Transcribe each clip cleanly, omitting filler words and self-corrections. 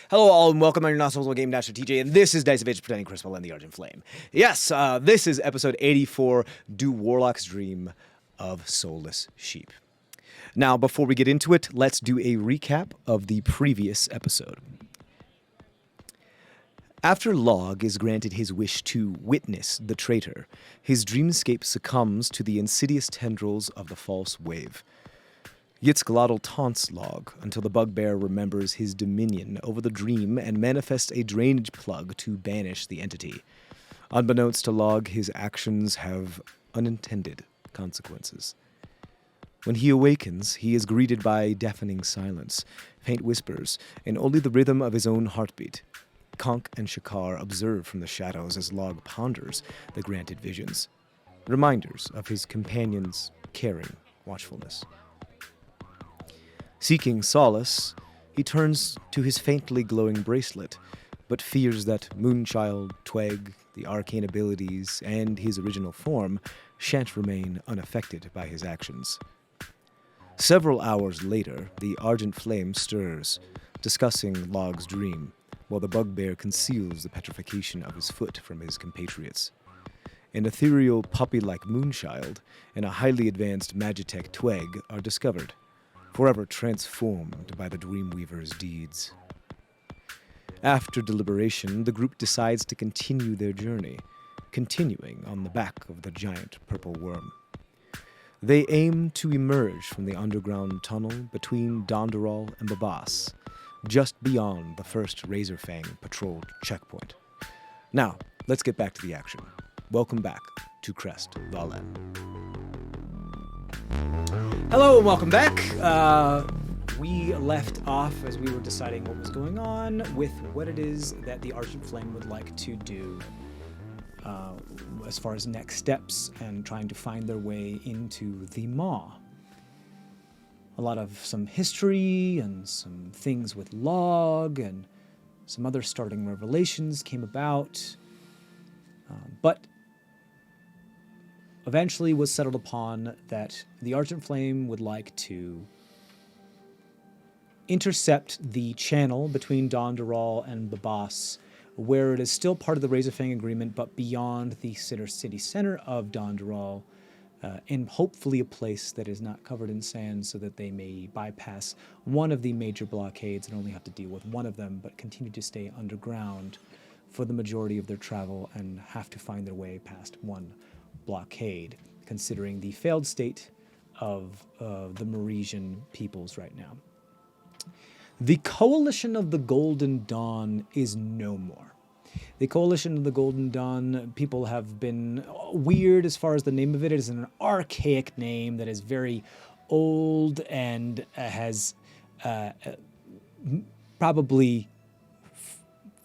Hello all and welcome. I'm your Not Game Master TJ, and this is Dice of Age pretending CrestVahllen the Argent Flame. Yes, this is episode 84, Do Warlocks Dream of Soulless Sheep. Now, before we get into it, let's do a recap of the previous episode. After Lahg is granted his wish to witness the traitor, his dreamscape succumbs to the insidious tendrils of the false wave. Yitzglotl taunts Lahg until the bugbear remembers his dominion over the dream and manifests a drainage plug to banish the entity. Unbeknownst to Lahg, his actions have unintended consequences. When he awakens, he is greeted by deafening silence, faint whispers, and only the rhythm of his own heartbeat. Konk and Shakar observe from the shadows as Lahg ponders the granted visions, reminders of his companion's caring watchfulness. Seeking solace, he turns to his faintly glowing bracelet, but fears that Moonchild, Tweg, the arcane abilities, and his original form shan't remain unaffected by his actions. Several hours later, the Argent Flame stirs, discussing Lagh's dream, while the bugbear conceals the petrification of his foot from his compatriots. An ethereal puppy-like Moonchild and a highly advanced Magitech Tweg are discovered, forever transformed by the Dreamweaver's deeds. After deliberation, the group decides to continue their journey, continuing on the back of the giant purple worm. They aim to emerge from the underground tunnel between Donderal and Babas, just beyond the first Razorfang patrolled checkpoint. Now, let's get back to the action. Welcome back to CrestVahllen. Hello and welcome back. We left off as we were deciding what was going on with what it is that the Argent Flame would like to do as far as next steps and trying to find their way into the Maw. A lot of some history and some things with Lahg and some other starting revelations came about, but eventually was settled upon that the Argent Flame would like to intercept the channel between Donderal and Babas, where it is still part of the Razorfang agreement, but beyond the city center of Donderal, and hopefully a place that is not covered in sand so that they may bypass one of the major blockades and only have to deal with one of them, but continue to stay underground for the majority of their travel and have to find their way past one blockade, considering the failed state of the Meresian peoples right now. The Coalition of the Golden Dawn is no more. The Coalition of the Golden Dawn, people have been weird as far as the name of it. It is an archaic name that is very old and has probably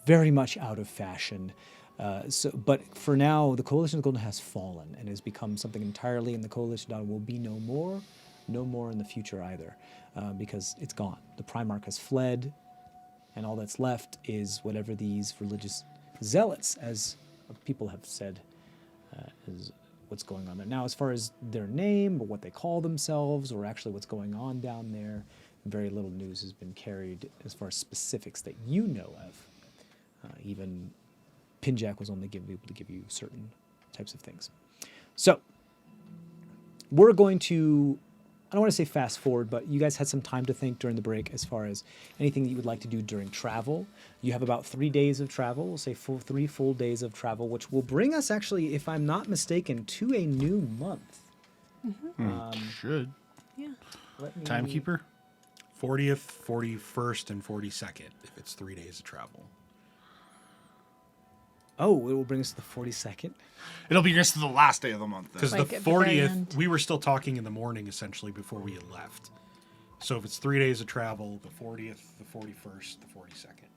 very much out of fashion. But for now, the Coalition of the Golden has fallen and has become something entirely, and the Coalition Dawn will be no more in the future either, because it's gone. The Primarch has fled, and all that's left is whatever these religious zealots, as people have said, is what's going on there. Now, as far as their name or what they call themselves or actually what's going on down there, very little news has been carried as far as specifics that you know of. Even Pinjack was only able to give you certain types of things. So, we're going to, I don't want to say fast forward, but you guys had some time to think during the break as far as anything that you would like to do during travel. You have about 3 days of travel, we'll say 3 full days of travel, which will bring us actually, if I'm not mistaken, to a new month. Mm-hmm. Should. Yeah. Timekeeper? 40th, 41st, and 42nd, if it's 3 days of travel. Oh, it will bring us to the 42nd? It'll be just the last day of the month. Because Like the at the very 40th, end. we were still talking in the morning, essentially, before we had left. So if it's 3 days of travel, the 40th, the 41st, the 42nd.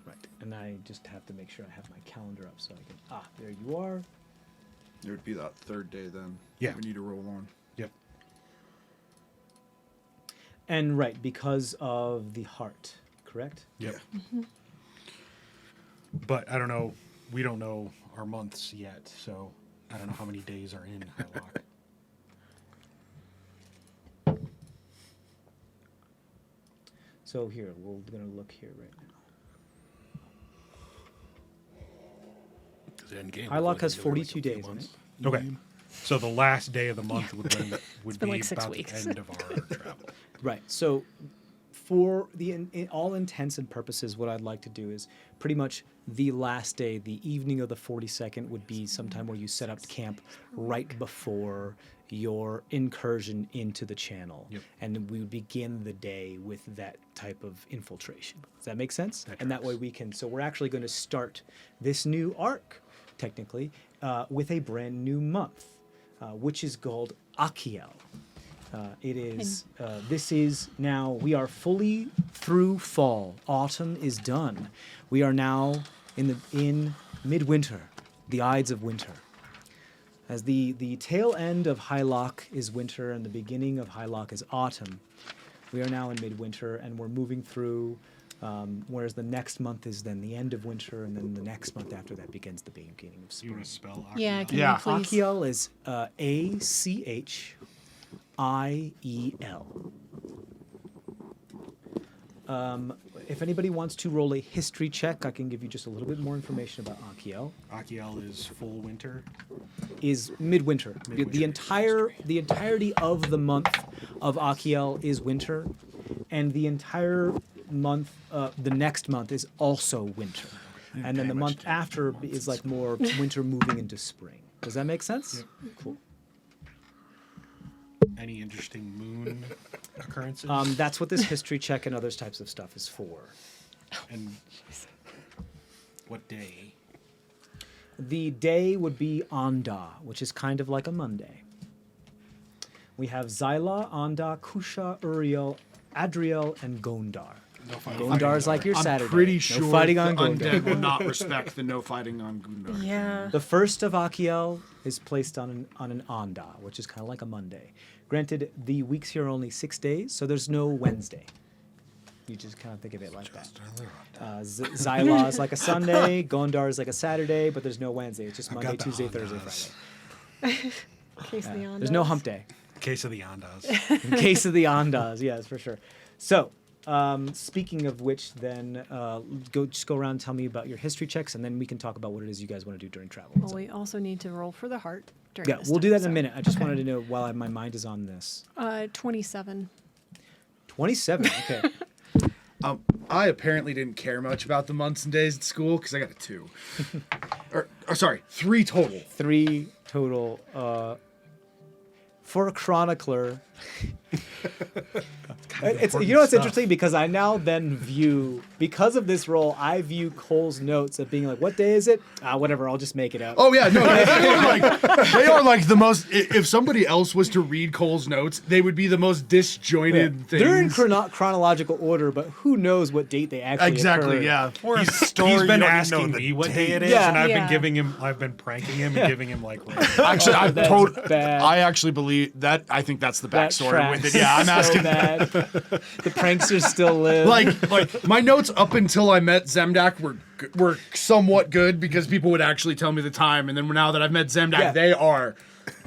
Right. And I just have to make sure I have my calendar up so I can... there you are. It would be that third day then. Yeah. We need to roll on. Yep. And right, because of the heart, correct? Yep. But I don't know. We don't know our months yet, so I don't know how many days are in Warlock. So here, we're going to look here right now. Warlock has 42 days in it. Okay. So the last day of the month would been be like 6 about weeks. the end of our travel. Right. So, for the in all intents and purposes, what I'd like to do is pretty much the last day, the evening of the 42nd, would be sometime where you set up camp right before your incursion into the channel, and we would begin the day with that type of infiltration. Does that make sense? And that way we can. So we're actually going to start this new arc, technically, with a brand new month, which is called Aeon. It is. This is now. We are fully through fall. Autumn is done. We are now in midwinter, the Ides of winter. As the tail end of Warlock is winter and the beginning of Warlock is autumn. We are now in midwinter and we're moving through. Whereas the next month is then the end of winter, and then the next month after that begins the beginning of spring. You want to spell Achiel? Yeah, can Yeah. you please? Achiel is Achiel. If anybody wants to roll a history check, I can give you just a little bit more information about Achiel. Achiel is full winter. Is midwinter. The entirety of the month of Achiel is winter, and the entire month, the next month is also winter, and then the month after is like more winter moving into spring. Does that make sense? Yep. Cool. Any interesting moon occurrences? That's what this history check and other types of stuff is for. And what day? The day would be Onda, which is kind of like a Monday. We have Zyla, Onda, Kusha, Uriel, Adriel, and Gondar. No fighting. Gondar's like your I'm Saturday. pretty No sure fighting the on undead Gondar. will not respect the no fighting on Gundar. Yeah. The first of Achiel is placed on an Onda, which is kind of like a Monday. Granted, the weeks here are only 6 days, so there's no Wednesday. You just kind of think of it like that. Zyla is like a Sunday, Gondar is like a Saturday, but there's no Wednesday. It's just I've Monday, got the Tuesday, Ondas. Thursday, Friday. Case of the There's no hump day. Case of the Ondas. In case of the Ondas, yes, for sure. So, speaking of which, then go around and tell me about your history checks, and then we can talk about what it is you guys want to do during travel. Well, we also need to roll for the heart. During Yeah, this we'll do time, that in a so- minute. I just okay. wanted to know while my mind is on this. 27. 27. Okay. I apparently didn't care much about the months and days at school because I got a 2. or sorry, 3 total. 3 total. For a chronicler, it's you know what's interesting because I now then view because of this role I view Cole's notes of being like, what day is it? Whatever, I'll just make it up. Oh yeah, no, they are like the most. If somebody else was to read Cole's notes, they would be the most disjointed things. They're in chronological order, but who knows what date they actually Exactly, occurred. yeah. Or a He's story you been don't even asking know me the what day date. it is, Yeah. and Yeah. I've been pranking him and giving him like. Actually, That's bad. I actually believe that. I think that's the That backstory with tracks it. Yeah, I'm so asking. bad. The pranksters still live. like my notes up until I met Zemdak were somewhat good because people would actually tell me the time, and then now that I've met Zemdak, Yeah. they are.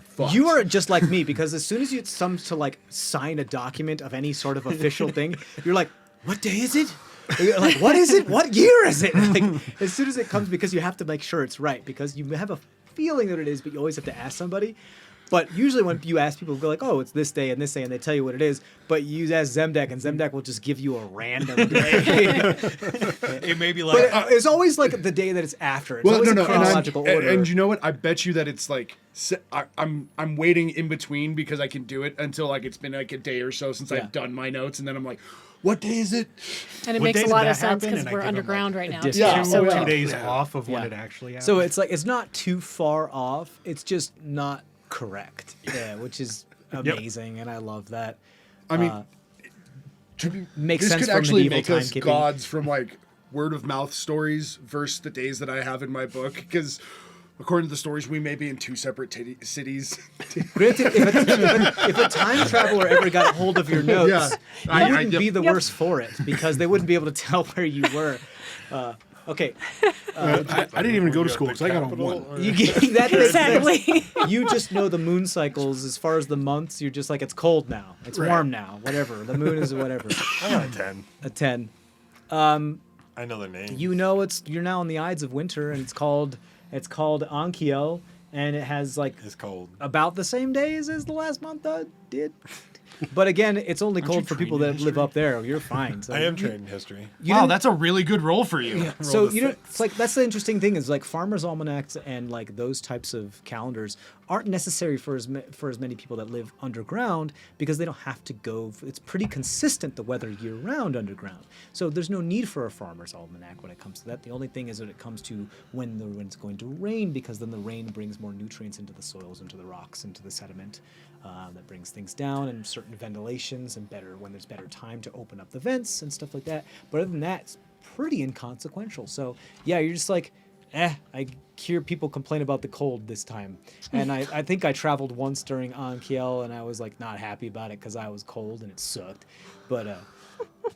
Fucked. You are just like me because as soon as it comes to like sign a document of any sort of official thing, you're like, what day is it? You're like, what is it? What year is it? Like, as soon as it comes, because you have to make sure it's right because you have a feeling that it is, but you always have to ask somebody. But usually when you ask people, go like, oh, it's this day and this day, and they tell you what it is. But you ask Zemdak, and Zemdak will just give you a random day. It may be like. But it's always like the day that it's after. It's always in chronological order. And you know what? I bet you that it's like I'm waiting in between because I can do it until like it's been like a day or so since Yeah. I've done my notes, and then I'm like, what day is it? And it What makes day a did lot that of sense happen? because And I we're give him, underground like, right now. discount. Yeah, So oh, yeah. 2 days off of when Yeah. it actually happened. So it's not too far off. It's just not correct. Yeah, which is amazing, and I love that. I mean, Makes this sense could for actually medieval make us timekeeping. gods from like word of mouth stories versus the days that I have in my book because. According to the stories, we may be in 2 separate cities. Granted, if a time traveler ever got a hold of your notes, Yeah. you wouldn't be the worse for it because they wouldn't be able to tell where you were. Okay. I didn't even go to school because I got a 1. You get that Exactly. You just know the moon cycles as far as the months. You're just like, it's cold now. It's warm now. Whatever. The moon is whatever. I got a 10. A 10. I know their name. You know you're now on the Ides of Winter, and it's called Ankiel, and it has like It's cold. about the same days as the last month did. But again, it's only Aren't you cold for people trained that in live history? up there. You're fine. So I am trained in history. you Wow, didn't- that's a really good roll for you. Yeah. So the you know, six. it's like that's the interesting thing is like farmers' almanacs and like those types of calendars aren't necessary for as many people that live underground because they don't have to go. It's pretty consistent the weather year round underground. So there's no need for a farmer's almanac when it comes to that. The only thing is when it comes to when it's going to rain, because then the rain brings more nutrients into the soils, into the rocks, into the sediment. That brings things down, and certain ventilations, and when there's better time to open up the vents and stuff like that. But other than that, it's pretty inconsequential. So yeah, you're just like, I hear people complain about the cold this time. And I think I traveled once during Ankiel, and I was like not happy about it because I was cold and it sucked. But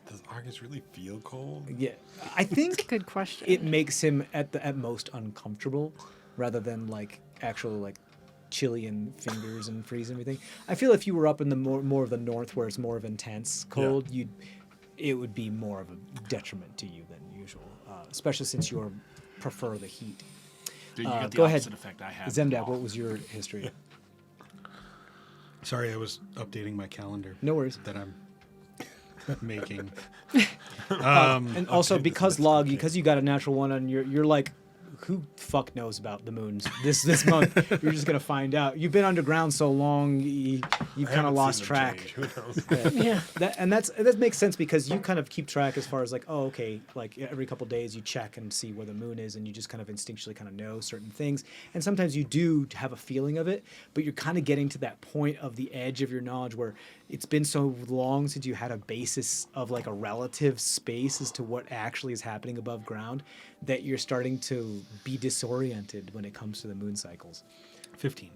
Does Argus really feel cold? yeah, I think Good question. it makes him at most uncomfortable rather than like actual like chilly and fingers and freeze and everything. I feel if you were up in the more of the north where it's more of intense cold, it would be more of a detriment to you than usual, especially since you prefer the heat. Dude, you get the go ahead. opposite effect I have. Zemdak, what was your history? Sorry, I was updating my calendar No worries. that I'm making. And also okay, because that's Lahg, okay. because you got a natural one on you're like, who fuck knows about the moons this month? You're just gonna find out. You've been underground so long, you've I kind of haven't lost seen them track. change. Who knows? Yeah. That makes sense because you kind of keep track as far as like, oh, okay, like every couple days you check and see where the moon is, and you just kind of instinctually kind of know certain things. And sometimes you do have a feeling of it, but you're kind of getting to that point of the edge of your knowledge where it's been so long since you had a basis of like a relative space as to what actually is happening above ground that you're starting to be disoriented when it comes to the moon cycles. 15.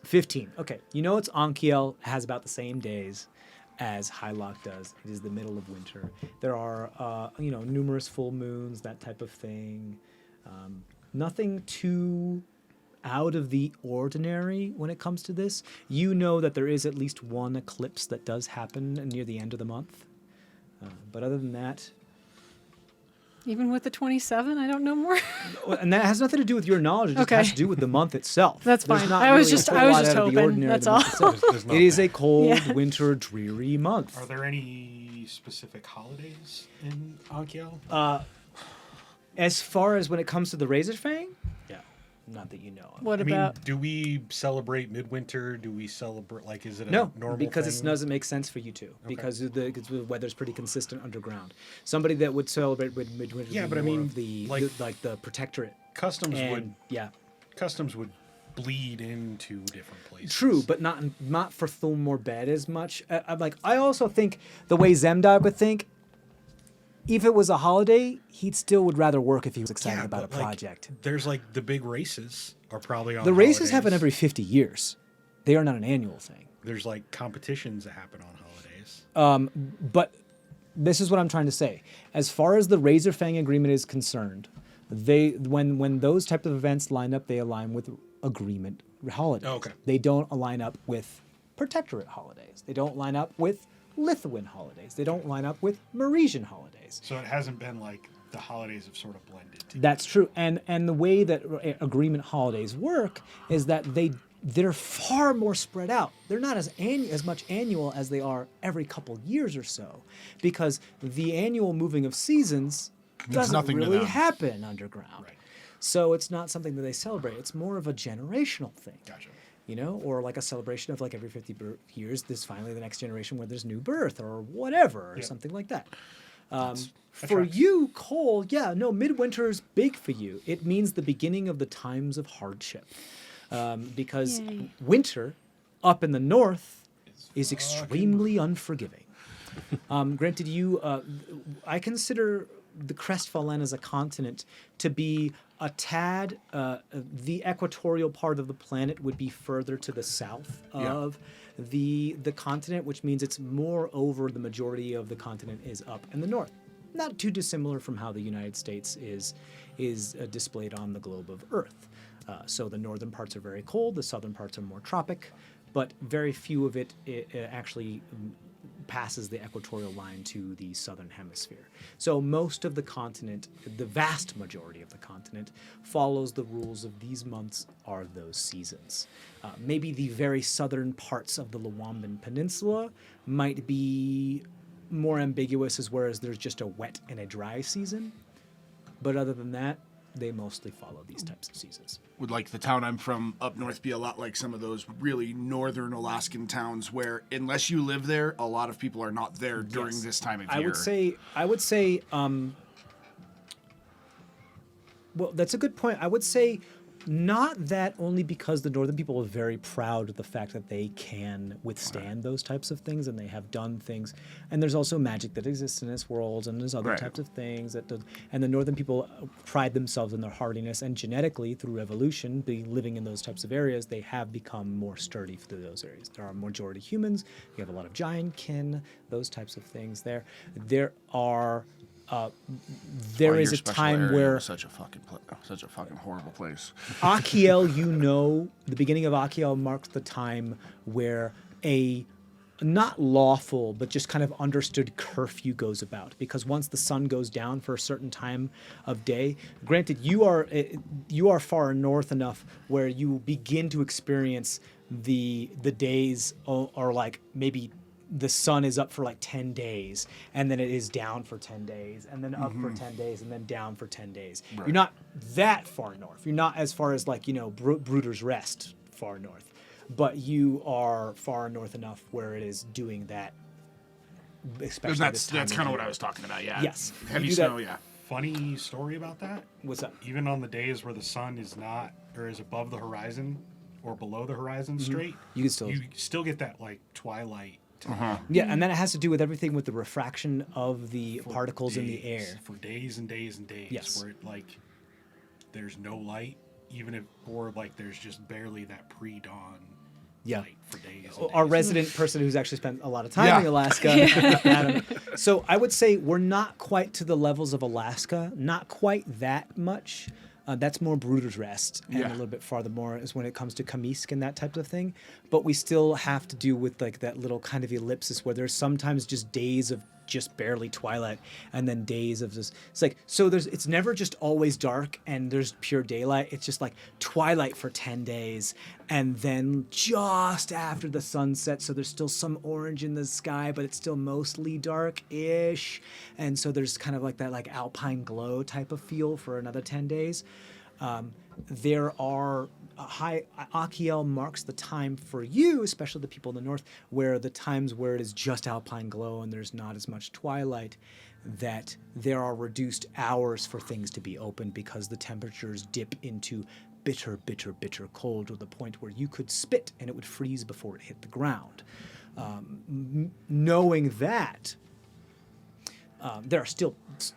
15. Okay. You know it's Ankiel has about the same days as Warlock does. It is the middle of winter. There are, numerous full moons, that type of thing. Nothing too out of the ordinary when it comes to this. You know that there is at least one eclipse that does happen near the end of the month. But other than that, Even with the 27, I don't know more. and that has nothing to do with your knowledge. It just Okay. has to do with the month itself. That's There's fine. not I was really a just- whole I was lot just out of the hoping, ordinary that's the month all. itself. There's not It is a that. cold, Yeah. winter, dreary month. Are there any specific holidays in Ankiel? As far as when it comes to the Razor Fang, yeah, not that you know of. What I about? mean, do we celebrate midwinter? Do we celebrate, like, is it a No, normal because thing? it doesn't make sense for you to. Because the weather's pretty consistent underground. Somebody that would celebrate midwinter, Yeah, would but I be more mean, of the like- the protectorate. Customs And yeah, would bleed into different places. true, but not for Thulmore Bed as much. I also think the way Zemdag would think. If it was a holiday, he still would rather work if he was excited about a but, like, project. there's like the big races are probably on The races happen holidays. every 50 years. They are not an annual thing. There's like competitions that happen on holidays. But this is what I'm trying to say. As far as the Razor Fang agreement is concerned, when those types of events line up, they align with agreement holidays. Oh, okay. They don't line up with protectorate holidays. They don't line up with Lithuanian holidays. They don't line up with Meresian holidays. So it hasn't been like the holidays have sort of blended together. That's true. And the way that agreement holidays work is that they're far more spread out. They're not as much annual as they are every couple years or so, because the annual moving of seasons doesn't nothing to really them. happen underground. Right. So it's not something that they celebrate. It's more of a generational thing. Gotcha. Or like a celebration of like every 50 years, there's finally the next generation where there's new birth or whatever, or Yeah. something like that. That For tracks. you, Cole, yeah, no, midwinter's big for you. It means the beginning of the times of hardship. Because Yay. winter up in the north is extremely unforgiving. Granted, I consider the CrestVahllen as a continent to be a tad, the equatorial part of the planet would be further to the south of the continent, which means it's more over the majority of the continent is up in the north. not too dissimilar from how the United States is displayed on the globe of Earth. So the northern parts are very cold, the southern parts are more tropic, but very few of it actually passes the equatorial line to the southern hemisphere. So most of the continent, the vast majority of the continent, follows the rules of these months are those seasons. Maybe the very southern parts of the Luamban Peninsula might be more ambiguous, as whereas there's just a wet and a dry season. But other than that, they mostly follow these types of seasons. Would like the town I'm from up north be a lot like some of those really northern Alaskan towns where unless you live there, a lot of people are not there during Yes. this time of I year? would say, well, that's a good point. I would say not that, only because the northern people are very proud of the fact that they can withstand those types of things, and they have done things. And there's also magic that exists in this world, and there's other Right. types of things and the northern people pride themselves in their hardiness, and genetically through evolution, being living in those types of areas, they have become more sturdy through those areas. There are majority humans. You have a lot of giant kin, those types of things there. There is a time where such a fucking horrible place. Achiel, the beginning of Achiel marks the time where a not lawful, but just kind of understood curfew goes about. Because once the sun goes down for a certain time of day, granted, you are far north enough where you begin to experience the days are like maybe the sun is up for like 10 days, and then it is down for 10 days, and then up for 10 days, and then down for 10 days. Right. You're not that far north. You're not as far as like, Bruder's Rest far north. But you are far north enough where it is doing that, especially That's kind of what I was talking about, yeah. Yes. Heavy You do that- snow, yeah. Funny story about that. What's up? Even on the days where the sun is not or is above the horizon or below the horizon straight, You can still get that like twilight. Yeah, and then it has to do with everything with the refraction of the particles in the days, air. for days and days and days. Yes. Where it like there's no light, even if or like there's just barely that pre-dawn Yeah. light for days. And Our days. resident person who's actually spent a lot of time Yeah. in Alaska, Adam. So I would say we're not quite to the levels of Alaska, not quite that much. That's more Bruder's Rest, and Yeah. a little bit farther more is when it comes to Kamisk and that type of thing. But we still have to do with like that little kind of ellipsis where there's sometimes just days of just barely twilight, and then days of this. It's like it's never just always dark and there's pure daylight. It's just like twilight for 10 days, and then just after the sun sets, so there's still some orange in the sky, but it's still mostly dark-ish, and so there's kind of like that like alpine glow type of feel for another 10 days. There are Achiel marks the time for you, especially the people in the north, where the times where it is just alpine glow and there's not as much twilight, that there are reduced hours for things to be open because the temperatures dip into bitter, bitter, bitter cold to the point where you could spit and it would freeze before it hit the ground. Knowing that, there are still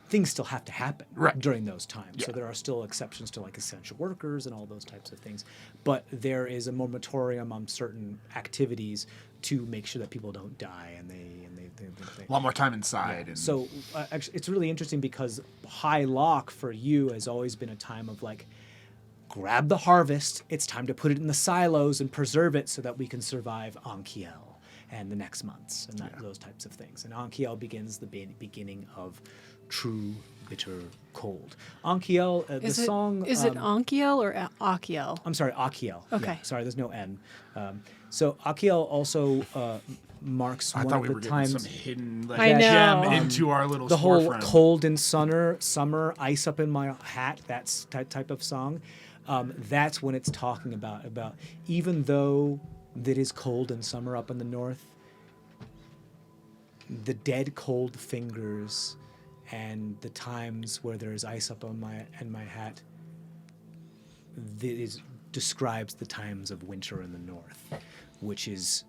things still have to happen during those times. So there are still exceptions to like essential workers and all those types of things. But there is a moratorium on certain activities to make sure that people don't die and they A lot more time inside. And so actually, it's really interesting because High Lock for you has always been a time of like, grab the harvest. It's time to put it in the silos and preserve it so that we can survive Ankiel and the next months and those types of things. And Ankiel begins the beginning of true bitter cold. Ankiel, the song... Is it Ankiel or Achiel? I'm sorry, Achiel. Okay. Yeah, sorry, there's no N. So Achiel also marks I one thought of we the were times... getting some hidden like, I know. gem into our little the whole storefront. cold in summer, ice up in my hat, that's type of song. That's when it's talking about even though that is cold in summer up in the north, the dead cold fingers and the times where there is ice up on my hat, describes the times of winter in the north, which is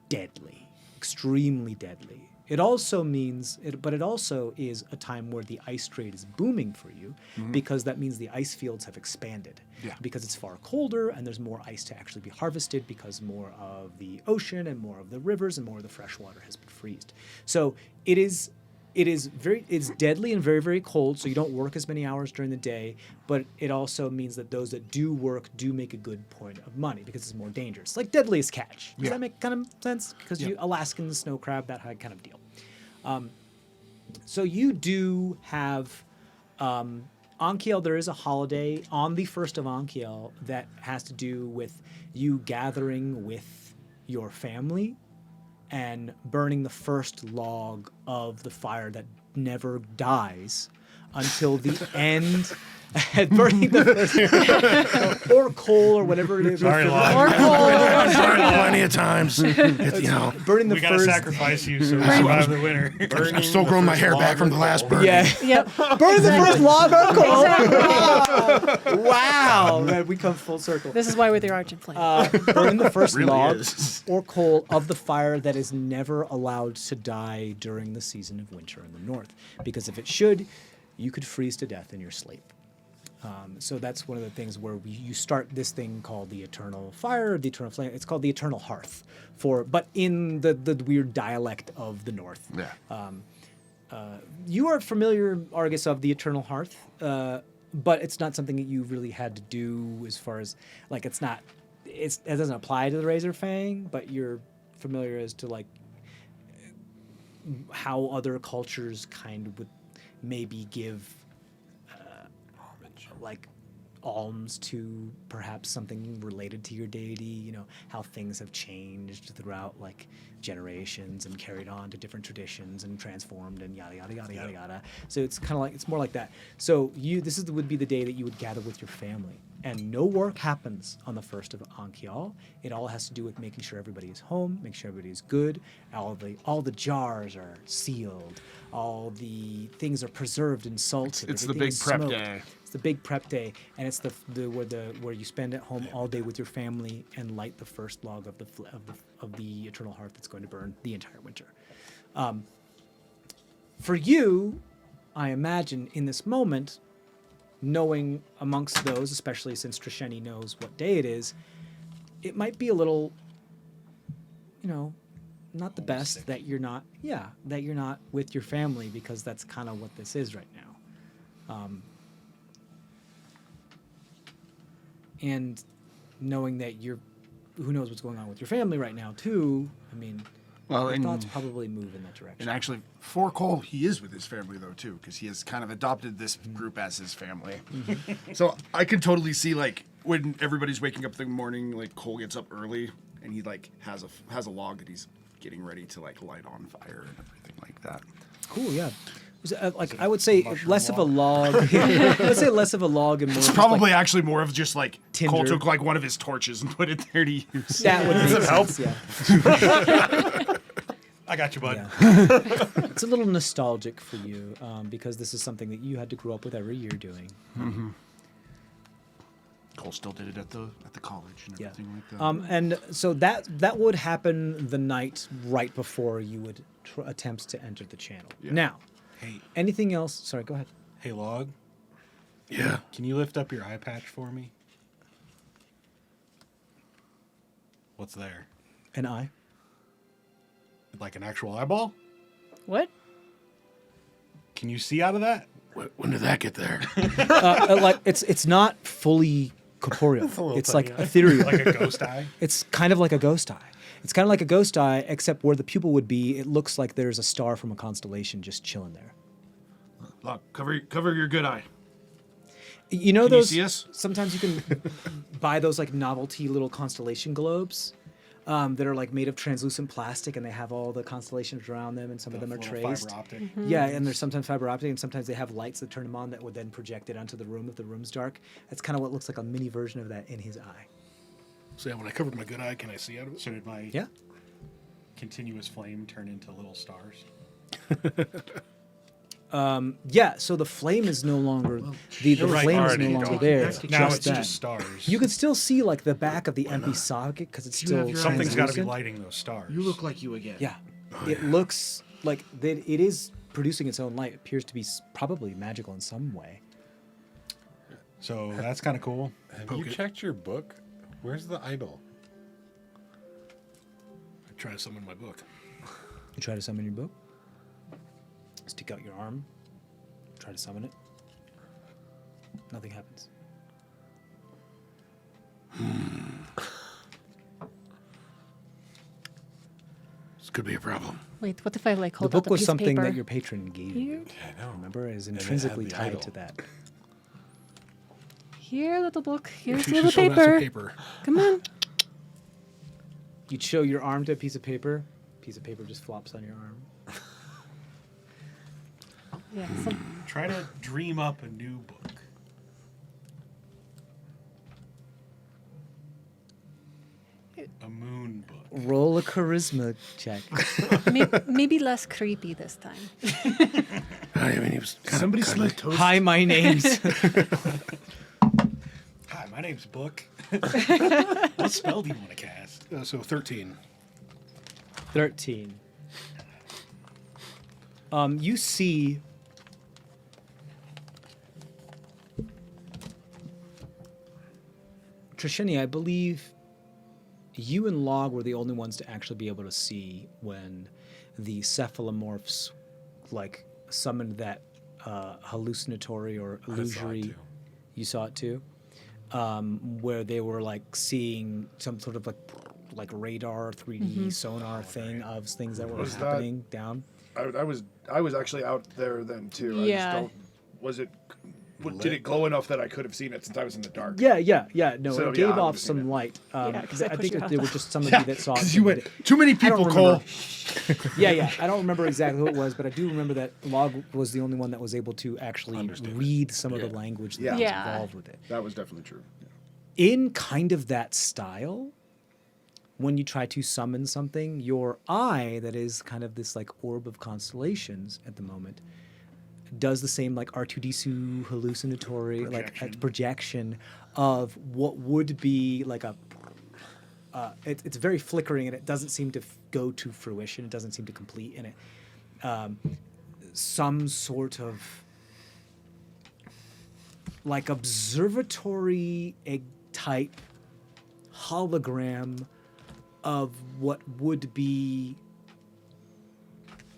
deadly, extremely deadly. It also means, but it also is a time where the ice trade is booming for you, because that means the ice fields have expanded. Yeah. Because it's far colder and there's more ice to actually be harvested because more of the ocean and more of the rivers and more of the fresh water has been freezed. So it is it's deadly and very, very cold, so you don't work as many hours during the day, but it also means that those that do work do make a good point of money because it's more dangerous. Like Deadliest Catch. Does that make kind of sense? Because you Alaskan snow crab, that kind of deal. So you do have Ankiel, there is a holiday on the 1st of Ankiel that has to do with you gathering with your family and burning the first log of the fire that never dies until the end. Burning the first or coal or whatever it is. Sorry, Lahg. Or coal. Plenty of times. Burning the We gotta first. sacrifice you so we survive the winter. I'm still growing my hair back from the last burn. Yeah. Yep. Burning the first log of coal. Wow. Man, we come full circle. This is why we're the Argent flame. Burning the first Really log is. or coal of the fire that is never allowed to die during the season of winter in the north. Because if it should, you could freeze to death in your sleep. So that's one of the things where you start this thing called the Eternal Fire, the Eternal Flame. It's called the Eternal Hearth, but in the weird dialect of the north. Yeah. You are familiar, Argus, of the Eternal Hearth, but it's not something that you really had to do as far as, like, it doesn't apply to the Razor Fang, but you're familiar as to, like, how other cultures kind of would maybe give, like, alms to perhaps something related to your deity, you know, how things have changed throughout, like, generations and carried on to different traditions and transformed and yada yada yada yada yada. So it's kind of like, it's more like that. So would be the day that you would gather with your family, and no work happens on the 1st of Ankial. It all has to do with making sure everybody is home, make sure everybody is good. All the jars are sealed, all the things are preserved and salted. It's the everything big is prep smoked. day. It's the big prep day, and it's where you spend at home all day with your family and light the first log of the Eternal Hearth that's going to burn the entire winter. For you, I imagine in this moment, knowing amongst those, especially since Trisheni knows what day it is, it might be a little, you know, not the best that you're not with your family, because that's kind of what this is right now. And knowing that who knows what's going on with your family right now too. I mean, Well, your and- thoughts probably move in that direction. And actually, for Cole, he is with his family, though, too, because he has kind of adopted this group as his family. So I can totally see, like, when everybody's waking up in the morning, like, Cole gets up early, and he, like, has a log that he's getting ready to, like, light on fire and everything like that. Cool, yeah. Like, I would say less of a log. Let's say less of a log and more. It's just, probably like, actually more of just, like, Cole Tinder. took, like, one of his torches and put it there to use. that would make help? sense. Yeah. I got you, bud. Yeah. It's a little nostalgic for you because this is something that you had to grow up with every year doing. Cole still did it at the college and Yeah. everything like that. And so that would happen the night right before you would attempt to enter the channel. Yeah. Now, Hey, anything else? Sorry, go ahead. hey, Lahg. Yeah. Can you lift up your eye patch for me? What's there? An eye. Like an actual eyeball? What? Can you see out of that? When did that get there? Like it's not fully corporeal. little It's tiny like eye. ethereal. Like a ghost eye? It's kind of like a ghost eye. It's kind of like a ghost eye, except where the pupil would be, it looks like there's a star from a constellation just chilling there. Look, cover your good eye. You know Can you those? see us? Sometimes you can buy those like novelty little constellation globes that are like made of translucent plastic, and they have all the constellations around them, and some of them are Little traced. Fiber optic. Yeah, and there's sometimes fiber optic, and sometimes they have lights that turn them on that would then project it onto the room if the room's dark. That's kind of what looks like a mini version of that in his eye. So yeah, when I covered my good eye, can I see out of it? So did my Yeah. continuous flame turn into little stars? Yeah, so the flame is no longer the right, flame is already no longer gone. there. Now just it's that. just stars. You can still see like the back of the empty socket because it's You still have your eyes Something's got to be translucent. lighting those stars. You look like you again. Yeah, it looks like that. It is producing its own light. It appears to be probably magical in some way. So that's kind of cool. Have Poke you it. checked your book? Where's the idol? I try to summon my book. You try to summon your book. Stick out your arm. Try to summon it. Nothing happens. This could be a problem. Wait, what if I like hold The out book a was piece something of paper? that your patron gave you. Yeah, I know. Remember, is And it had intrinsically the tied idol. to that. Here, little book. Here's a You little should show that some paper. paper. Come on. You'd show your arm to a piece of paper. Piece of paper just flops on your arm. Yeah. Try to dream up a new book. A moon book. Roll a charisma check. Maybe less creepy this time. I mean, he was kind Somebody of smell toast. Hi, my name's. Hi, my name's Book. What spell do you want to cast? so 13. 13. You see Trisheni, I believe you and Lahg were the only ones to actually be able to see when the cephalomorphs like summoned that hallucinatory or illusory. You saw it too, where they were like seeing some sort of like radar 3D sonar thing of things that were Was that- happening down. I was actually out there then too. I Yeah. just don't, was it? Did it glow enough that I could have seen it since I was in the dark? Yeah. No, So, it yeah, gave I off would've seen some it. light. Yeah, 'cause I I pushed think you that out there the- were just some of you that saw it. Because you but went too many I don't people, remember. Cole. Yeah. I don't remember exactly who it was, but I do remember that Lahg was the only one that was able to actually Understand it. read some of the language that was Yeah. involved with it. That was definitely true. In kind of that style, when you try to summon something, your eye, that is kind of this like orb of constellations at the moment, does the same like R2D2 hallucinatory like projection of what would be like a it's very flickering and it doesn't seem to go to fruition. It doesn't seem to complete in it. Some sort of like observatory egg type hologram of what would be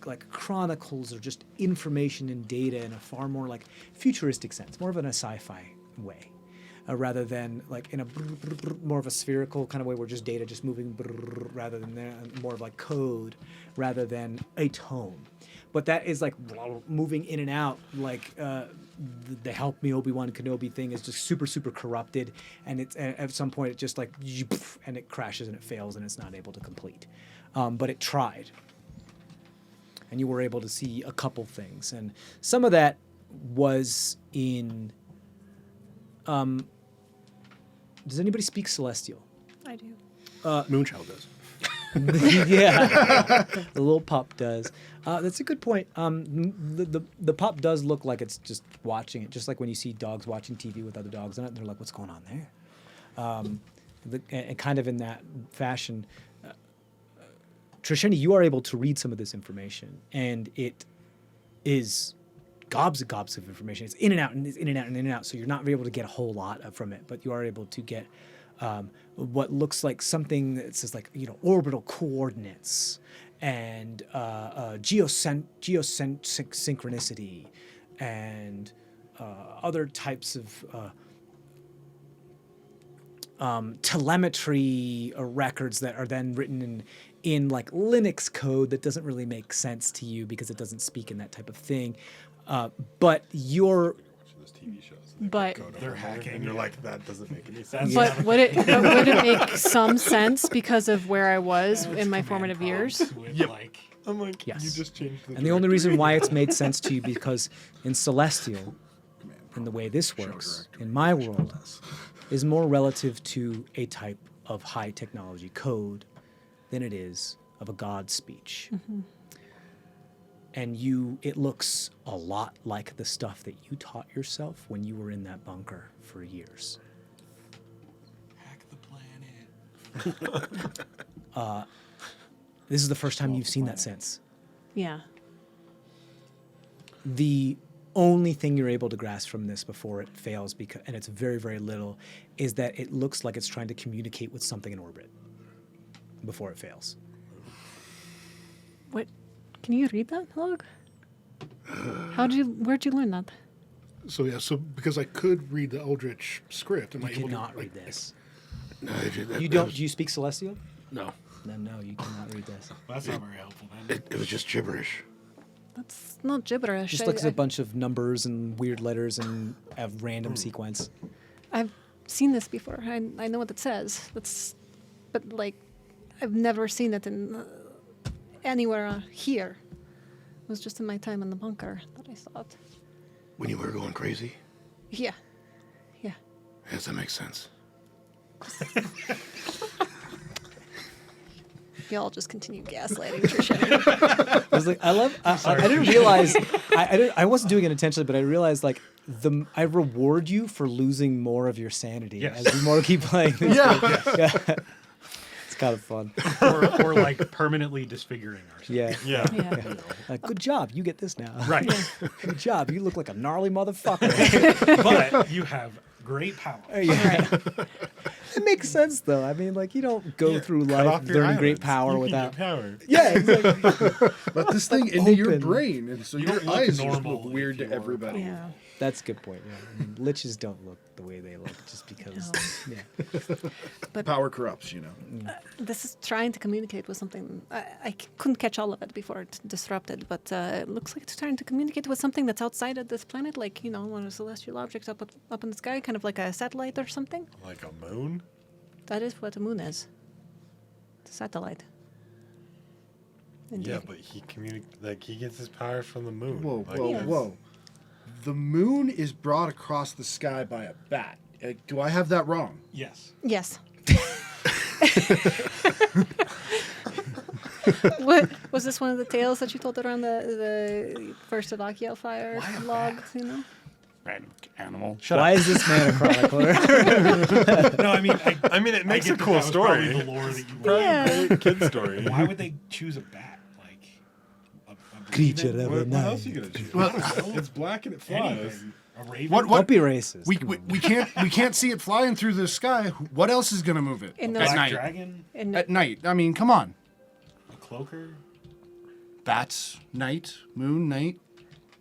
like chronicles or just information and data in a far more like futuristic sense, more of in a sci-fi way, rather than like in a more of a spherical kind of way where just data just moving rather than more of like code rather than a tone. But that is like moving in and out, like the help me Obi-Wan Kenobi thing is just super corrupted, and it's at some point it just like and it crashes and it fails and it's not able to complete. But it tried. And you were able to see a couple things, and some of that was in. Does anybody speak Celestial? I do. Moonchild does. Yeah, the little pup does. That's a good point. The pup does look like it's just watching it, just like when you see dogs watching TV with other dogs on it. And they're like, "What's going on there?" And kind of in that fashion. Trisheni, you are able to read some of this information, and it is gobs of information. It's in and out, and it's in and out, and in and out. So you're not able to get a whole lot from it, but you are able to get what looks like something that says like orbital coordinates and geosynchronicity and other types of telemetry records that are then written in like Linux code that doesn't really make sense to you because it doesn't speak in that type of thing. But you're Those TV shows. But They're hacking. And you're like, that doesn't make any sense. but would it make some sense because of where I was in my formative years? Like, I'm like, Yes. you just changed the and the only reason why it's made sense to you because in Celestial, in the way this works, in my world, is more relative to a type of high technology code than it is of a God speech. And it looks a lot like the stuff that you taught yourself when you were in that bunker for years. hack the planet. This is the first time you've seen that since. Yeah. The only thing you're able to grasp from this before it fails, and it's very, very little, is that it looks like it's trying to communicate with something in orbit before it fails. What? Can you read that, Lahg? Where'd you learn that? So because I could read the Eldritch script, am I You able cannot to read this. No, You don't. Do you speak Celestial? No, No, you cannot read this. That's not very helpful, then. it was just gibberish. That's not gibberish. Just looks at a bunch of numbers and weird letters and a random sequence. I've seen this before. I know what it says. But like, I've never seen it in anywhere here. It was just in my time in the bunker that I saw it. When you were going crazy? Yeah. Yes, that makes sense. Y'all just continue gaslighting Trisha. I was like, I didn't realize, I wasn't doing it intentionally, but I realized like I reward you for losing more of your sanity Yes. as we more keep playing this. Yeah. It's kind of fun. or like permanently disfiguring ourselves. Yeah. Yeah. Yeah. Like, good job, you get this now. Right. Good job, you look like a gnarly motherfucker. But you have great power. Yeah. It makes sense though. I mean, like you don't go through Cut life off your learning great eyelids. power You can without. get power. Yeah, exactly. Let this thing into your open. brain, and so You your don't look eyes just normal look weird if to you are everybody. Yeah. That's a good point. Yeah, I mean, liches don't look the way they look just because. No. Yeah. Power corrupts, you know. This is trying to communicate with something. I couldn't catch all of it before it disrupted, but it looks like it's trying to communicate with something that's outside of this planet, like, one of the celestial objects up in the sky, kind of like a satellite or something. Like a moon? That is what a moon is. It's a satellite. Indeed. Yeah, but he gets his power from the moon. Whoa, Like, whoa, Yes. whoa. The moon is brought across the sky by a bat. Do I have that wrong? Yes. Yes. What was this one of the tales that you told around the first Adakiel fire log? Random animal. Why is this man a chronicler? No, I mean, I mean, it makes get a that cool that was probably story. the lore that you Probably Yeah. a great kid story. Why would they choose a bat? Like a Creature raven? of What, the what else are night. you gonna choose? It's black and it flies. Anything. A raven? Don't be racist. We can't see it flying through the sky. What else is gonna move it? In the- At Black night. dragon? At night. I mean, come on. A cloaker? Bats, night, moon, night.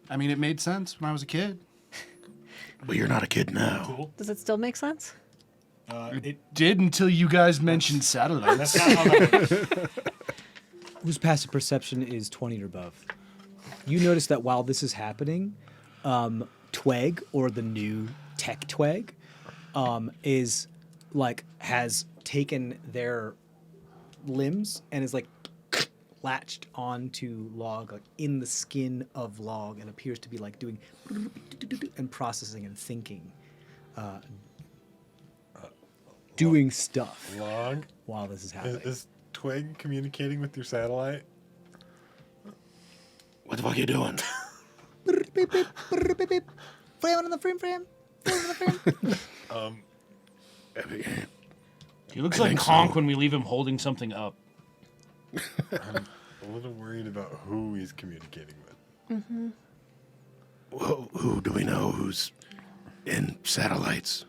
I mean, it made sense when I was a kid. But you're not a kid now. Cool. Does it still make sense? It, Did until you guys mentioned satellites. that's not how that works. Whose passive perception is 20 or above. You notice that while this is happening, Tweg, or the new tech Tweg, is like has taken their limbs and is like latched onto Log, like in the skin of Log, and appears to be like doing and processing and thinking, doing stuff Log? while this is happening. Is Twig communicating with your satellite? What the fuck are you doing? Frame on the frame. Frame on the frame. He looks I like think Conk so. when we leave him holding something up. I'm a little worried about who he's communicating with. Well, who do we know who's in satellites?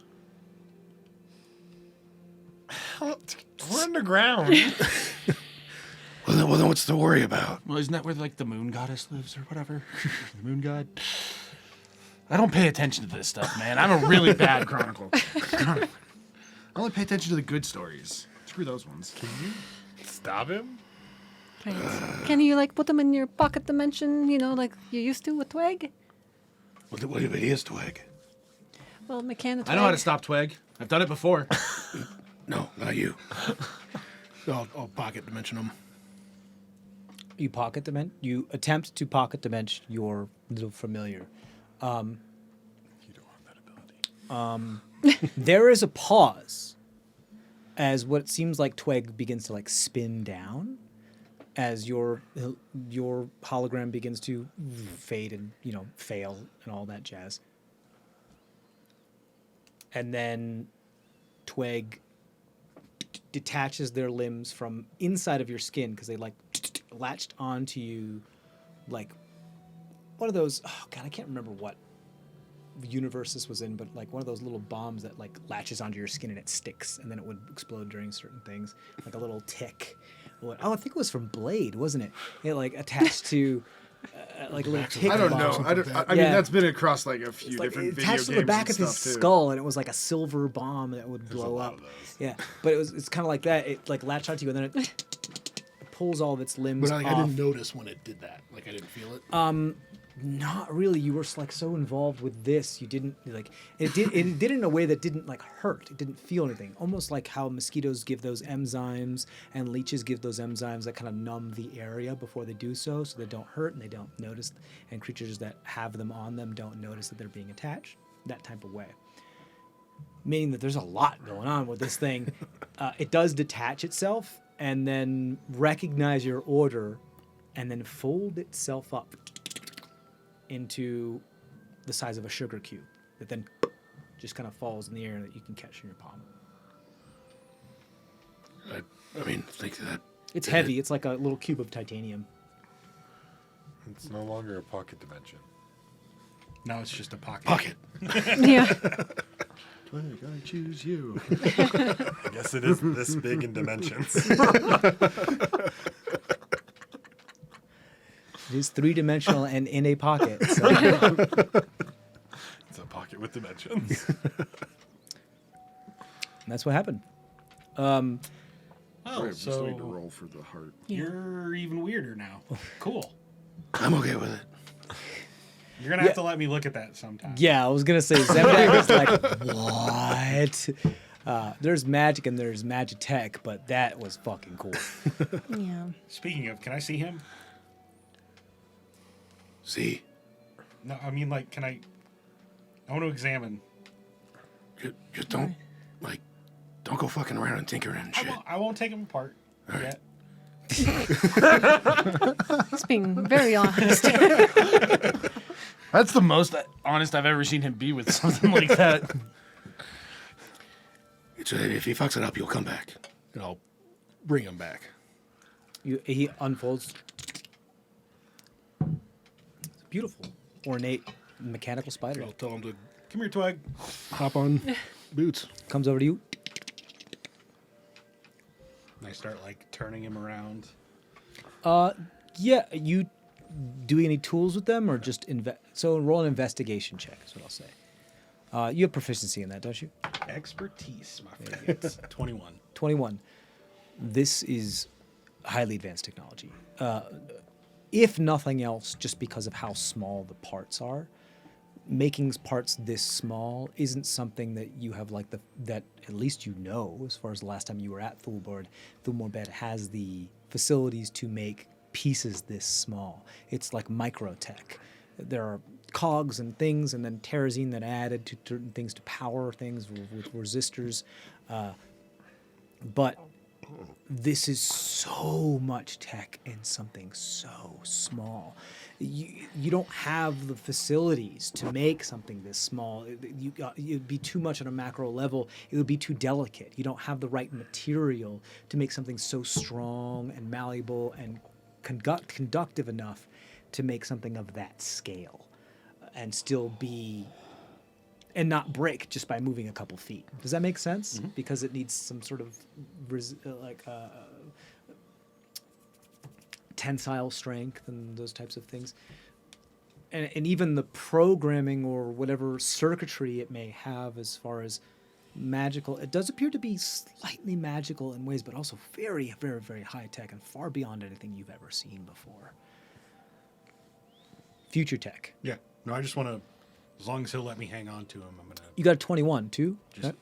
We're underground. Well, then what's to worry about? Well, isn't that where like the moon goddess lives or whatever? The moon god. I don't pay attention to this stuff, man. I'm a really bad chronicle. I only pay attention to the good stories. Screw those ones. Stop him? Right. Can you like put them in your pocket dimension, like you used to with Twig? What if he is Twig? Well, McCann. I know how to stop Twig. I've done it before. No, not you. I'll pocket dimension him. You attempt to pocket dimension your little familiar. You don't have that ability. There is a pause as what seems like Twig begins to like spin down as your hologram begins to fade and fail and all that jazz. And then Twig detaches their limbs from inside of your skin because they like latched onto you like one of those, oh god, I can't remember what universe this was in, but like one of those little bombs that like latches onto your skin and it sticks and then it would explode during certain things, like a little tick. Oh, I think it was from Blade, wasn't it? It like attached to like a little tick I don't bomb. know. I mean, Yeah. that's been across like a few It's like different video attached games to the back and of his stuff, too. skull, and it was like a silver bomb that would blow lot up. of those. Yeah, but it's kind of like that. It like latched onto you, and then it pulls all of its limbs But like, off. I didn't notice when it did that. Like I didn't feel it. Not really. You were like so involved with this, you didn't like it. Did it in a way that didn't like hurt. It didn't feel anything. Almost like how mosquitoes give those enzymes and leeches give those enzymes that kind of numb the area before they do so they don't hurt and they don't notice. And creatures that have them on them don't notice that they're being attached. That type of way. Meaning that there's a lot going on with this thing. It does detach itself and then recognize your order, and then fold itself up into the size of a sugar cube that then just kind of falls in the air that you can catch in your palm. I mean, think that. It's heavy. It's like a little cube of titanium. It's no longer a pocket dimension. No, it's just a pocket. Pocket. Yeah. Twig, I choose you. I guess it is this big in dimensions. It is three-dimensional and in a pocket. So. It's a pocket with dimensions. And that's what happened. Oh, Right, we still so need to roll for the heart. you're even weirder now. Cool. I'm okay with it. You're gonna have to let me look at that sometime. Yeah, I was gonna say Zemdak was like, what? There's magic and there's magitech, but that was fucking cool. Yeah. Speaking of, can I see him? See, No, I mean like, I want to examine. just don't like, don't go fucking around and tinkering and shit. I won't take him apart yet. He's being very honest. That's the most honest I've ever seen him be with something like that. It's if he fucks it up, you'll come back, and I'll bring him back. He unfolds. It's a beautiful, ornate, mechanical spider. I'll tell him to Come here, Twig. hop on boots. Comes over to you. And I start like turning him around. Yeah, you doing any tools with them or just so roll an investigation check is what I'll say. You have proficiency in that, don't you? Expertise, my friends. 21. 21. This is highly advanced technology. If nothing else, just because of how small the parts are. Making parts this small isn't something that you have like that at least you know as far as the last time you were at Thulmorbed has the facilities to make pieces this small. It's like microtech. There are cogs and things and then terrazine that added to certain things to power things with resistors. But this is so much tech in something so small. You don't have the facilities to make something this small. It'd be too much on a macro level. It would be too delicate. You don't have the right material to make something so strong and malleable and conductive enough to make something of that scale and still be and not break just by moving a couple feet. Does that make sense? Mm-hmm. Because it needs some sort of tensile strength and those types of things. And even the programming or whatever circuitry it may have as far as magical, it does appear to be slightly magical in ways, but also very, very, very high tech and far beyond anything you've ever seen before. Future tech. Yeah. No, I just want to, as long as he'll let me hang on to him, I'm going to. You got a 21 too? Okay.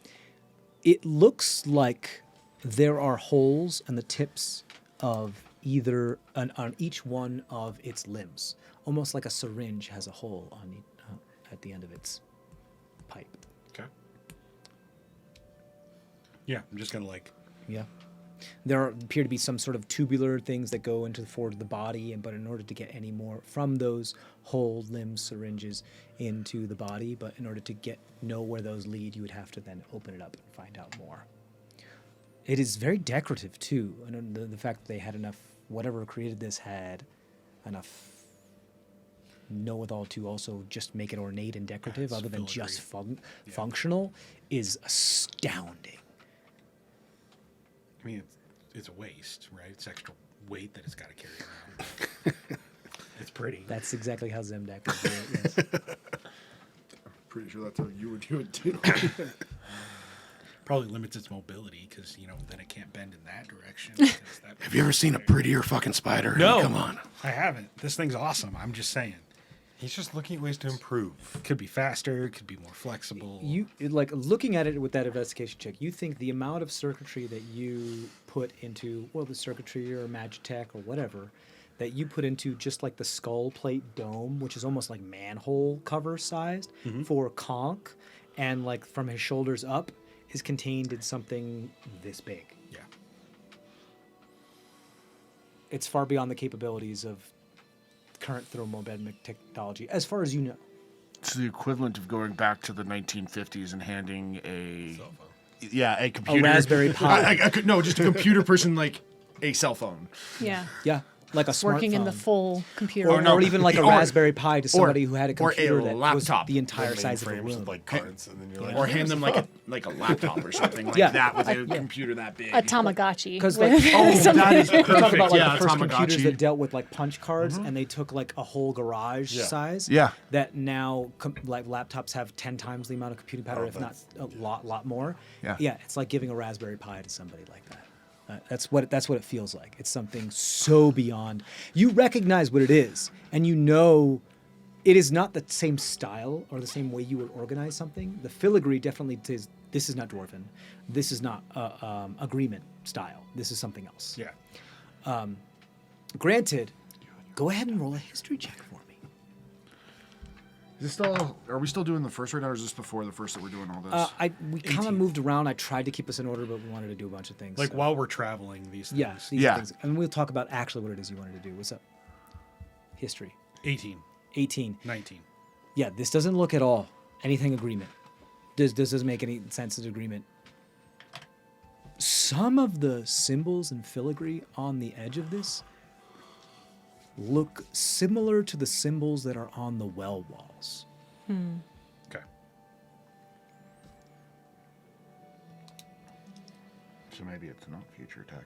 It looks like there are holes in the tips of either on each one of its limbs, almost like a syringe has a hole on at the end of its pipe. Okay. Yeah, I'm just gonna Yeah. There appear to be some sort of tubular things that go into forward of the body, but in order to get any more from those whole limb syringes into the body, but in order to know where those lead, you would have to then open it up and find out more. It is very decorative too, and the fact that they had enough, whatever created this had enough know-withal to also just make it ornate and decorative, other than just functional, is astounding. I mean, it's a waste, right? It's extra weight that it's got to carry around. It's pretty. That's exactly how Zemdak would do it, yes. Pretty sure that's how you would do it too. Probably limits its mobility because then it can't bend in that direction. because that Have you ever seen a prettier fucking spider? No. Come on. I haven't. This thing's awesome. I'm just saying. He's just looking at ways to improve. Could be faster. Could be more flexible. Like looking at it with that investigation check, you think the amount of circuitry that you put into, well, the circuitry or Magitech or whatever, that you put into just like the skull plate dome, which is almost like manhole cover sized for Conk, and like from his shoulders up, is contained in something this big. Yeah. It's far beyond the capabilities of current thermodynamic technology, as far as you know. It's the equivalent of going back to the 1950s and handing a Cell phone. a computer, Raspberry Pi. I could no, just a computer person like a cell phone. Yeah. Yeah, like a Working in the smartphone. full computer. Or even like a or- Raspberry Pi to somebody who had a or a computer that was laptop. the entire The size of a mainframes room. with like cards, and then you're like, Or hand them like a laptop or something like Yeah. that with a computer that big. a Tamagotchi. Because with- like, that is we talk perfect. about like Yeah, the first computers Tamagotchi. that dealt with like punch cards, and they took like a whole garage size. Yeah. That now like laptops have 10 times the amount of computing power, if not a lot more. Yeah. Yeah, it's like giving a Raspberry Pi to somebody like that. That's what it feels like. It's something so beyond. You recognize what it is, and you know it is not the same style or the same way you would organize something. The filigree definitely says this is not dwarven. This is not agreement style. This is something else. Yeah. Granted, go ahead and roll a history check for me. Is this still? Are we still doing the first right now, or is this before the first that we're doing all this? We kind of moved around. I tried to keep us in order, but we wanted to do a bunch of things. Like so- while we're traveling, these things. yeah, these Yeah. things. And we'll talk about actually what it is you wanted to do. What's up? History. 18, 18. 19. Yeah, this doesn't look at all anything agreement. This doesn't make any sense as agreement. Some of the symbols and filigree on the edge of this look similar to the symbols that are on the well walls. Okay. So maybe it's not future tech.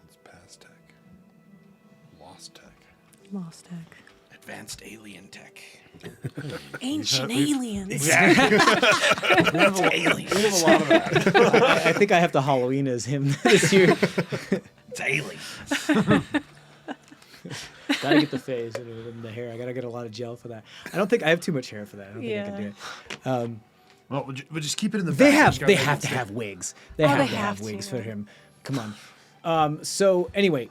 it's past tech. Lost tech. Lost tech. Advanced alien tech. Ancient aliens. I think I have to Halloween as him this year. It's aliens. Gotta get the face and the hair. I gotta get a lot of gel for that. I don't think I have too much hair for that. I don't think I can do it. Well, we'll just keep it in the. They back. have Just gotta they make have it to stick. have wigs. They Oh, have they to have have wigs to. for him. Come on. So anyway,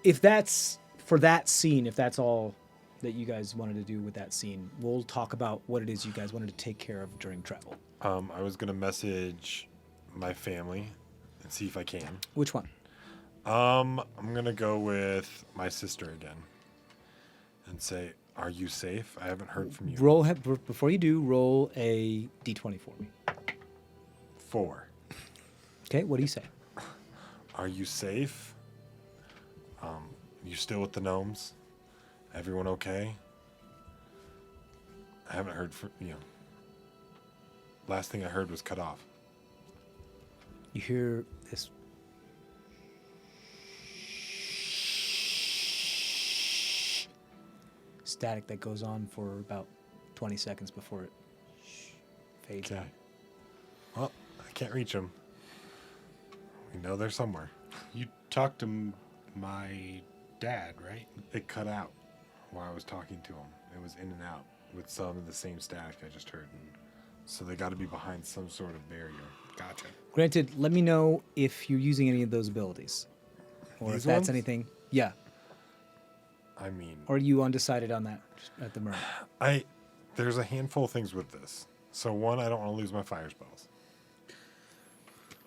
if that's for that scene, if that's all that you guys wanted to do with that scene, we'll talk about what it is you guys wanted to take care of during travel. I was gonna message my family and see if I can. Which one? I'm gonna go with my sister again and say, "Are you safe? I haven't heard from you." Before you do, roll a d20 for me. 4. Okay, what do you say? Are you safe? You still with the gnomes? Everyone okay? I haven't heard from you. Last thing I heard was cut off. You hear this static that goes on for about 20 seconds before it fades Okay. out. Well, I can't reach them. We know they're somewhere. You talked to my dad, right? It cut out while I was talking to him. It was in and out with some of the same static I just heard. And so they got to be behind some sort of barrier. Gotcha. Granted, let me know if you're using any of those abilities. Or These if that's ones? anything. Yeah. I mean, Or are you undecided on that at the moment? there's a handful of things with this. So one, I don't want to lose my fire spells.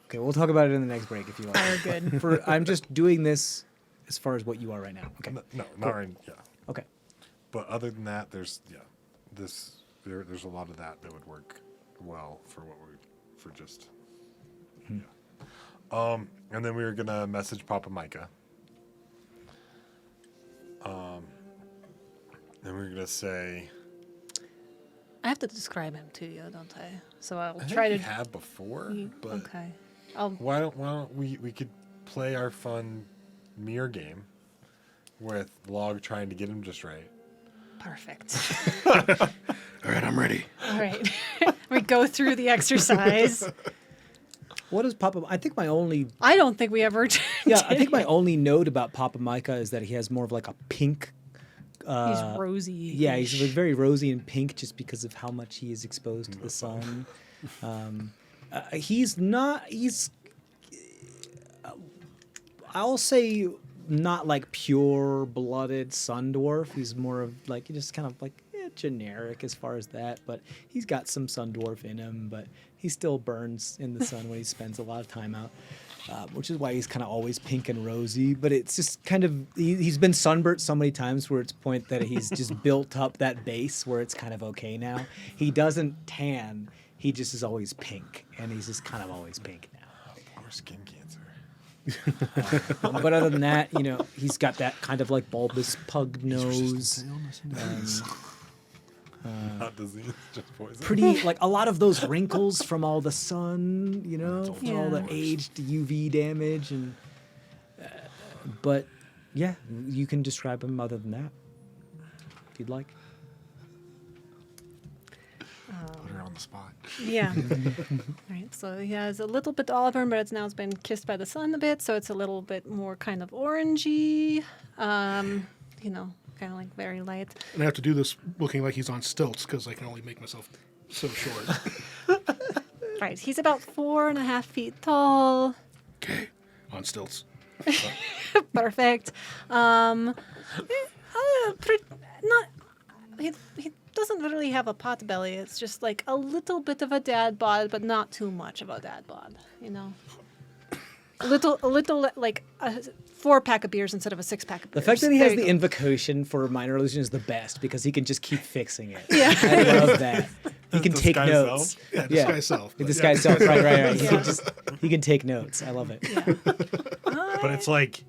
Okay, we'll talk about it in the next break if you want. Fire good. I'm just doing this as far as what you are right now. Okay. No, Cool. not right. Yeah. Okay. But other than that, there's there's a lot of that would work well for what for just. Yeah. And then we were gonna message Papa Micah. Then we were gonna say. I have to describe him to you, don't I? So I'll I think try we to. have before, but Okay. I'll. why don't we could play our fun mirror game with Lahg trying to get him just right. Perfect. All right, I'm ready. All right. We go through the exercise. What is Papa? I think my only I don't think we ever. yeah, I think my only note about Papa Micah is that he has more of like a pink. He's rosy. Yeah, he's like very rosy and pink just because of how much he is exposed to the sun. He's not. He's. I'll say not like pure-blooded sun dwarf. He's more of like just kind of like generic as far as that. But he's got some sun dwarf in him. But he still burns in the sun when he spends a lot of time out. Which is why he's kind of always pink and rosy. But it's just kind of, he's been sunburnt so many times where it's point that he's just built up that base where it's kind of okay now. He doesn't tan. He just is always pink. And he's just kind of always pink now. Poor skin cancer. But other than that, you know, he's got that kind of like bulbous pug nose. Not disease, just poison. Pretty, like a lot of those wrinkles from all the sun, you know, from all the Yeah. aged UV damage. And but yeah, you can describe him other than that, if you'd like. Put her on the spot. Yeah. Right. So he has a little bit olive burn, but it's been kissed by the sun a bit, so it's a little bit more kind of orangey. You know, kind of like very light. And I have to do this looking like he's on stilts because I can only make myself so short. Right. He's about 4.5 feet tall. Okay, on stilts. Perfect. He doesn't really have a pot belly. It's just like a little bit of a dad bod, but not too much of a dad bod. You know, a little like a 4-pack of beers instead of a 6-pack of The beers. fact that he There has you the go. invocation for minor illusion is the best because he can just keep fixing it. Yeah. I love that. He can take Disguise notes. self? Yeah, disguise self. but This yeah. guy's self, right. Yeah. He can take notes. I love it. Yeah. But it's like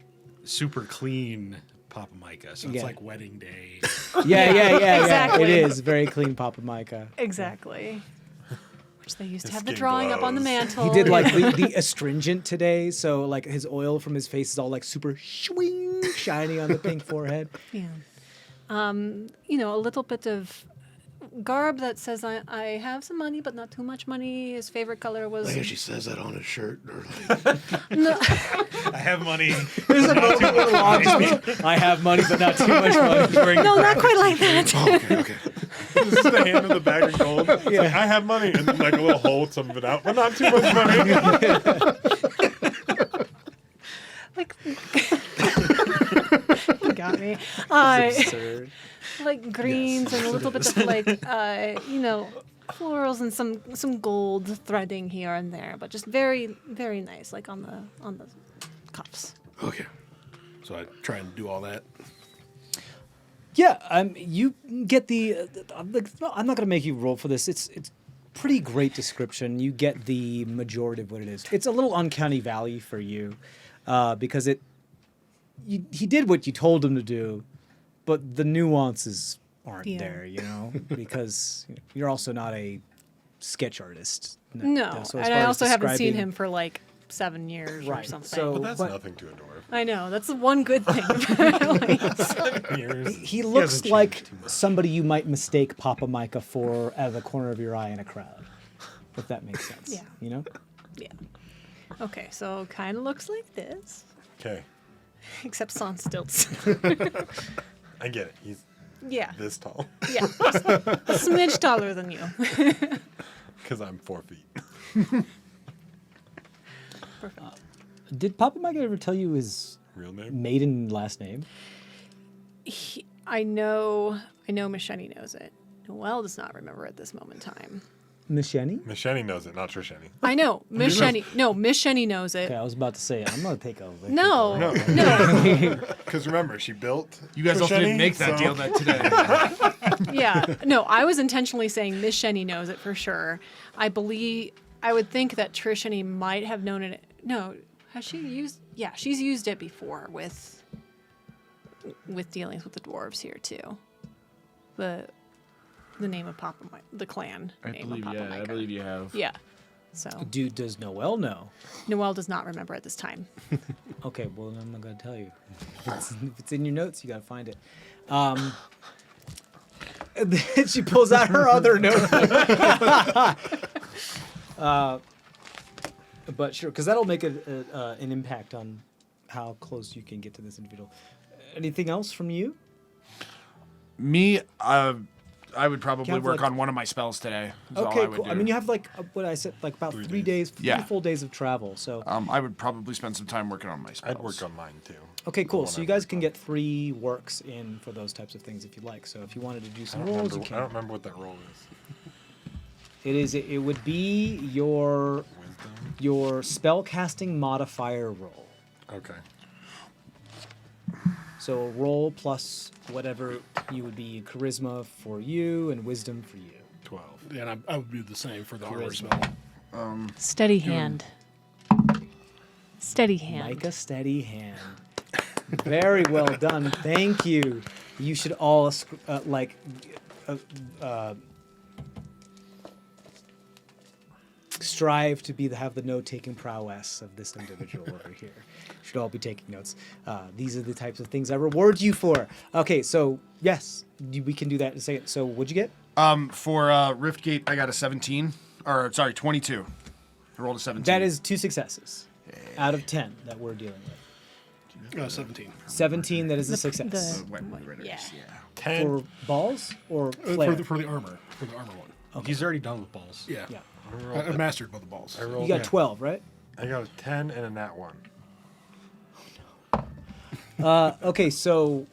super clean Papa Micah, so Yeah. it's like wedding day. Yeah. Exactly. It is very clean, Papa Micah. Exactly. Which they used to His have the skin drawing up on the glows. mantle. He did like the astringent today, so like his oil from his face is all like super swing shiny on the pink forehead. Yeah. You know, a little bit of garb that says I have some money, but not too much money. His favorite color was Like if she says that on his shirt. Or I have money. I have money, but not too much money. no, not quite like that. okay. This is the hand in the bag of gold. It's like, I have money. And then like a little hole, some of it out, but not too much money. Like, you got me. Absurd. Like greens and a little bit of like, you know, florals and some gold threading here and there, but just very, very nice, like on the cuffs. Okay. So I try and do all that. Yeah, you get the. I'm not going to make you roll for this. It's pretty great description. You get the majority of what it is. It's a little uncanny valley for you, because he did what you told him to do, but the nuances aren't Yeah. there. You know, because you're also not a sketch artist. No, So as and far I as also haven't seen describing- him for like 7 years or Right, something. so- But that's But- nothing to a dwarf. I know that's the one good thing. apparently. Years. He looks hasn't like changed too much. somebody you might mistake Papa Micah for out of the corner of your eye in a crowd, if that makes sense. Yeah. You know? Yeah. Okay, so kind of looks like this, Okay, except on stilts. I get it. He's Yeah. this tall Yeah. Just a smidge taller than you. because I'm 4 feet. Perfect. Did Papa Micah ever tell you his Real name? maiden last name? I know Miss Sheni knows it. Noelle does not remember at this moment in time. Miss Shenny? Miss Sheni knows it, not Trisheni. I know. Miss Sheni. No, Miss Sheni knows it. Okay, I was about to say, I'm going to take over. No. No. No. Because remember, she built. You guys also Trisheni, didn't make that so- deal that today. Yeah. No, I was intentionally saying Miss Sheni knows it for sure. I would think that Trishani might have known it. No, has she used? Yeah, she's used it before with dealings with the dwarves here too. The name of Papa, the clan I name believe, of Papa yeah, I Micah. believe you have. Yeah. So Does Noel know? Noel does not remember at this time. Okay, well, I'm not going to tell you. If it's in your notes, you got to find it. And then she pulls out her other notebook. But sure, because that'll make an impact on how close you can get to this individual. Anything else from you? Me, I would probably have, work like- on one of my spells today. Is all Okay, I would cool. do. I mean, you have like what I said, like about 3 days, three Yeah. full days of travel. So I would probably spend some time working on my spells. I'd work on mine too. okay, cool. The So one you I guys worked can on. get 3 works in for those types of things if you like. So if you wanted to do I some don't, rolls, you remember, I don't can. remember what that roll is. It would be your Wisdom. your spell casting modifier roll. Okay. So a roll plus whatever you would be charisma for you and wisdom for you. 12. And I would do the same for the armor Charisma. spell. Steady hand. Steady hand. Like a steady hand. Very well done. Thank you. You should all strive to have the note-taking prowess of this individual over here. Should all be taking notes. These are the types of things I reward you for. Okay, so yes, we can do that in a second. So what'd you get? For Riftgate, I got a 17. Or, sorry, 22. I rolled a 17. That is 2 successes out of 10 that we're dealing with. 17. 17, that is a success. Yeah. 10. For balls or For flare? the armor. For the armor one. He's already done with balls. Yeah. Yeah. I mastered both the balls. I rolled, You got 12, right? I got a 10 and a nat 1. Okay, so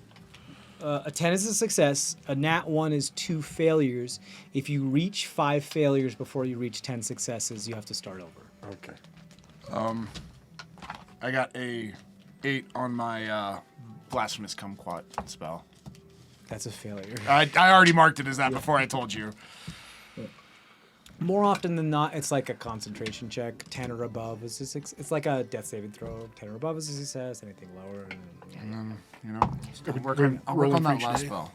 a 10 is a success. A nat 1 is 2 failures. If you reach 5 failures before you reach 10 successes, you have to start over. Okay. I got a 8 on my Blasphemous Kumquat spell. That's a failure. I already marked it as that before I told you. More often than not, it's like a concentration check. 10 or above is a it's like a death saving throw. 10 or above is a success. Anything lower. You know, I'll work rolling on for that each last day? spell.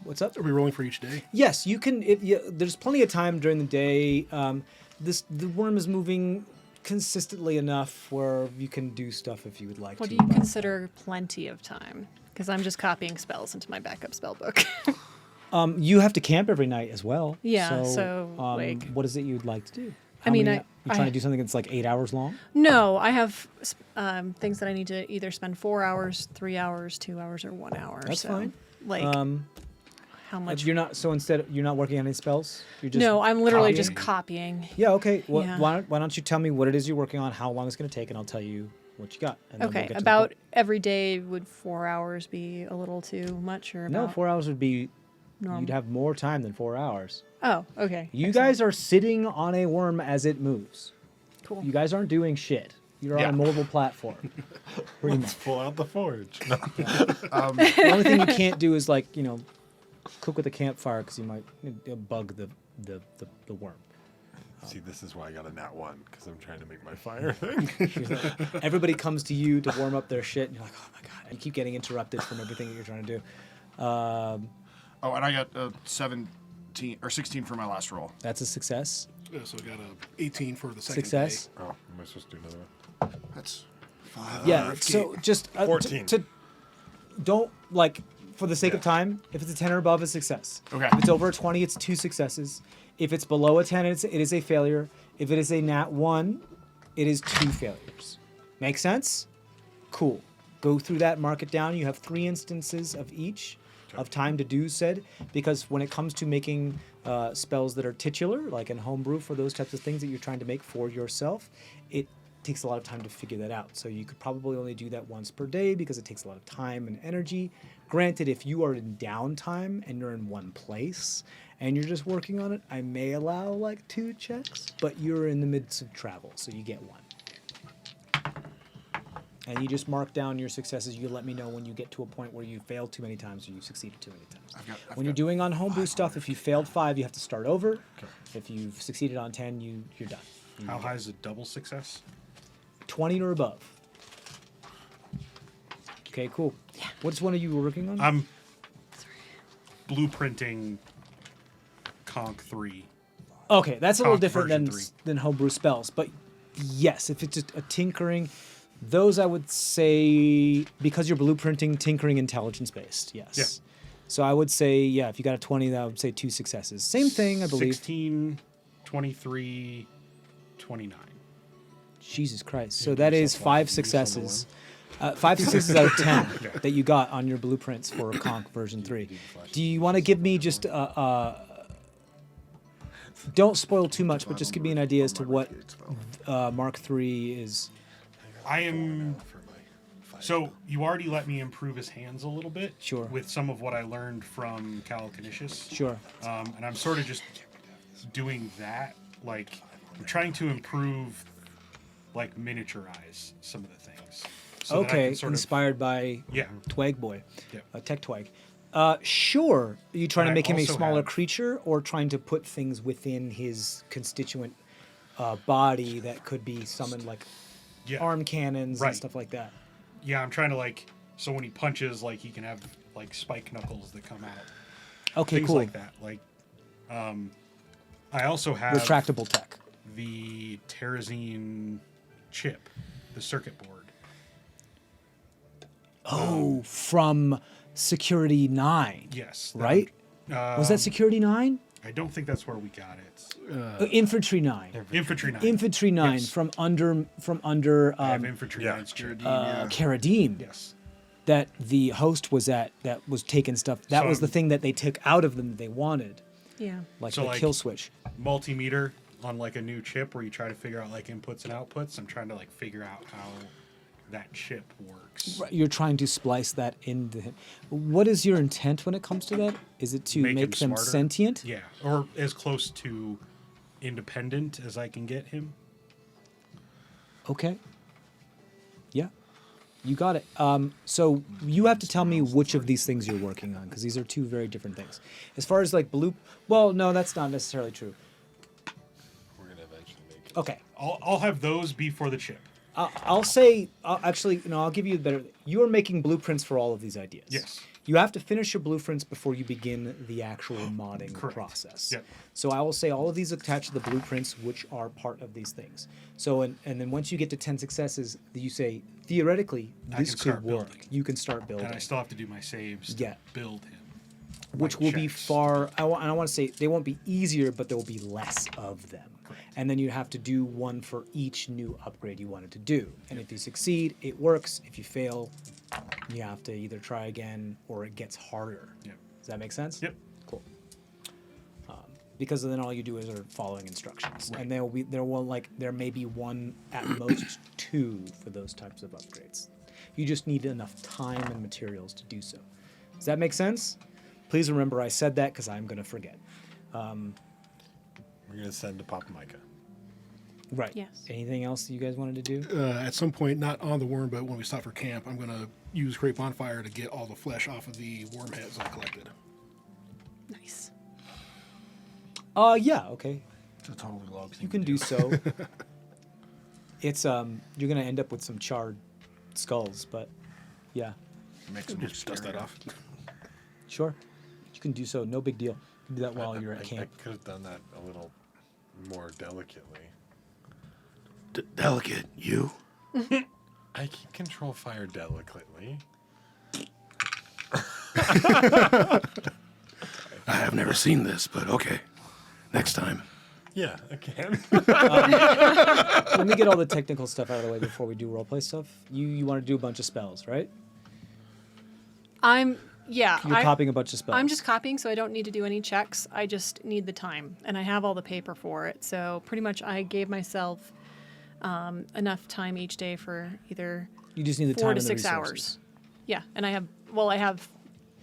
What's up? Are we rolling for each day? Yes, you can. There's plenty of time during the day. The worm is moving consistently enough where you can do stuff if you would like What to. do you consider plenty of time? Because I'm just copying spells into my backup spell book. You have to camp every night as well. Yeah, so, like- what is it you'd like to do? I mean, you're I- trying to do something that's like 8 hours long. No, I have things that I need to either spend 4 hours, 3 hours, 2 hours, or 1 hour. That's so, fine. Like, how much? You're not. So instead, you're not working on any spells. You're just No, I'm literally just copying? copying. Yeah. Okay. Well, Yeah. why don't you tell me what it is you're working on, how long it's going to take, and I'll tell you what you got. And then we'll Okay, get to the about point. every day would 4 hours be a little too much, or No, about 4 hours would be. normal? You'd have more time than 4 hours. Oh, okay. You excellent. guys are sitting on a worm as it moves. Cool. You guys aren't doing shit. You're Yeah. on a mobile platform. Pretty much. Pull out the forge. No. The only thing you can't do is like cook with a campfire because you might bug the worm. See, this is why I got a nat 1, because I'm trying to make my fire thing. Everybody comes to you to warm up their shit, and you're like, oh my god, and you keep getting interrupted from everything that you're trying to do. Oh, and I got 17 or 16 for my last roll. That's a success. Yeah, so we got a 18 for the second Success. Oh, am I supposed to do another one? That's 5. Yeah. So just 14. Don't for the sake of time. If it's a 10 or above, it's success. Okay. If it's over a 20, it's 2 successes. If it's below a 10, it is a failure. If it is a nat 1, it is 2 failures. Make sense? Cool. Go through that, mark it down. You have 3 instances of each of time to do said, because when it comes to making spells that are titular, like in homebrew for those types of things that you're trying to make for yourself, it takes a lot of time to figure that out. So you could probably only do that once per day because it takes a lot of time and energy. Granted, if you are in downtime and you're in one place and you're just working on it, I may allow like 2 checks, but you're in the midst of travel, so you get 1. And you just mark down your successes. You let me know when you get to a point where you failed too many times or you succeeded too many times. When you're doing on homebrew stuff, if you failed 5, you have to start over. Okay. If you've succeeded on 10, you're done. How high is a double success? 20 or above. Okay, cool. Yeah. What's one of you working on? I'm blueprinting Conk 3. Okay, that's a little Conk different version than 3. than homebrew spells, but yes, if it's just a tinkering, those I would say because you're blueprinting, tinkering, intelligence based. Yes. Yeah. So I would say if you got a 20, that I would say 2 successes. Same thing, I believe. 16, 23, 29. Jesus Christ. Yeah, So give that is yourself one, 5 give yourself a successes. 5 successes out of 10 Yeah. that you got on your blueprints for Conk version 3. Do you want to give me just don't spoil too much, but just give me an idea as to what Mark III is. I am. So you already let me improve his hands a little bit. Sure. With some of what I learned from Calocanisius. Sure. And I'm sort of just doing that. Like, I'm trying to improve, like, miniaturize some of the things. So that I Okay, can sort of- inspired by Yeah. Twag Boy, Yeah. Tech Twag. Sure. Are you trying But to I make him a also smaller have- creature or trying to put things within his constituent body that could be summoned, like Yeah. arm cannons and Right. stuff like that? Yeah, I'm trying to, like, so when he punches, like, he can have, like, spike knuckles that come out. Okay, Things cool. like that. Like, I also have Retractable tech. the Terrazine chip, the circuit board. Oh, from Security 9. Yes. Right? Was that Security 9? I don't think that's where we got it. Infantry 9. Infantry 9. Infantry 9 Yes. from under I have Infantry 9's chip. Karadim. Yes. That the host was at, that was taking stuff. That So was the thing that they took out of them that they wanted, Yeah. like So, the like- kill switch. Multimeter on, like, a new chip where you try to figure out, like, inputs and outputs. I'm trying to, like, figure out how that chip works. Right, you're trying to splice that into him. What is your intent when it comes to that? Is it to Make make, him them smarter. sentient? Yeah, or as close to independent as I can get him. Okay. Yeah. You got it. So you have to tell me which of these things you're working on, because these are two very different things. As far as like blue, well, no, that's not necessarily true. We're gonna eventually make it. Okay. I'll have those be for the chip. I'll say, actually, I'll give you a better. You are making blueprints for all of these ideas. Yes. You have to finish your blueprints before you begin the actual modding Correct. process. Yep. So I will say all of these attach to the blueprints, which are part of these things. So and then once you get to 10 successes, you say theoretically I this can could start work. building. You can start building, And I still have to do my saves Yeah. to build him. which my will be checks. far. I want to say they won't be easier, but there will be less of them. And then you have to do one for each new upgrade you wanted to do. And if you succeed, it works. If you fail, you have to either try again or it gets harder. Yep. Does that make sense? Yep. Cool. Because then all you do is are following instructions, Right. and there may be one at most 2 for those types of upgrades. You just need enough time and materials to do so. Does that make sense? Please remember I said that because I'm going to forget. We're gonna send to Papa Micah. Right. Yes. Anything else that you guys wanted to do? At some point, not on the worm, but when we stop for camp, I'm going to use Great Bonfire to get all the flesh off of the worm heads I collected. Nice. Yeah. Okay. It's a totally log thing You can to do so. It's you're going to end up with some charred skulls, but yeah, Make some Just dust that off. sure. You can do so. No big deal. You can do that while you're at I camp. could have done that a little more delicately. Delicate, you? I can control fire delicately. I have never seen this, but okay. Next time. Yeah, I can. Let me get all the technical stuff out of the way before we do roleplay stuff. You want to do a bunch of spells, right? Yeah. You're copying a bunch of spells. I'm just copying, so I don't need to do any checks. I just need the time, and I have all the paper for it. So pretty much, I gave myself enough time each day for either You just need the 4 time to and the 6 resources. hours. Yeah, and I have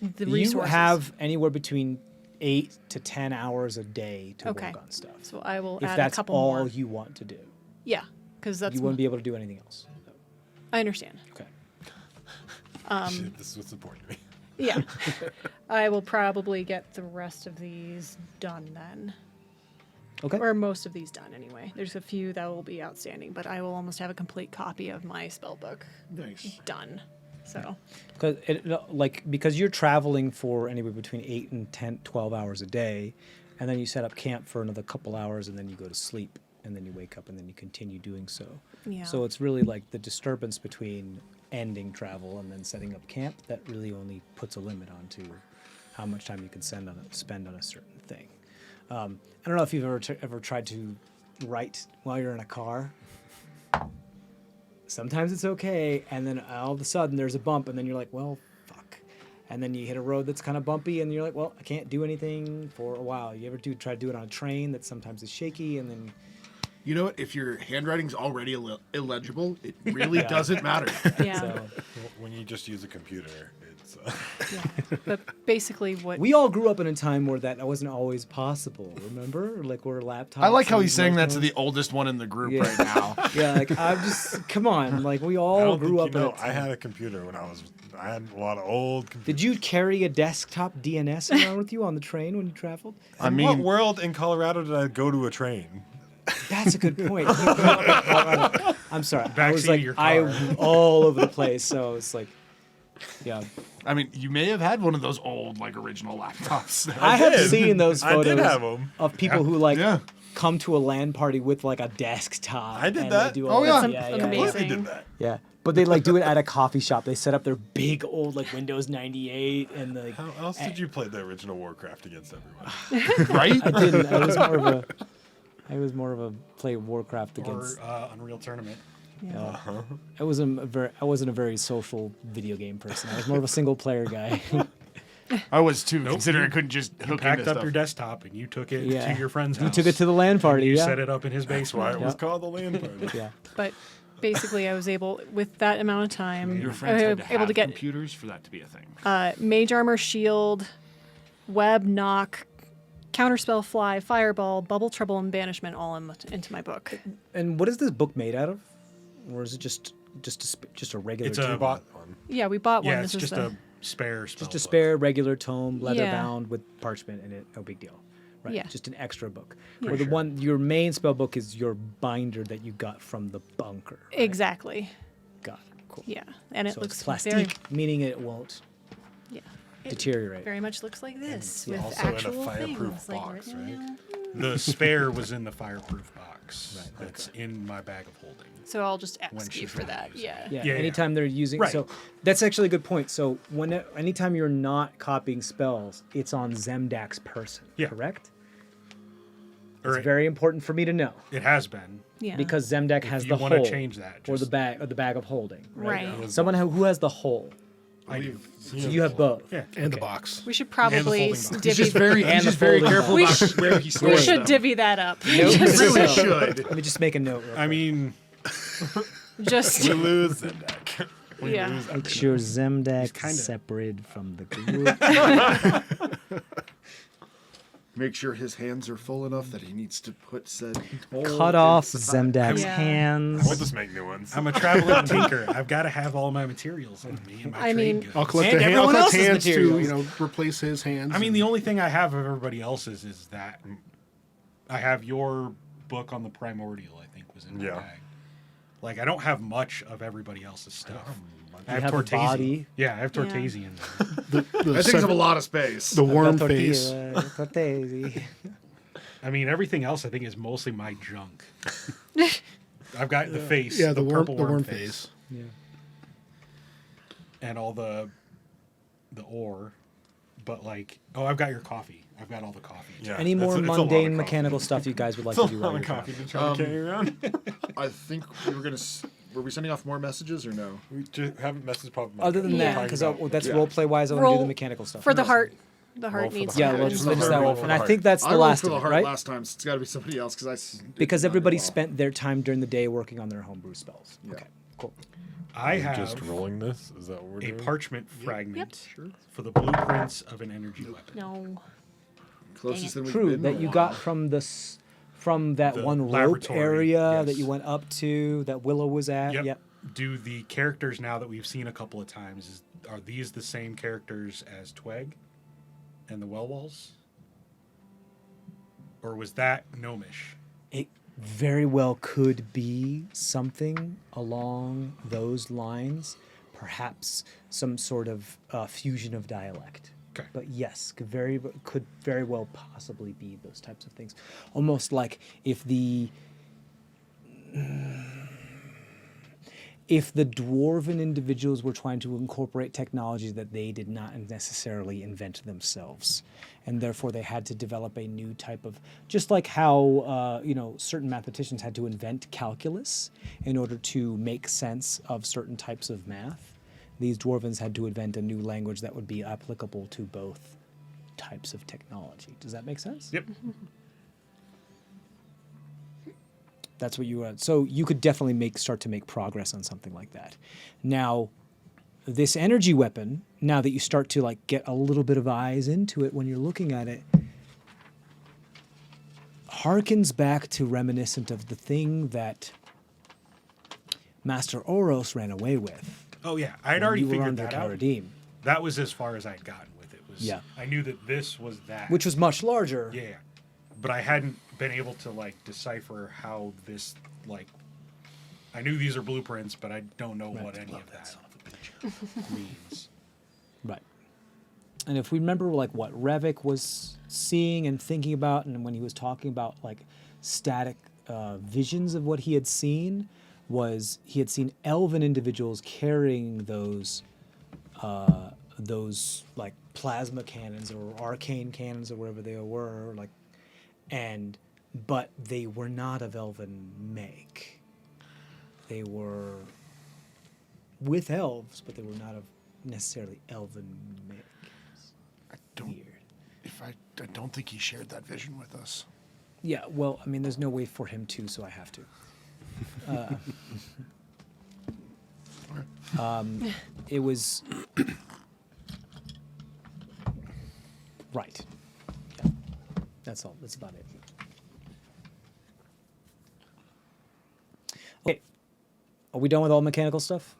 the You resources. have anywhere between 8 to 10 hours a day to Okay. work on stuff. So I will If add a that's couple all more. you want to do, Yeah, because that's. you wouldn't be able to do anything else. I understand. Okay. Shit, this is what's important to me. Yeah, I will probably get the rest of these done then. Okay. Or most of these done anyway. There's a few that will be outstanding, but I will almost have a complete copy of my spell book Nice. done. So Because you're traveling for anywhere between 8 and 10, 12 hours a day, and then you set up camp for another couple hours, and then you go to sleep, and then you wake up, and then you continue doing so. Yeah. So it's really like the disturbance between ending travel and then setting up camp that really only puts a limit onto how much time you can spend on a certain thing. I don't know if you've ever tried to write while you're in a car. Sometimes it's okay, and then all of a sudden there's a bump, and then you're like, well, fuck. And then you hit a road that's kind of bumpy, and you're like, well, I can't do anything for a while. You ever try to do it on a train that sometimes is shaky, and then... You know what? If your handwriting's already illegible, it really doesn't matter. Yeah. So, When you just use a computer, it's. Yeah. But basically, what we all grew up in a time where that wasn't always possible, remember? Like, where laptops... I like how and he's saying that to the smartphones- oldest one in the group Yeah. right now. Yeah, like, I'm just... Come on, like, we I all don't grew think up you in know, a I time. had a computer when I had a lot of old computers. Did you carry a desktop DNS around with you on the train when you traveled? I In mean, what world in Colorado did I go to a train? That's a good point. I'm sorry. I Backseat was of like, your car. I all over the place. So it's like, yeah. I mean, you may have had one of those old, like, original laptops. I have did. seen those I photos did have 'em. of people who like Yeah. come to a LAN party with like a desktop. I did and that. They do Oh, all yeah. that. That's Yeah. amazing. I did that. Yeah. But they like do it at a coffee shop. They set up their big old like Windows 98 and like How else did you play the original Warcraft against everyone? Right? I didn't. I was more of a play Warcraft Or against. Unreal Tournament. I wasn't a very social video game person. I was more of a single player guy. I was too, considering I couldn't just You hook packed into up stuff. your desktop and you took it Yeah. to your friend's You house. took it to the LAN party. You Yeah. set it up in his That's why basement. it was called the LAN party. Yeah. But basically, I was able, with that amount of time, Your friends had to able have to get computers for that to be a thing. mage armor, shield, web, knock, counterspell, fly, fireball, bubble, trouble, and banishment all into my book. And what is this book made out of? Or is it just a regular? It's tome? a Bought one. Yeah, we bought one. Yeah, This it's is just a spare spell Just a book. spare regular tome, leather Yeah. bound with parchment in it. No big deal. Right. Yeah. Just an extra book. Yeah. Or the one your main spell book is your binder that you got from the bunker. Right? Exactly. Got it. Cool. Yeah, and it So looks it's plastic, very, meaning it won't yeah, it deteriorate. very much looks like this And with also in a actual fireproof things. Like box, right right? now. The spare was in the fireproof box. Right, That's in my bag of holding. So I'll just When ask you she's for not that. using Yeah. Yeah, Yeah, anytime they're using Right. so that's actually a good point. So anytime you're not copying spells, it's on Zemdak's person, Yeah. correct? Or It's very important for me to know it has been. Yeah. because Zemdak has If the you want to hole change that, or the just- bag of holding. Right. Someone who has the hole. I do. So you have both. Yeah. And the box. We should probably folding s- box. divvy. He's just very careful We about sh- where he we stores should them. divvy that up. Nope. Really So, should. Let me just make a note. Real I quick. mean, Just We lose that deck. We Yeah. lose that Make sure Zemdak kinda- separated from the group. Make sure his hands are full enough that he needs to put said hole Cut off inside. Zemdak's Yeah. hands. We'll just make new ones. I'm a traveling tinker. I've got to have all my materials on me and my I trade mean- goods. I'll collect And the everyone I'll collect else's hands materials. to replace his hands. I mean, the only thing I have of everybody else's is that I have your book on the primordial. I think was in my Yeah. bag. Like I don't have much of everybody else's stuff. I You have have a Tortesi. body. Yeah, I have Yeah. Tortesi in there. the That takes up a lot of space. the worm Tortilla, face. Tortesi. I mean, everything else I think is mostly my junk. I've got the face, Yeah, the purple worm face. Yeah. and all the ore. But like, oh, I've got your coffee. I've got all the coffee. Yeah, Any more it's a lot of mundane coffee. mechanical stuff you guys would like It's to a do while lot you're of coffee traveling? to try to carry around. I think we were Were we sending off more messages or no? We just haven't messaged probably. Other than Yeah. that, because that's Yeah. role play wise, I want to do Roll the mechanical stuff. for the heart. The Roll heart for needs the to Yeah, heart. we'll happen. just Roll finish for that the one. heart. And I think that's I the rolled last for of the it, heart right? last time, so it's got to be somebody else because Because everybody spent their time during the day working on their homebrew spells. Yeah. Okay, cool. I We're have just rolling this. Is that what we're a doing? parchment fragment for the blueprints of an energy weapon. No. closest than we've True been. that in a you while. got from from that The one rope laboratory, area that yes. you went up to that Willow was at. Yep. Yep. Do the characters now that we've seen a couple of times are these the same characters as Tweg and the Wellwalls? Or was that gnomish? It very well could be something along those lines. Perhaps some sort of fusion of dialect. Okay. But yes, could very well possibly be those types of things. Almost like if the dwarven individuals were trying to incorporate technology that they did not necessarily invent themselves, and therefore they had to develop a new type of, just like how certain mathematicians had to invent calculus in order to make sense of certain types of math. These dwarvens had to invent a new language that would be applicable to both types of technology. Does that make sense? Yep. That's what you so you could definitely start to make progress on something like that. Now, this energy weapon, now that you start to like get a little bit of eyes into it when you're looking at it, harkens back to reminiscent of the thing that Master Oros ran away with. Oh yeah, I had when already you were figured under that out. Karadim. That was as far as I'd gotten with it. Yeah. I knew that this was that. Which was much larger. Yeah. But I hadn't been able to like decipher how this like. I knew these are blueprints, but I don't know what any of that means. Right. And if we remember like what Revik was seeing and thinking about, and when he was talking about like static visions of what he had seen, was he had seen elven individuals carrying those like plasma cannons or arcane cannons or whatever they were, like, but they were not of elven make. They were with elves, but they were not of necessarily elven make. I don't think he shared that vision with us. Yeah, well, I mean, there's no way for him to, so I have to. It was right. Yeah, that's all. That's about it. Okay, are we done with all mechanical stuff?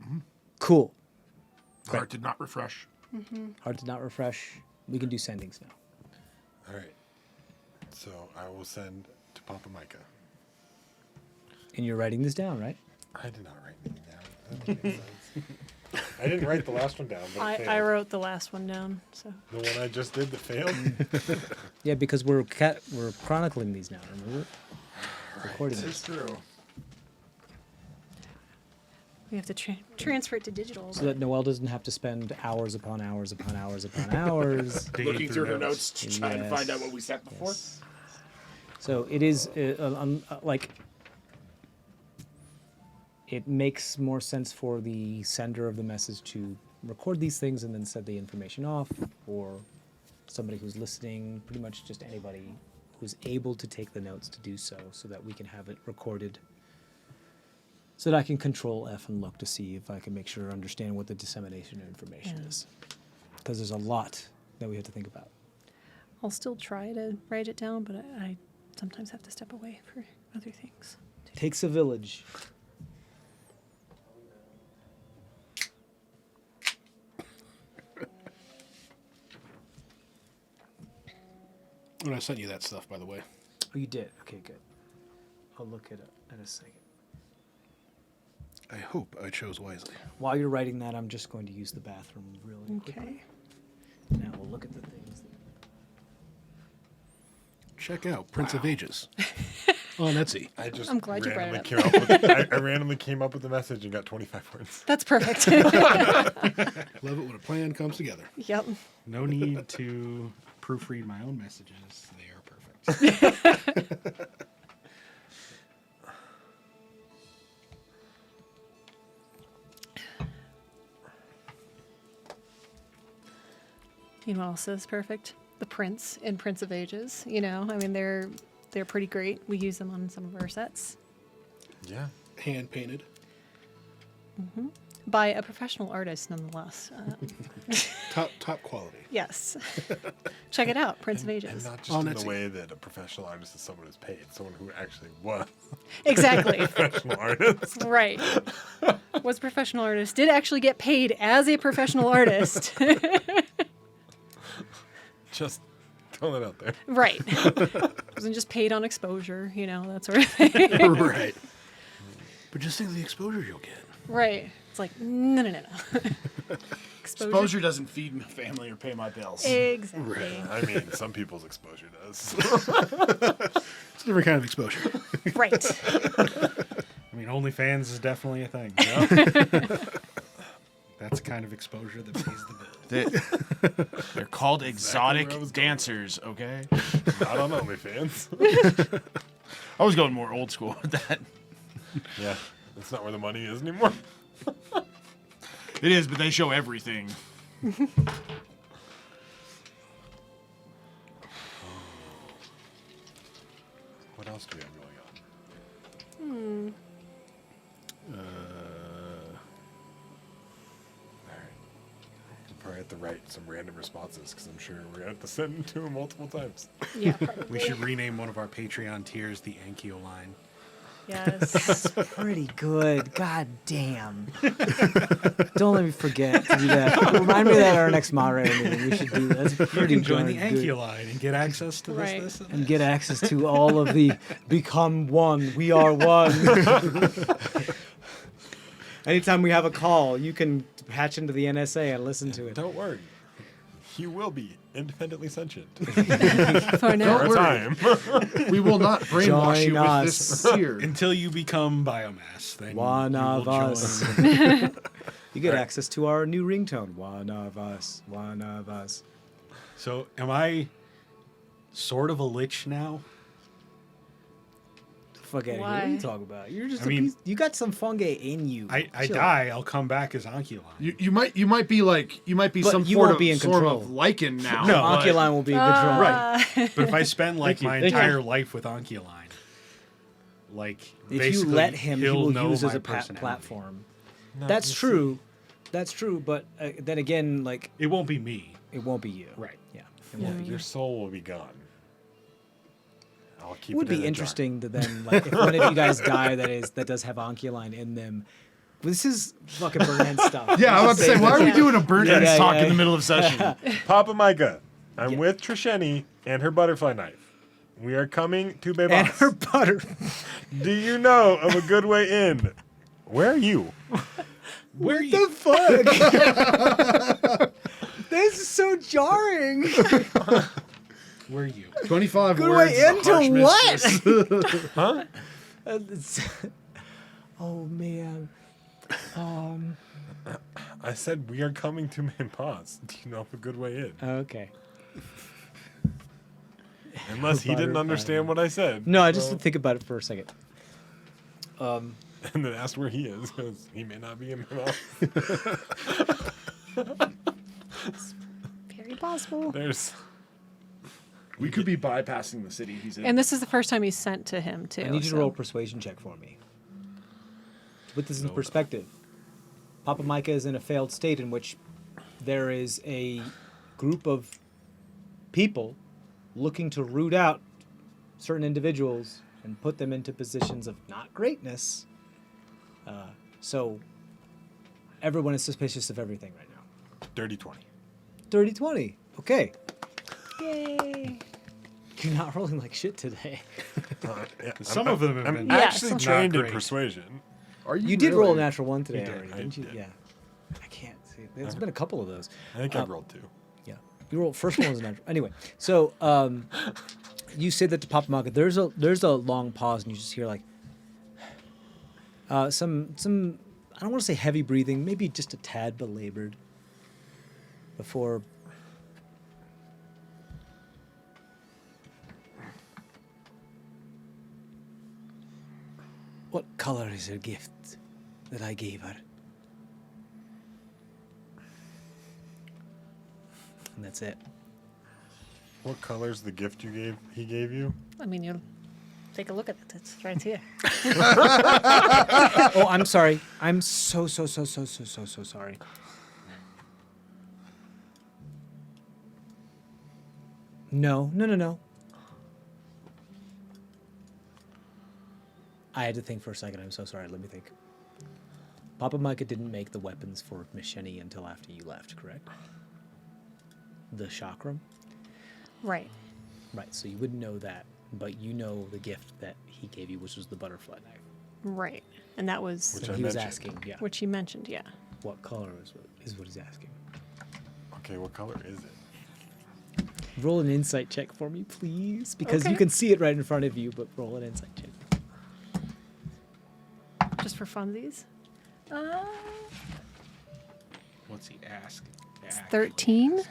Mm-hmm. Cool. Heart did not refresh. Heart did not refresh. We can do sendings now. All right. So I will send to Papa Micah. And you're writing this down, right? I did not write anything down. That doesn't make sense. I didn't write the last one down, but it failed. I wrote the last one down. So The one I just did that failed? Yeah, because we're chronicling these now. Remember? Recording It's this. true. we have to transfer it to digital. So that Noelle doesn't have to spend hours upon hours upon hours upon hours. Digging Looking through her notes to try and Yes. find out what we said before. Yes. So it is like it makes more sense for the sender of the message to record these things and then set the information off, or somebody who's listening, pretty much just anybody who's able to take the notes to do so that we can have it recorded, so that I can control F and look to see if I can make sure I understand what the dissemination of information is. Because there's a lot that we have to think about. I'll still try to write it down, but I sometimes have to step away for other things. Takes a village. And I sent you that stuff, by the way. Oh, you did? Okay, good. I'll look it up in a second. I hope I chose wisely. While you're writing that, I'm just going to use the bathroom really quickly. Okay. Now we'll look at the things. Check out Prince of Ages on Etsy. I just I'm glad you brought randomly it came up with, I randomly came up with the message and got 25 words. That's perfect. Love it when a plan comes together. Yep. No need to proofread my own messages. They are perfect. You know what else is perfect? The Prince in Prince of Ages. You know, I mean, they're pretty great. We use them on some of our sets Yeah. Hand painted. by a professional artist, nonetheless. Top quality. Yes. Check it out, Prince of And Ages. not just On in the Etsy. way that a professional artist is someone who's paid, someone who actually was Exactly. a professional artist. Right. Was a professional artist. Did actually get paid as a professional artist. Just throwing it out there. Right. Wasn't just paid on exposure, you know, that sort of thing. Right. But just think of the exposure you'll get. Right. It's like, no. Exposure doesn't feed my family or pay my bills. Exactly. I mean, some people's exposure does. It's a different kind of exposure. Right. I mean, OnlyFans is definitely a thing. That's the kind of exposure that pays the bill. They're called exotic where I was going. dancers, okay? Not on OnlyFans. I was going more old school with that. Yeah, that's not where the money is anymore. It is, but they show everything. What else do we have going on? All right. We'll probably have to write some random responses because I'm sure we're going to have to send them to him multiple times. Yeah, probably. We should rename one of our Patreon tiers the Ankyo line. Yes. Pretty good. God damn. Don't let me forget to do that. Remind me of that at our next moderator meeting. We should do that. That's You pretty can join the darn good. Ankyo line and get access to Right. this, And get access to all of the become one. We are one. Anytime we have a call, you can hatch into the NSA and listen to it. Don't worry. You will be independently sentient For now. for a time. We will not brainwash you Join with this seer. until you become biomass. Then One you of will us. join. You get access to our new ringtone. One of us. One of us. So, am I sort of a lich now? Fuck out of here. What are you Why? talking about? You're just I a mean- piece. You got some fungi in you. I Chill. die, I'll come back as Ankyline. You might be But some you sort won't of be in sort control. of lichen now. No. but- Onculine will be in control. Right. But if I spend like my Thank you. entire life with Ankyline, like If you basically let him, he he'll will know use as my a personality. platform. No, That's you true. That's true. But then again, like, It won't be me. it won't be you. Right. Yeah. see, your soul will be gone. I'll keep It would it in be a jar. interesting to then, like, if one of you guys die that does have Onculine in them. This is fucking burn stuff. Yeah, I was about to say, why are we doing a burnt Yeah, ends yeah, talk yeah. in the middle of session? Papa Micah, I'm with Trisheni and her butterfly knife. We are coming to And Bebas. her butter. Do you know of a good way in? Where are you? Where The fuck? This is so jarring. Where are you? 25 Good words. way of into harsh what? mistress. Huh? Oh man. I said we are coming to Bebas. Do you know of a good way in? Okay. Unless he didn't Butterfly understand what I said. No, I just Well, think about it for a second. and then asked where he is because he may not be in Bebas. Very possible. There's. We could be bypassing the city he's in. And this is the first time he's sent to him, too. I need you to so- roll a persuasion check for me. To put this in perspective, Papa Micah is in a failed state in which there is a group of people looking to root out certain individuals and put them into positions of not greatness. So everyone is suspicious of everything right now. Dirty 20. 30-20. Okay. Yay. You're not rolling like shit today. Yeah, Some of them have I'm been actually some- trained not in great. persuasion. Are You did roll a really? natural one today did, already, I didn't you? did. Yeah. I can't see. There's been a couple of those. I think I rolled 2. Yeah. You roll first one was a natural. Anyway, so you say that to Papa Micah. There's a long pause and you just hear like some I don't want to say heavy breathing, maybe just a tad belabored before what color is her gift that I gave her? And that's it. What color's the gift he gave you? I mean, you'll take a look at it. It's right here. Oh, I'm sorry. I'm so sorry. No. I had to think for a second. I'm so sorry. Let me think. Papa Micah didn't make the weapons for Miss Shenny until after you left, correct? The chakram? Right. Right, so you wouldn't know that, but you know the gift that he gave you, which was the butterfly knife. Right. And that was Which So I he was mentioned. asking, yeah. what you mentioned, yeah. What color is what he's asking. Okay, what color is it? Roll an insight check for me, please, because you Okay. can see it right in front of you. But roll an insight check. Just for funsies. What's he ask? 13.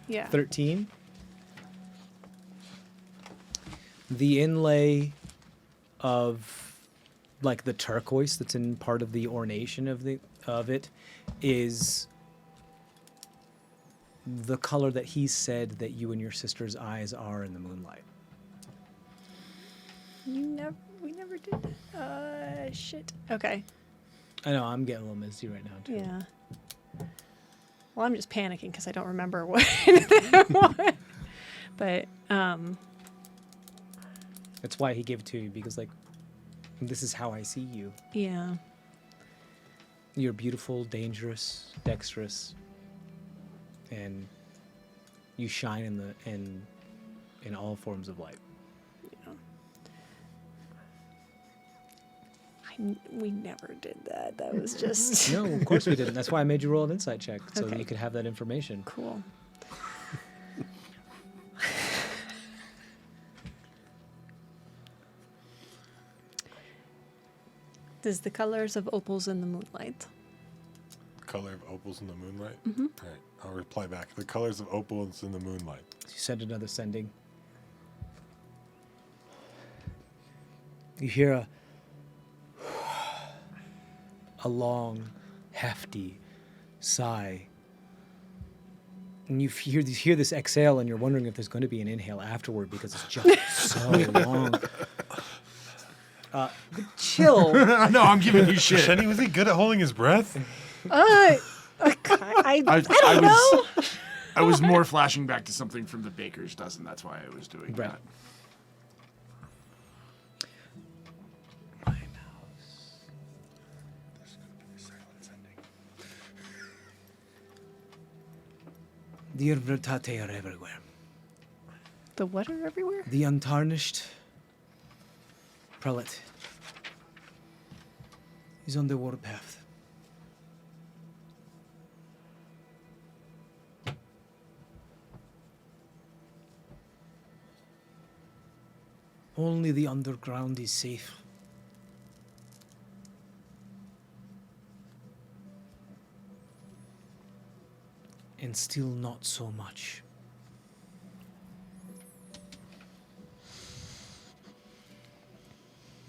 Yeah. 13. The inlay of like the turquoise that's in part of the ornation of it is the color that he said that you and your sister's eyes are in the moonlight. We never did. Shit. Okay. I know, I'm getting a little misty right now too. Yeah. Well, I'm just panicking because I don't remember what. But That's why he gave it to you, because like this is how I see you. yeah. You're beautiful, dangerous, dexterous, and you shine in all forms of light. We never did that. That was just No, of course we didn't. That's why I made you roll an insight check, so that Okay. you could have that information. cool. Does the colors of opals in the moonlight? Color of opals in the moonlight? Mm-hmm. All right, I'll reply back. The colors of opals in the moonlight. You send another sending. You hear a long, hefty sigh. And you hear this exhale, and you're wondering if there's going to be an inhale afterward because it's just so long. Chill. No, I'm giving you shit. Shenny, was he good at holding his breath? I don't know. I was more flashing back to something from the baker's dozen. That's why I was doing Right. that. The Urvertate are everywhere. The what are everywhere? The untarnished prelate is on the warpath. Only the underground is safe. And still not so much.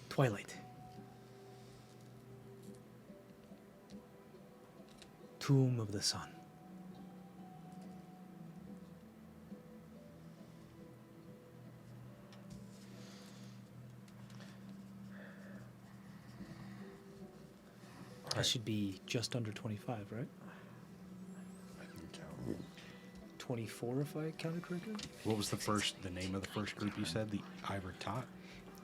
Twilight. Tomb of the Sun. That should be just under 25, right? I didn't count. 24 if I counted correctly? What was the name of the first group you said? The Ivertot?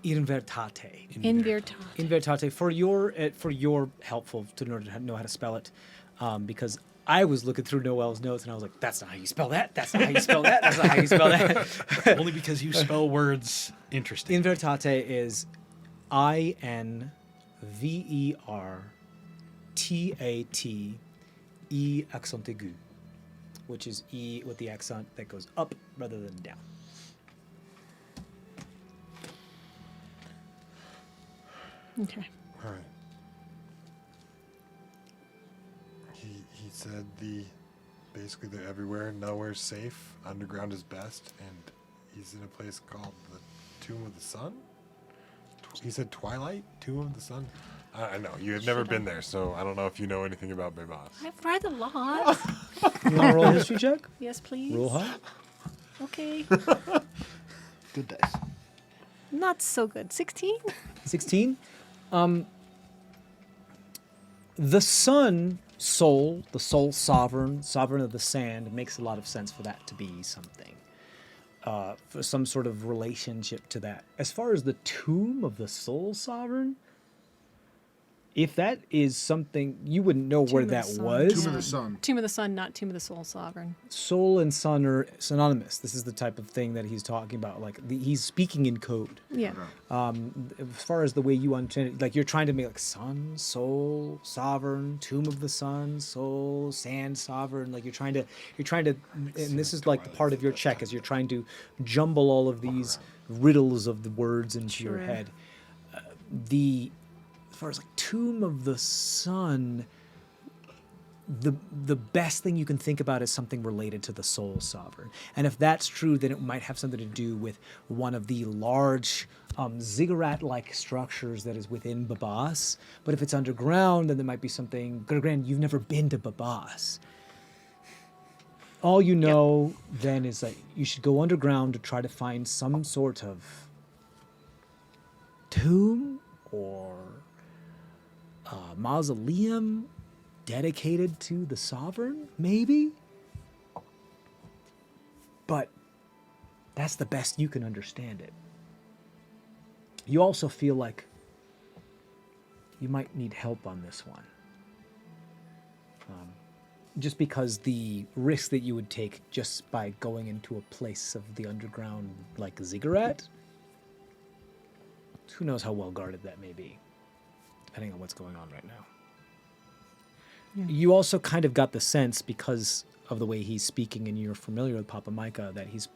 Invertate. In Virtat. Invertate. For your helpful to know how to spell it, because I was looking through Noel's notes and I was like, that's not how you spell that. That's not how you spell that. That's not how you spell that. Only because you spell words interesting. Invertate is INVERTATE accent aigu, which is E with the accent that goes up rather than down. Okay. All right. He said basically they're everywhere, nowhere's safe, underground is best, and he's in a place called the Tomb of the Sun? He said Twilight? Tomb of the Sun? I know, you have never been there, so I don't know if you know anything about Bebas. I've read a lot. You want to roll a history check? Yes, please. Roll high. Okay. Good dice. Not so good. 16? 16. The sun, soul, the soul sovereign of the sand, makes a lot of sense for that to be something. For some sort of relationship to that. As far as the tomb of the soul sovereign, If that is something, you wouldn't know where Tomb of the that Sun, was. Tomb of the Sun. Tomb of the Sun, not Tomb of the Soul Sovereign. Soul and sun are synonymous. This is the type of thing that he's talking about. Like he's speaking in code. Yeah. As far as the way you understand it, like you're trying to make like sun, soul, sovereign, tomb of the sun, soul, sand, sovereign. Like you're trying to, and this is like the part of your check as you're trying to jumble all of these riddles of the words into your Sure. head. As far as like tomb of the sun, the best thing you can think about is something related to the soul sovereign. And if that's true, then it might have something to do with one of the large ziggurat-like structures that is within Babas. But if it's underground, then there might be something. Granted, you've never been to Babas. All you know then is that you should go underground to try to find some sort of tomb or mausoleum dedicated to the sovereign, maybe? But that's the best you can understand it. You also feel like you might need help on this one. Just because the risk that you would take just by going into a place of the underground like ziggurat, who knows how well guarded that may be, depending on what's going on right now. You also kind of got the sense, because of the way he's speaking and you're familiar with Papa Micah, that he's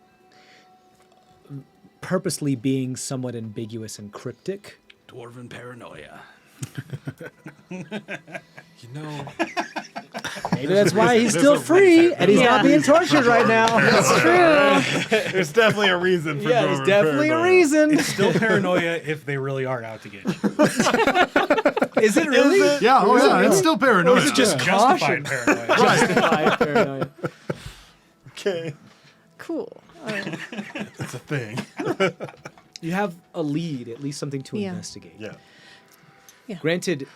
purposely being somewhat ambiguous and cryptic. Dwarven paranoia. You know, Maybe that's why he's still free and he's not being tortured right now. That's true. there's definitely a reason for Yeah, Dwarven there's definitely a paranoia. reason. Still paranoia if they really are out to get you. Is it really? Yeah, oh yeah, it's still paranoia. Is it just Justified caution? paranoia. Justified paranoia. Okay, Cool. All right. it's a thing. You have a lead, at least something to Yeah. investigate. Yeah. Granted,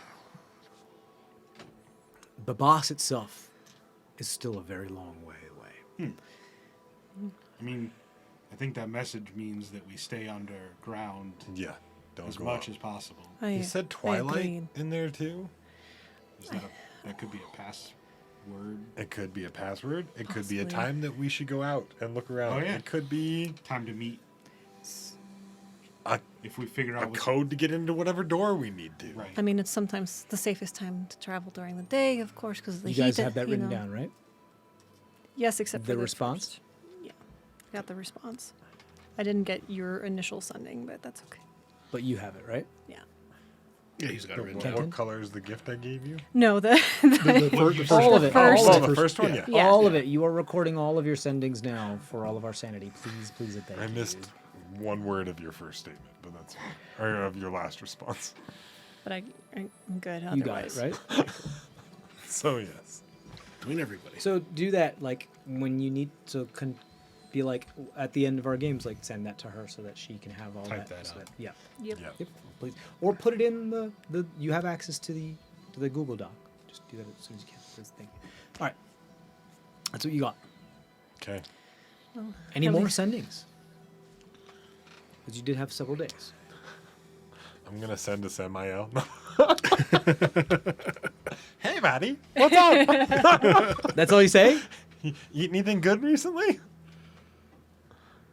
Babas itself is still a very long way away. I mean, I think that message means that we stay underground Yeah. Don't as go much up. as possible. He said I Twilight agreed. in there too. Is that could be a password. It could be a password. It could be a Possibly. time that we should go out and look around. Oh, yeah. It could be Time to meet. a, If we figure a out what's code to get into whatever door we need to. right. I mean, it's sometimes the safest time to travel during the day, of course, because of the You heat. guys have that you written know. down, right? Yes, except for The the response? first. Yeah, I got the response. I didn't get your initial sending, but that's okay. But you have it, right? Yeah. Yeah, he's got it written What- down. What color is the gift I gave you? No, the All of it. first- All Oh, of the it. first one? Yeah. Yeah. All of it. You are recording all of your sendings now for all of our sanity. Please, and thank I you. missed one word of your first statement, but that's fine. Or of your last response. but I'm good. You got it, Otherwise, right? So, yes. Between everybody. So do that, like, when you need to be like, at the end of our games, like, send that to her so that she can have all Type that. that so up. Yeah. Yep. Yeah. Yep, please. Or put it in the you have access to the Google Doc. Just do that as soon as you can. Please, thank you. All right. That's what you got. Okay. Any At more least- sendings? Because you did have several days. I'm going to send a Samael. Hey, buddy. What's up? That's all you say? Eat anything good recently?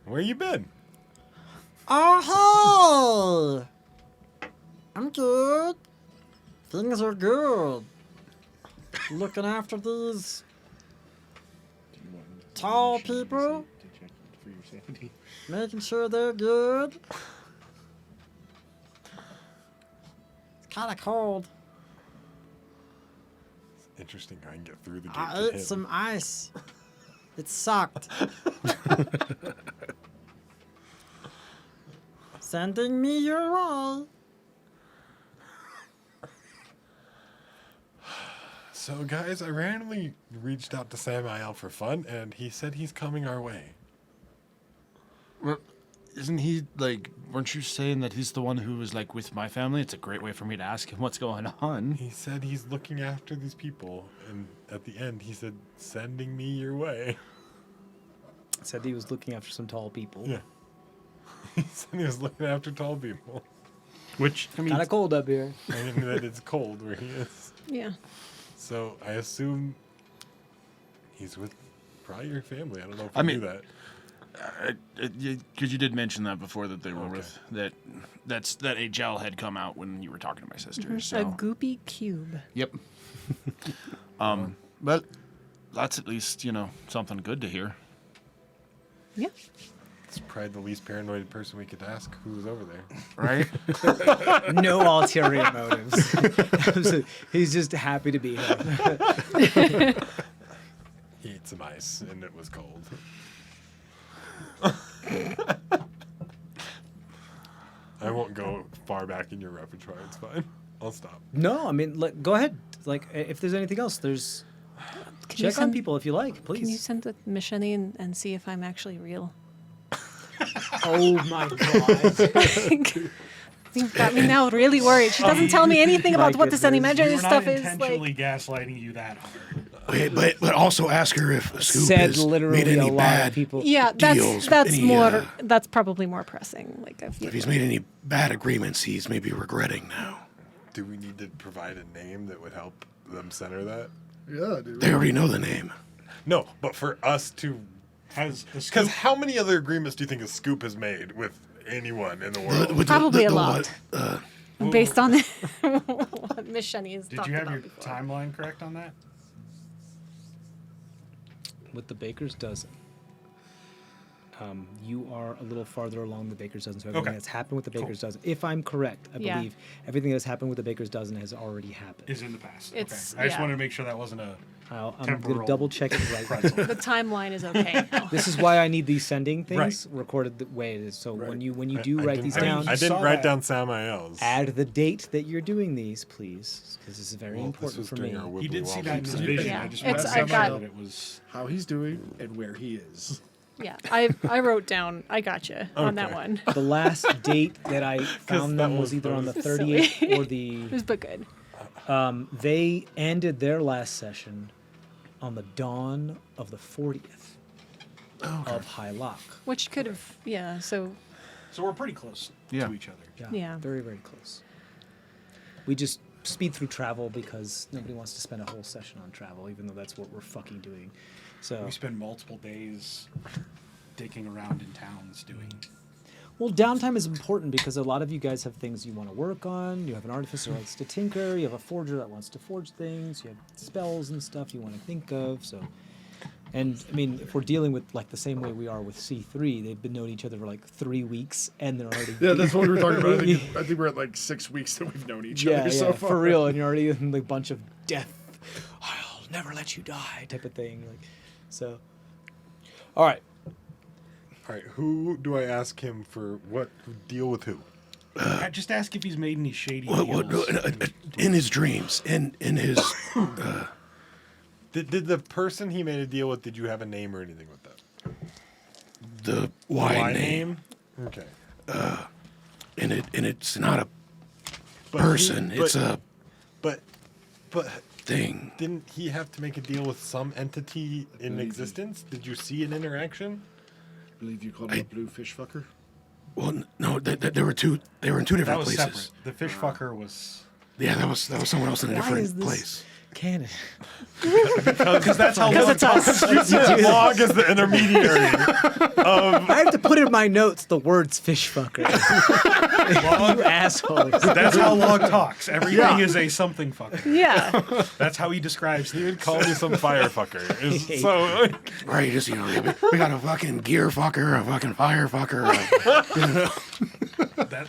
Where you been? Oh, hey! I'm good. Things are good. Looking after these tall people, To check for your sanity. making sure they're good. It's kind of cold. Interesting. I can get through the gate I to ate him. some ice. It sucked. Sending me your way. So, guys, I randomly reached out to Samael for fun, and he said he's coming our way. Well, isn't he like? Weren't you saying that he's the one who was like with my family? It's a great way for me to ask him what's going on. He said he's looking after these people, and at the end, he said, sending me your way. Said he was looking after some tall people. Yeah. He said he was looking after tall people. Which I mean, Kind of cold up here. And that it's cold where he is. Yeah. So I assume he's with probably your family. I don't know if I you mean- knew that. Because you did mention that before that they were with that a gel had come out when you were talking to my sister. So A goopy cube. yep. But that's at least something good to hear. Yeah. It's probably the least paranoid person we could ask who was over there. Right? No ulterior motives. He's just happy to be here. He ate some ice and it was cold. I won't go far back in your repertoire. It's fine. I'll stop. No, I mean, go ahead. Like, if there's anything else, there's Can you check on send- people if you like, please. Can you send a mission and see if I'm actually real? Oh my god. You've got me now really worried. She doesn't tell me anything about what this goodness. unimaginary we're not stuff is. intentionally Like, gaslighting you that hard. Wait, but also ask her if Scoop Said has literally made any a lot bad of people. yeah, deals, that's any, more. That's probably more pressing. Like, if he's made any bad agreements he's maybe regretting now. Do we need to provide a name that would help them center that? Yeah, dude. They already know the name. No, but for us to... Has a Because scoop how many other agreements do you think a Scoop has made with anyone in the world? With Probably a the lot. based on what Miss Shani has Did talked you have about your before. timeline correct on that? With the baker's dozen. You are a little farther along the baker's dozen, so everything Okay. that's happened with the baker's dozen, if I'm correct, I Yeah. believe everything that's happened with the baker's dozen has already happened. Is in the past. It's- okay. I just yeah. wanted to make sure that wasn't a I'm going temporal to double check it right now. pretzel. The timeline is okay. now. This is why I need these sending things recorded the way it is. So when you do write these down, I didn't saw write that. down Samael's. add the date that you're doing these, please, because this is very Well, this important was for during me. our He Wibbly did see that in his Wobbly vision. Yeah. I just It's- wanted to I've make got- sure that it was. How he's doing and where he is. Yeah, I wrote down. I gotcha on that Okay. one. The last date that I found that them was was- either that on the was 38th or It the. was but good. They ended their last session on the dawn of the 40th of High Lock. Which could have, yeah. So So we're pretty close Yeah. to each other. Yeah. Very, very close. We just speed through travel because nobody wants to spend a whole session on travel, even though that's what we're fucking doing. So, We spend multiple days dicking around in towns doing. well, downtime is important because a lot of you guys have things you want to work on. You have an artificer who likes to tinker. You have a forger that wants to forge things. You have spells and stuff you want to think of. So, and I mean, if we're dealing with like the same way we are with C3, they've been knowing each other for like 3 weeks, and they're already Yeah, that's what we were talking about. I think we're at like 6 weeks that we've known each other so far. for real, and you're already in the bunch of death. I'll never let you die type of thing. Like, so, all right. All right, who do I ask him for what? Deal with who? Just ask if he's made any shady What, deals. in his dreams, in his Did the person he made a deal with, did you have a name or anything with that? the wine name, Okay. and it's not a But person, he- it's a But thing. didn't he have to make a deal with some entity in existence? Did you see an interaction? I believe you called him a blue fish fucker. Well, no, there were two. They were in two That different was places. separate. The fish fucker was. Yeah, that was someone else in a Why different is this place. canon? Because that's how Because long it's us. Log is the intermediary. I have to put in my notes the words "fish fucker." You assholes. That's how Log talks. Everything is a something fucker. yeah. That's how he describes He things. would call me some firefucker. So Right, just we got a fucking gear fucker, a fucking fire fucker.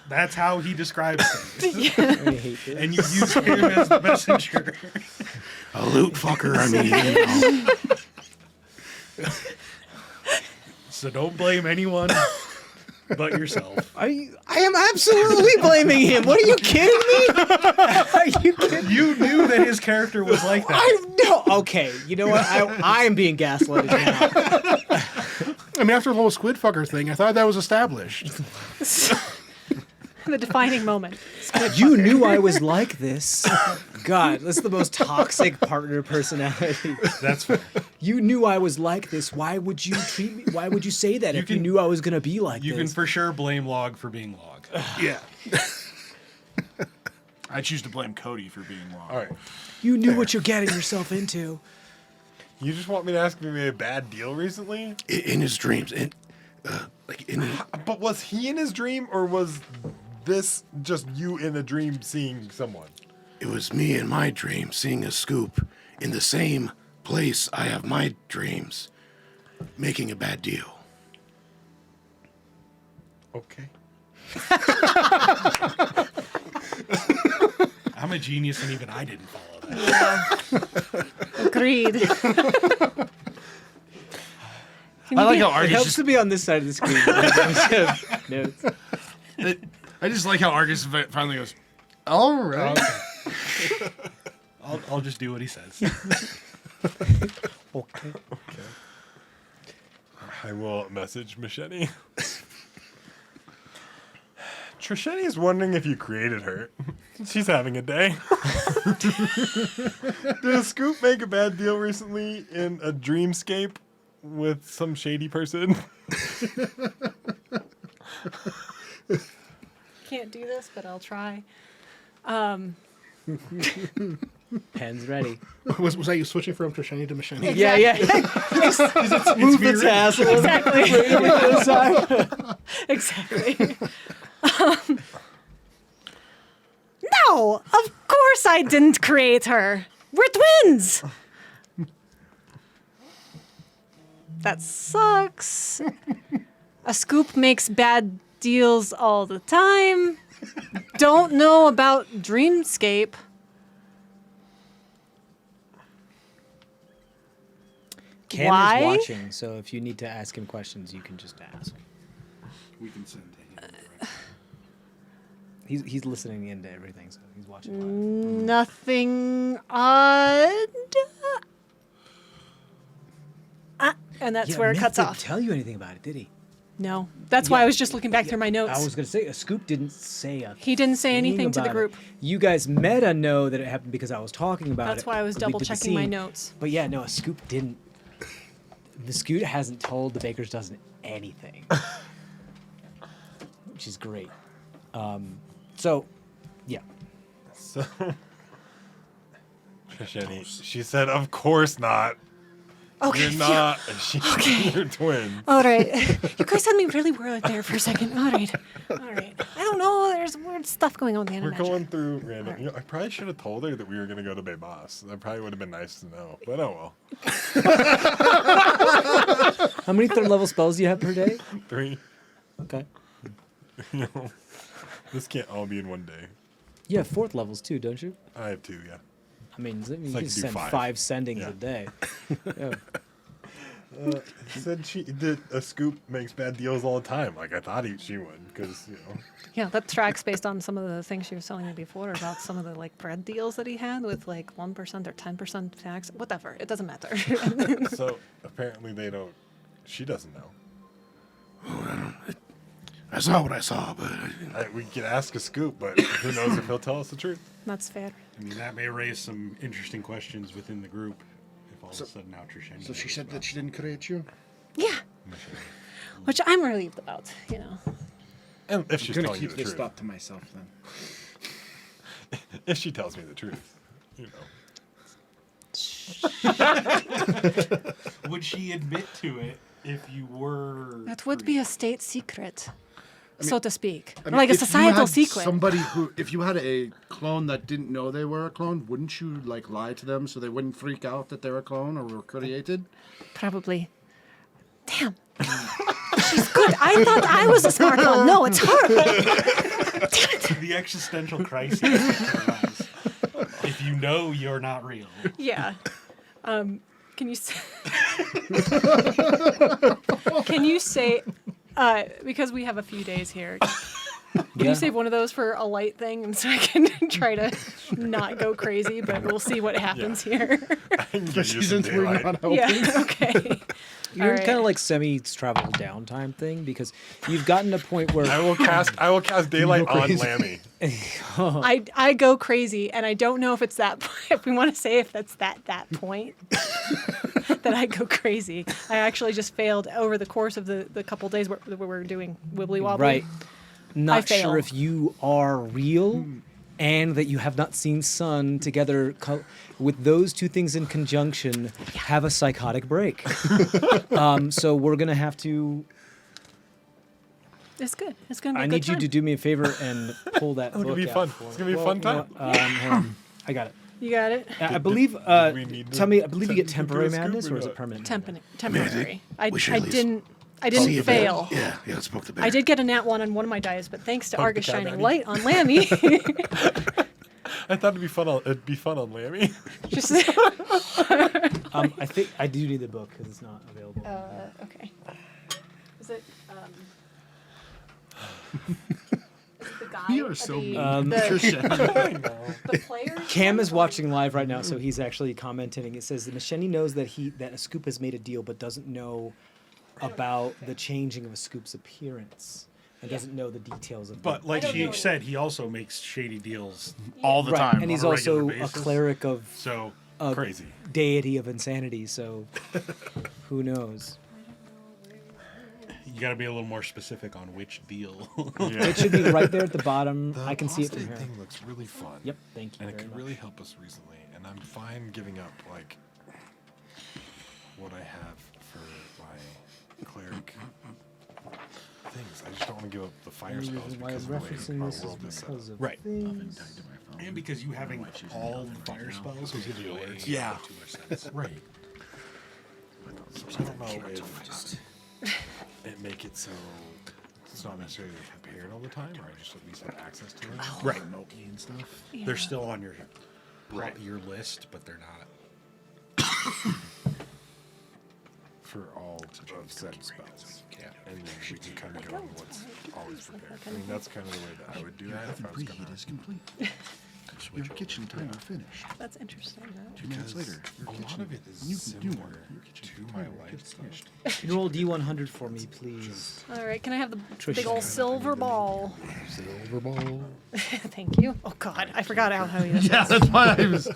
That's how he describes things. I hate this. And you use him as the messenger. A loot fucker. I mean, you know. So don't blame anyone but yourself. I am absolutely blaming him. What are you kidding me? Are you kidding? You knew that his character was like that. I know. Okay, you know what? I am being gaslighted now. I mean, after the whole squid fucker thing, I thought that was established. The defining moment. You knew I was like this. God, that's the most toxic partner personality. That's fair. You knew I was like this. Why would you treat me? Why would you say that if you can- knew I was gonna be like You can this? for sure blame Log for being Log. Yeah. I choose to blame Cody for being wrong. All right. You knew what you're getting yourself into. You just want me to ask if he made a bad deal recently? In his dreams, But was he in his dream, or was this just you in a dream seeing someone? it was me in my dream seeing a scoop in the same place I have my dreams, making a bad deal. Okay. I'm a genius, and even I didn't follow that. Agreed. I like how It Argus helps just to be on this side of the screen. in terms of notes. I just like how Argus finally goes, all right. I'll just do what he says. Okay. I will message Machete. Trisheni is wondering if you created her. She's having a day. Did a scoop make a bad deal recently in a dreamscape with some shady person? Can't do this, but I'll try. Pen's ready. Was that you switching from Trishani to Machete? Yeah. Move the tassel. Exactly. Exactly. No, of course I didn't create her. We're twins. That sucks. A scoop makes bad deals all the time. Don't know about Dreamscape. Cam Why? is watching, so if you need to ask him questions, you can just ask. We can send to him. He's listening into everything, so he's watching live. Nothing odd. And that's Yeah, where it Myth cuts didn't off. tell you anything about it, did he? No, that's why I was just looking back through my notes. I was gonna say a scoop didn't say a. He didn't say thing anything to the about group. it. You guys meta know that it happened because I was talking about it. That's why I was when we double did the checking my scene. notes. But yeah, no, a scoop didn't. The scoop hasn't told the Baker's dozen anything, which is great. So, yeah. So, Trisheni, she said, "Of course not. Okay. You're not. You're twins." All right. You guys had me really worried there for a second. All right. All right. I don't know. There's weird stuff going on with the We're internet. going through random. You know, I probably should have told her that we were going to go to Baybos. That probably would have been nice to know. But oh well. How many third level spells do you have per day? 3. Okay. You know, this can't all be in one day. You have fourth levels too, don't you? I have 2, yeah. I mean, you like can to do send 5. 5 sendings Yeah. a day. Yeah. He said that a scoop makes bad deals all the time. Like I thought she would, because you know. Yeah, that tracks based on some of the things she was telling me before about some of the like bread deals that he had with like 1% or 10% tax. Whatever. It doesn't matter. So apparently they don't. She doesn't know. I saw what I saw, but We could ask a scoop, but who knows if he'll tell us the truth. That's fair. I mean, that may raise some interesting questions within the group if all of a sudden now Trishani. So she said that she didn't create you? Yeah. Which I'm relieved about, you know. And if she's I'm gonna telling you keep the this truth, thought to myself then. if she tells me the truth, you know. Would she admit to it if you were? That would be a state secret, so to speak. I mean, like a if you societal had secret. Somebody who, if you had a clone that didn't know they were a clone, wouldn't you like lie to them so they wouldn't freak out that they're a clone or were created? Probably. Damn. She's good. I thought I was a smart one. No, it's her. The existential crisis that arise if you know you're not real. Yeah. Can you say? Can you say? Because we have a few days here. Can you save one of those for a light thing, and so I can try to not go crazy? But we'll see what happens here. I can give you some Since we're daylight. not helping. Yeah. Okay. You're in Alright. kind of like semi-travel downtime thing because you've gotten to a point where I will cast daylight on crazy. Lammy. I go crazy, and I don't know if it's that. If we want to say if that's that point that I go crazy. I actually just failed over the course of the couple days where we were doing wibbly wobbly. right, not fail. sure if you are real and that you have not seen sun together, with those two things in conjunction, have a psychotic break. So we're going to have to... It's good. It's going to be I a good need you time. to do me a favor and pull that book gonna be out fun. for It's me. gonna be a fun time. Hold on. I got it. You got it? I believe. we need Tell to me. I believe you get tend to do temporary a scoop madness, or or is it not? permanent? Temporary. I we should at least didn't See if it- fail. Yeah, let's poke the bear. I did get a nat 1 on one of my dice, but thanks to Poke the Argus cat shining daddy. light on Lammy. I thought it'd be fun. It'd be fun on Lammy. Just I think I do need the book because it's not available. okay. Is it? Is it the guy? You are so mean. The player. Cam is watching live right now, so he's actually commenting. It says that Macheni knows that a scoop has made a deal, but doesn't know about the changing of a scoop's appearance, and doesn't know the details of. But like don't she know. said, he also makes shady deals. All the right, time. and he's on a regular also a basis. cleric of So a Crazy. deity of insanity. So who knows? you got to be a little more specific on which deal. It should be right there at the bottom. The I can see it from apostate here. thing looks really fun. Yep, thank you And it very could much. really help us recently. And I'm fine giving up like what I have for my cleric things. I just don't want to give up the fire The spells reason why I because was of the way referencing our this is world is set because up. of Right. things. And because you having all the fire spells was giving you alerts. Yeah. Too much sense. Right. So I don't know if it make it so it's not necessarily prepared all the time, or I just at least have access to them. Right. remotely and stuff. They're still on your your list, but they're not. For all of said spells. Yeah. And then we can kind of go on what's always prepared. I mean, that's kind of the way that I would do that if I was Preheat gonna. is complete. Your kitchen timer finished. That's interesting. Though. 2 minutes later, your A lot kitchen. of it is You can do similar more. Your kitchen to my timer life gets stuff. finished. Can you roll D100 for me, please? All right. Can I have the Trish. big old silver ball? Silver ball. Thank you. Oh God, I forgot how you. Yeah, that's why I was.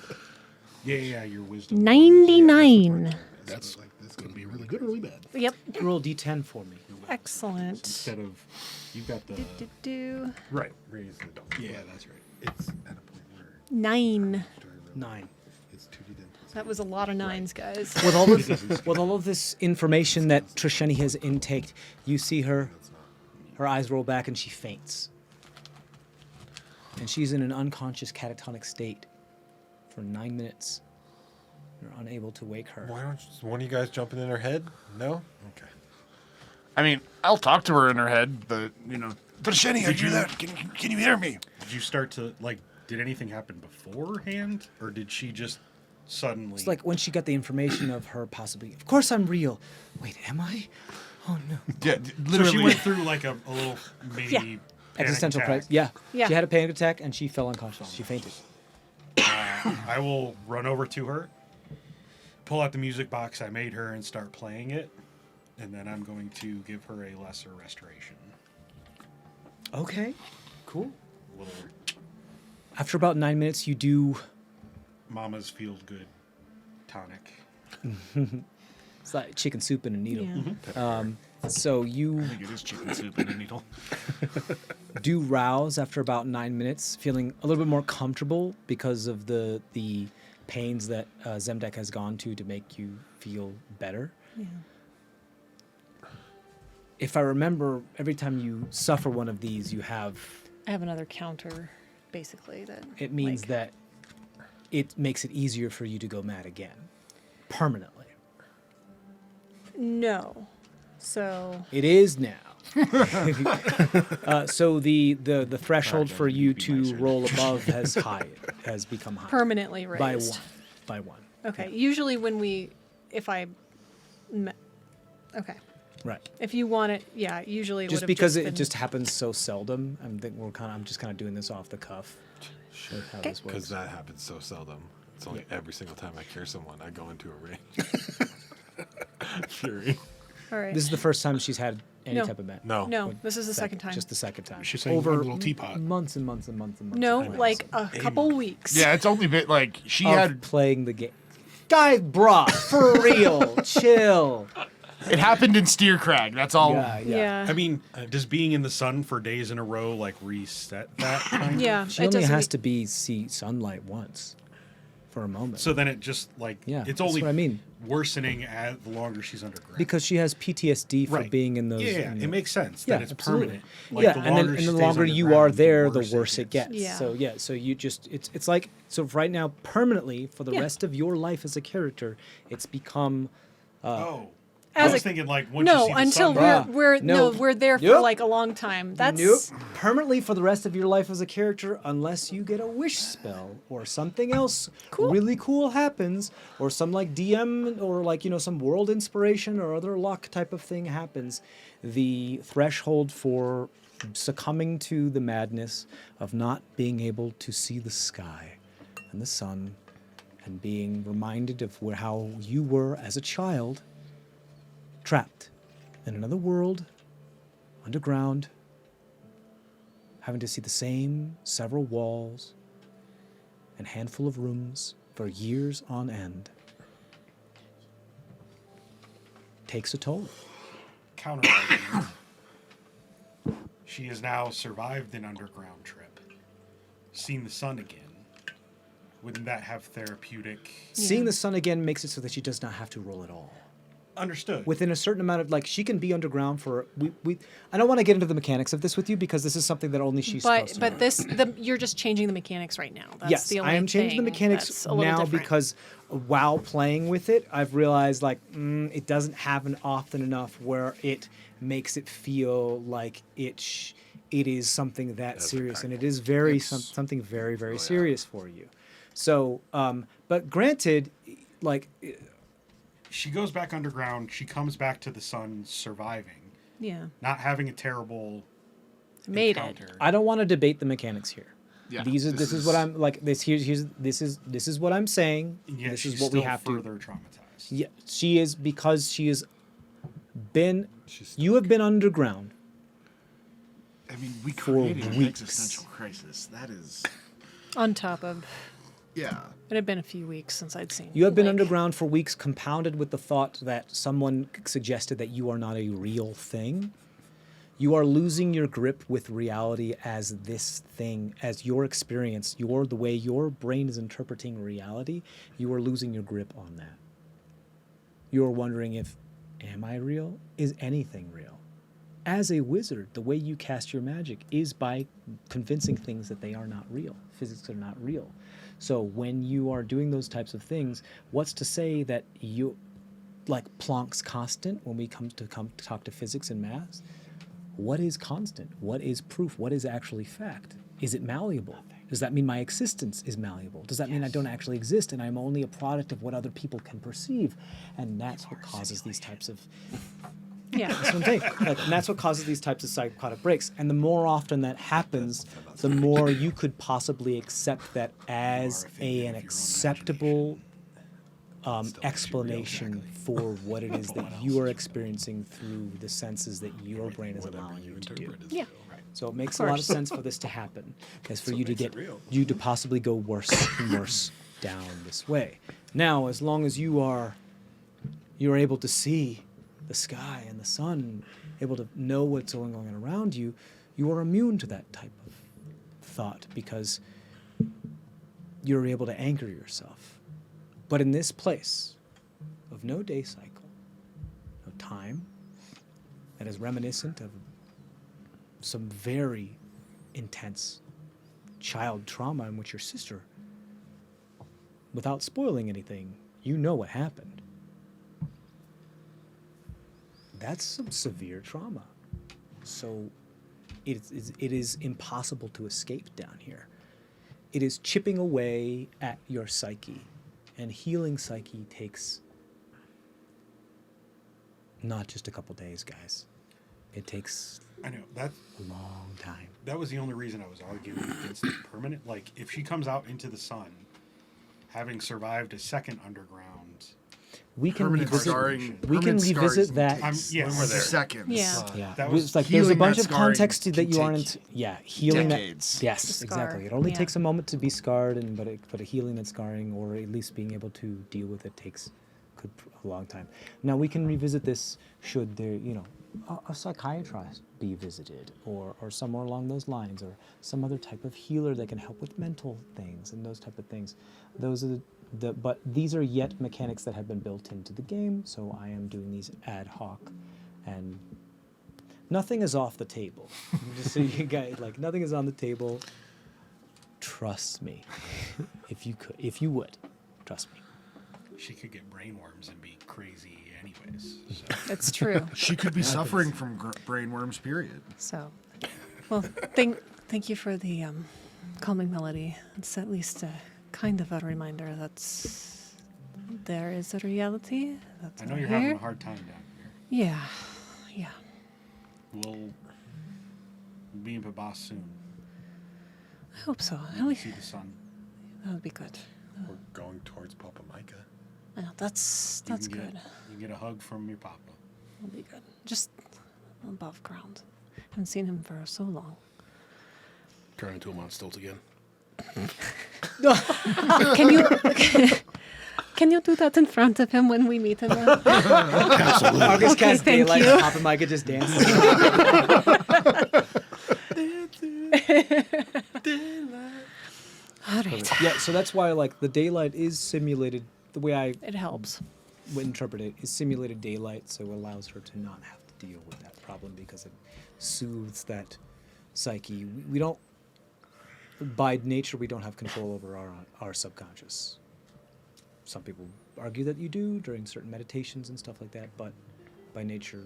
Yeah, your wisdom. 99. That's going to be really good or really bad. Yep. Roll D10 for me. Excellent. Instead of you've got the Do. right. Raise the double. Yeah, that's right. It's at a point where 9. 9. it's 2d10 plus. That was a lot of 9s, guys. With all of this information that Trisheni has intaked, you see her eyes roll back and she faints. And she's in an unconscious catatonic state for 9 minutes. You're unable to wake her. Why don't one of you guys jumping in her head? No. Okay. I mean, I'll talk to her in her head, but you know. But Shenny, are you there? Can you hear me? Did you start to like? Did anything happen beforehand, or did she just suddenly? It's like when she got the information of her possibly, of course I'm real. Wait, am I? Oh no. Yeah, so literally. she went through like a little mini Yeah. panic Existential attack. crisis. Yeah. Yeah. She had a panic attack and she fell unconscious. She fainted. I will run over to her, pull out the music box I made her, and start playing it, and then I'm going to give her a lesser restoration. Okay. Cool. Little After about 9 minutes, you do. Mama's Feel Good tonic. It's like chicken soup in a needle. Yeah. So you I think it is chicken soup in a needle. do rouse after about 9 minutes, feeling a little bit more comfortable because of the pains that Zemdek has gone to make you feel better. Yeah. If I remember, every time you suffer one of these, you have. I have another counter, basically. That It means like, that it makes it easier for you to go mad again, permanently. No. So It is now. So the threshold for you to roll above has become high permanently raised. by one. Okay. Usually if I. Okay. Right. If you want it, yeah. Usually it Just would have because just it been, just happens so seldom, I'm just kind of doing this off the cuff. With how this Because works. that happens so seldom. It's only every single time I cure someone, I go into a rage. Fury. All right. This is the first time she's had any No. type of med. No. No, this is the second time. Just the second time. She's saying over one little teapot. months and months and months and months. No, and months like a couple weeks. Yeah, it's only been like she of had. playing the game. Guys, bruh, for real, chill. It happened in Steercrag. That's all. Yeah. I mean, does being in the sun for days in a row like reset that? Kind of? Yeah. She it only doesn't- has to see sunlight once for a moment. So then it just Yeah, it's that's only what I mean. worsening as the longer she's underground. Because she has PTSD for Right. being in those. Yeah, in it makes sense Yeah, that it's absolutely. permanent. Like, Yeah, the and then longer and she the stays longer you are underground, there, the worse worse it gets. gets. Yeah. So yeah, so you just it's like so right now permanently for the Yeah. rest of your life as a character, it's become Oh. As I was a- thinking like once you No, see the until sun, we're there for Nope. like a long time. That's nope. Permanently for the rest of your life as a character, unless you get a wish spell or something else really cool happens, or some like DM or like some world inspiration or other luck type of thing happens, the threshold for succumbing to the madness of not being able to see the sky and the sun and being reminded of how you were as a child, trapped in another world, underground, having to see the same several walls and handful of rooms for years on end, takes a toll. counter she has now survived an underground trip, seen the sun again. Wouldn't that have therapeutic? Seeing the sun again makes it so that she does not have to roll at all. Understood. Within a certain amount of she can be underground for we. I don't want to get into the mechanics of this with you because this is something that only she's supposed to know. you're just changing the mechanics right now. That's Yes, the only I am changing the thing mechanics that's a little now different. because while playing with it, I've realized it doesn't happen often enough where it makes it feel like it is something that serious, and it is something very, very serious for you. So, but granted, she goes back underground. She comes back to the sun, surviving, Yeah. not having a terrible Made encounter. it. I don't want to debate the mechanics here. Yeah, This is what I'm like. This is what I'm saying. Yeah, this she's is what we still have to. further traumatized. Yeah, she is because she has been. You have been underground. I mean, we For created an weeks. existential crisis. That is, On top of, yeah. it had been a few weeks since I'd seen. You have been like- underground for weeks, compounded with the thought that someone suggested that you are not a real thing. You are losing your grip with reality as this thing, as your experience, the way your brain is interpreting reality. You are losing your grip on that. You are wondering am I real? Is anything real? As a wizard, the way you cast your magic is by convincing things that they are not real. Physics are not real. So when you are doing those types of things, what's to say that you, like Planck's constant, when we come to talk to physics and maths, what is constant? What is proof? What is actually fact? Is it malleable? Does that mean my existence is malleable? Does that mean I don't actually exist and I'm only a product of what other people can perceive? And that's what causes these types of Yeah. That's what I'm saying. And that's what causes these types of psychotic breaks. And the more often that happens, the more you could possibly accept that as an acceptable explanation for what it is that you are experiencing through the senses that your brain is allowing you to do. Yeah. So it makes a lot of sense for this to happen, as for you to possibly go worse and worse down this way. Now, as long as you're able to see the sky and the sun, able to know what's going on around you, you are immune to that type of thought because you're able to anchor yourself. But in this place of no day cycle, no time, that is reminiscent of some very intense child trauma in which your sister, without spoiling anything, you know what happened. That's some severe trauma. So it is impossible to escape down here. It is chipping away at your psyche. And healing psyche takes not just a couple days, guys. It takes I know that a long time. that was the only reason I was arguing against the permanent. Like, if she comes out into the sun, having survived a second underground, We can Permanent revisit. scarring. We can permanent scars revisit that. yes. Seconds. Yeah. Yeah, That it's was like there's a healing bunch that of scarring context that can you aren't. take Yeah, healing decades. that. Yes, To scar, exactly. It only yeah. takes a moment to be scarred, but a healing that scarring, or at least being able to deal with it, takes a a long time. Now we can revisit this should there, a psychiatrist be visited, or somewhere along those lines, or some other type of healer that can help with mental things and those type of things. Those are but these are yet mechanics that have been built into the game, so I am doing these ad hoc, and nothing is off the table. Just so you guys, nothing is on the table. Trust me, if you would, trust me. She could get brainworms and be crazy anyways. So. It's true. She could be suffering from brainworms, period. So, well, thank you for the calming melody. It's at least kind of a reminder that there is a reality. That's I know out you're here. having a hard time down here. Yeah. We'll be in Pabas soon. I hope so. At We'll least see the sun. that would be good. We're going towards Papa Micah. Yeah, that's You can good. You can get a hug from your papa. That'll be good. Just above ground. Haven't seen him for so long. Turn into him on stilts again. Can you do that in front of him when we meet him? Absolutely. August Okay, cast thank daylight, you. and Papa Micah just dances. All right. Yeah, so that's why the daylight is simulated. The way I It helps. would interpret it is simulated daylight, so it allows her to not have to deal with that problem because it soothes that psyche. We don't, by nature, we don't have control over our subconscious. Some people argue that you do during certain meditations and stuff like that, but by nature,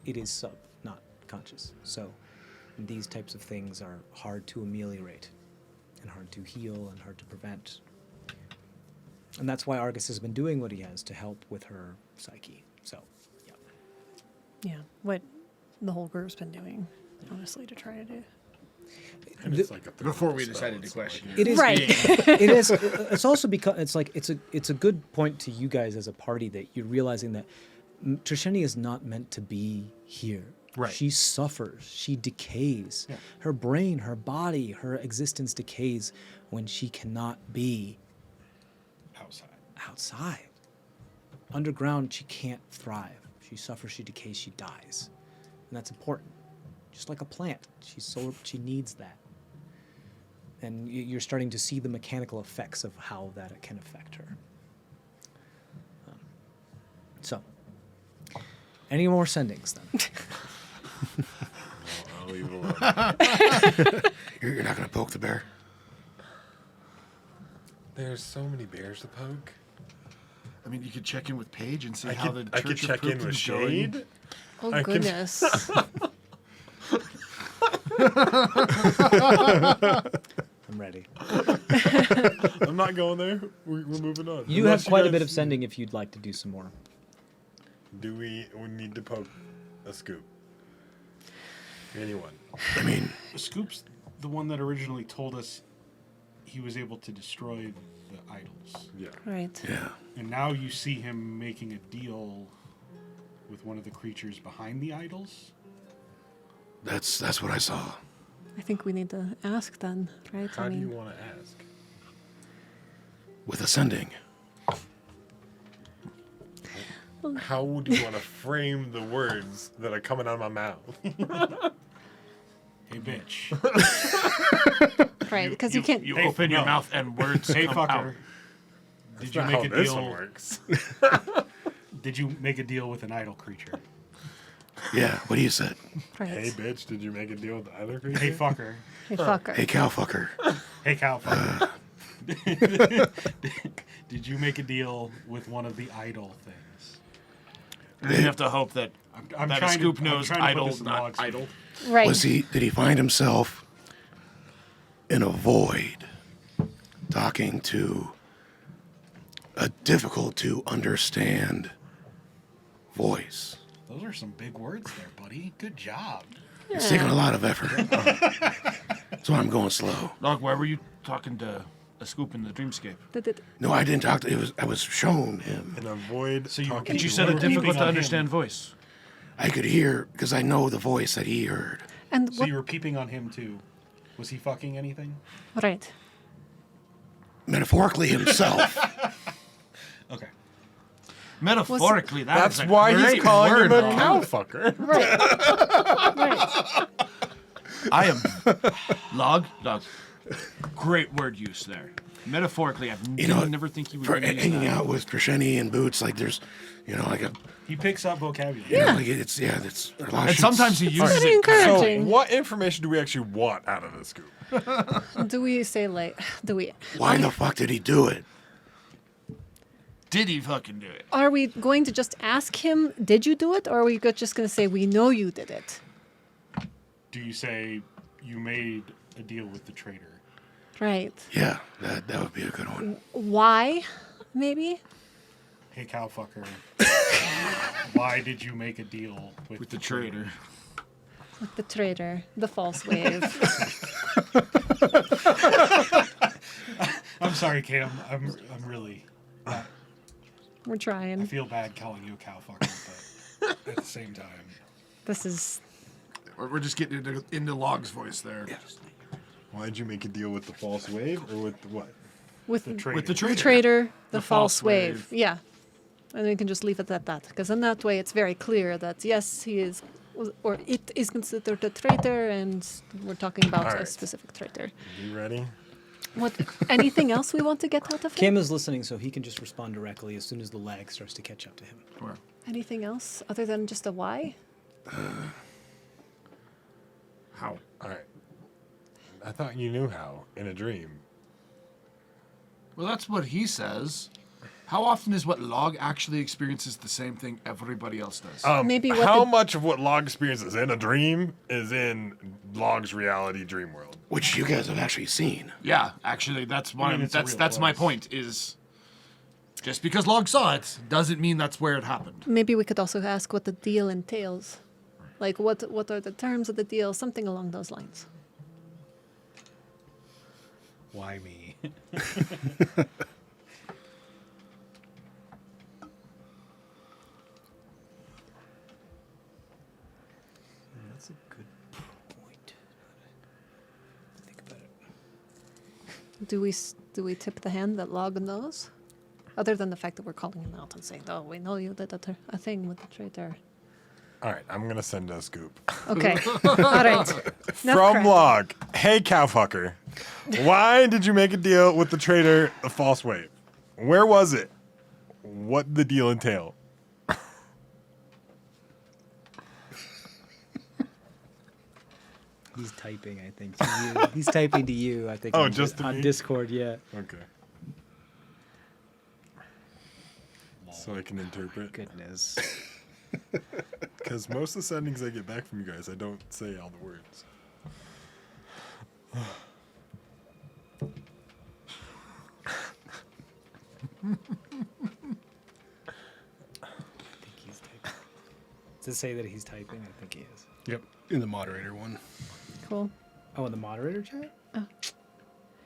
it is not conscious. So these types of things are hard to ameliorate and hard to heal and hard to prevent. And that's why Argus has been doing what he has to help with her psyche. So, yeah. Yeah. What the whole group's been doing, honestly, to try to do. And it's like a Before we spell, decided to it's not question like it. It is. Right. It is. It's also because it's a good point to you guys as a party that you're realizing that Trisheni is not meant to be here. Right. She suffers. She decays. Yeah. Her brain, her body, her existence decays when she cannot be outside. Underground, she can't thrive. She suffers. She decays. She dies, and that's important. Just like a plant, she needs that. And you're starting to see the mechanical effects of how that can affect her. So, any more sendings then? I'll leave it alone. You're not going to poke the bear? There's so many bears to poke. I mean, you could check in with Paige and see I how the could Church of check in with Poopin's going. Shade. Oh, I can- goodness. I'm ready. I'm not going there. We're moving on. You Unless have quite a guys- bit of sending if you'd like to do some more. Do we need to poke a scoop? Anyone? I mean, Scoop's the one that originally told us he was able to destroy the idols. Yeah. Right. yeah. And now you see him making a deal with one of the creatures behind the idols. That's what I saw. I think we need to ask then, right? How do you want to ask? With ascending. How would you want to frame the words that are coming out of my mouth? Hey, bitch. right, because you can't. You Hey, open no. your mouth and words Hey, come fucker. out. Did you Not make how a this one deal? works. Did you make a deal with an idol creature? Yeah, what do you said? Right. Hey, bitch, did you make a deal with the other creature? Hey, fucker. Hey, fucker. Hey, cow fucker. Hey, cow fucker. Did you make a deal with one of the idol things? You have to hope that I'm that a trying scoop to, knows I'm trying to put idol, this in not logs. idol. Right. Did he find himself in a void talking to a difficult to understand voice? Those are some big words there, buddy. Good job. It's taking a lot of effort. So I'm going slow. Lahg, where were you talking to a scoop in the dreamscape? No, I didn't talk to I was shown him. And avoid So you- talking But you to said a were peeping difficult to on understand him. voice. I could hear because I know the voice that he heard. And So what? you were peeping on him too. Was he fucking anything? Right. Metaphorically himself. Okay. Metaphorically, That's a why he's great calling word, him a Log. cow fucker. Right. I am Log. Great word use there. Metaphorically, I never think you would For use hanging that. out with Crescenti and Boots, like there's, like a, He picks up vocabulary. like it's that's a lot of And shit's- sometimes he uses Pretty it. So, encouraging. what information do we actually want out of this scoop? Do we say like? Do we? Why the fuck did he do it? Did he fucking do it? Are we going to just ask him? Did you do it, or are we just going to say we know you did it? Do you say you made a deal with the traitor? Right. Yeah, that would be a good one. Why? Maybe. Hey, cow fucker. Why did you make a deal with The traitor. With the traitor, the false wave. I'm sorry, Cam. I'm really. We're I trying. feel bad calling you a cow fucker, but at the same time, This is We're just getting into Log's voice there. Why did you make a deal with the false wave or with what? with the traitor. With the the traitor. traitor, the false false wave. Yeah. And we can just leave it at that. Because in that way, it's very clear that, yes, he is, or it is considered a traitor, and we're talking about a Alright. specific traitor. You ready? What? Anything else we want to get out of him? Cam is listening, so he can just respond directly as soon as the lag starts to catch up to him. Anything else other than just a why? How? All right. I thought you knew how in a dream. Well, that's what he says. How often is what Log actually experiences the same thing everybody else does? Maybe what how the- much of what Log experiences in a dream is in Log's reality dream world? Which you guys have actually seen. Yeah, actually, that's why. I mean, it's a real that's my place. point. Is just because Log saw it doesn't mean that's where it happened. Maybe we could also ask what the deal entails. Like, what are the terms of the deal? Something along those lines. Why me? That's a good point. Think about it. Do we tip the hand that Log knows? Other than the fact that we're calling him out and saying, "Oh, we know you did a thing with the traitor." All right, I'm going to send a scoop. Okay. All right. Enough From crap. Log. Hey, cowfucker. Why did you make a deal with the traitor, the false wave? Where was it? What did the deal entail? He's typing, I think, to you. He's typing to you, I think. Oh, on, just to on me? Discord, yeah. Okay. So I can interpret. Goodness. Because most of the sendings I get back from you guys, I don't say all the words. I think he's typing. Does it say that he's typing? I think he is. Yep. In the moderator one. Cool. Oh, in the moderator chat?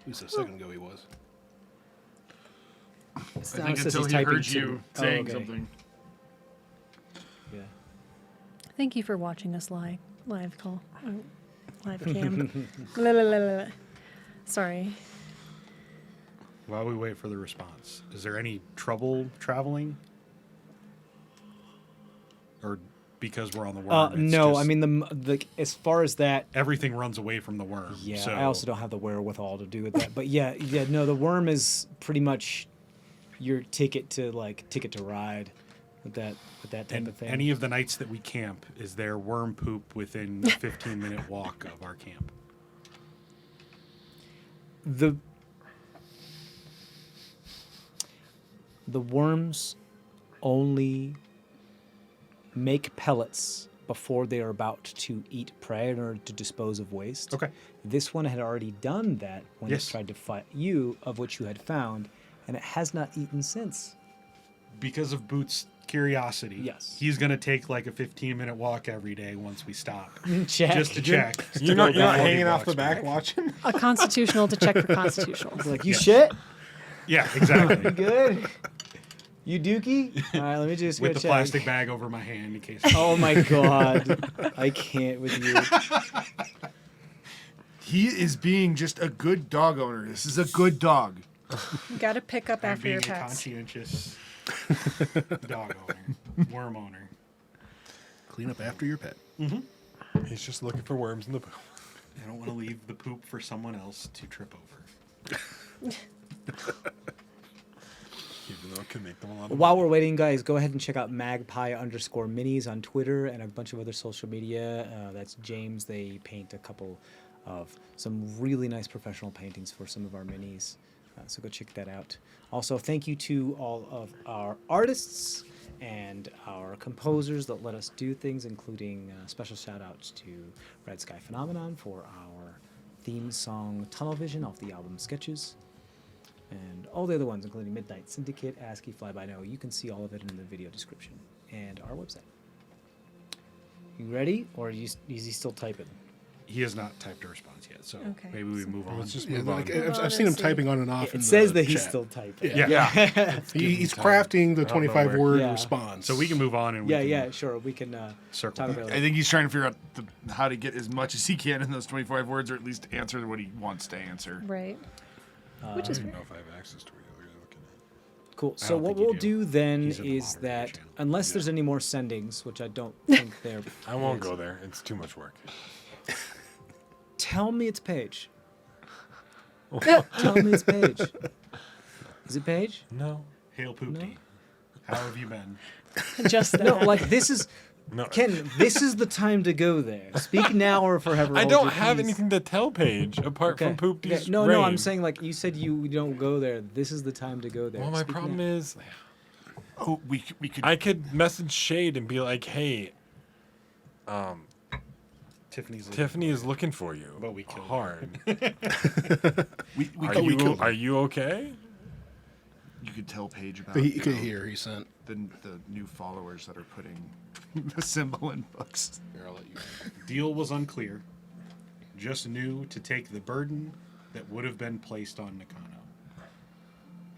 Just a second ago he was. I It think says until he's he typing heard to- you oh, saying okay. something. Yeah. Thank you for watching us live call. Live cam. La, la, la, la, la. Sorry. While we wait for the response, is there any trouble traveling? Or because we're on the worm? it's No, just I mean, the as far as that, everything runs away from the worm. yeah, so I also don't have the wherewithal to do with that. But yeah, no, the worm is pretty much your ticket to ride with that type And of thing. any of the nights that we camp, is there worm poop within a 15-minute walk of our camp? The worms only make pellets before they are about to eat prey in order to dispose of waste. Okay. This one had already done that when Yes. it tried to fight you, of which you had found, and it has not eaten since. Because of Boots' curiosity, Yes. he's going to take like a 15-minute walk every day once we stop. Check. Just to check. You're not Before he hanging off walks the back back. watching? A constitutional to check for constitutional. Like, you shit? Yeah, exactly. Good? You dookie? All right, let me just With go the check. plastic bag over my hand in case. Oh my god. I can't with you. He is being just a good dog owner. This is a good dog. You gotta pick up I'm after being your a pets. conscientious Dog owner. Worm owner. Clean up after your pet. He's just looking for worms in the poop. I don't want to leave the poop for someone else to trip over. Even though it could make them a lot of While money. we're waiting, guys, go ahead and check out magpie_minis on Twitter and a bunch of other social media. That's James. They paint a couple of some really nice professional paintings for some of our minis. So go check that out. Also, thank you to all of our artists and our composers that let us do things, including special shout outs to Red Sky Phenomenon for our theme song Tunnel Vision off the album Sketches. And all the other ones, including Midnight Syndicate, ASCII, Fly By Know. You can see all of it in the video description and our website. You ready, or is he still typing? He has not typed a response yet, so Okay. maybe we move on. Let's just Yeah, move on. like, Move I've on seen him and see. typing on and off. in It the says that he's chat. still typing. Yeah. He's getting crafting the tight. I don't know 25-word where. response. So we can move on and we Yeah, can sure. We can circle talk back. about I it. think he's trying to figure out how to get as much as he can in those 25 words, or at least answer what he wants to answer. Right. Which I is don't even fair. know if I have access to what you're looking at. Cool. I So don't what think you we'll do. do then He's in the is moderator that, channel. unless there's any more sendings, which I don't think there I won't is, go there. It's too much work. Tell me it's Paige. Tell me it's Paige. Is it Paige? No. Hail Poopty. How have you been? Just that. No, like this is No. Ken. This is the time to go there. Speak now or forever. I hold don't your have peace. anything to tell Paige apart Okay. from Poopty's No, I'm rave. saying like you said you don't go there. This is the time to go there. Well, my Speak problem now. is, Oh, we could. I could message Shade and be like, "Hey, Tiffany is looking for you." But we killed her. hard. we Are could, you are you okay? you could tell Paige about But he you could know, hear. He sent. the new followers that are putting the symbol in books. Here, I'll let you. Deal was unclear. Just knew to take the burden that would have been placed on Nakano.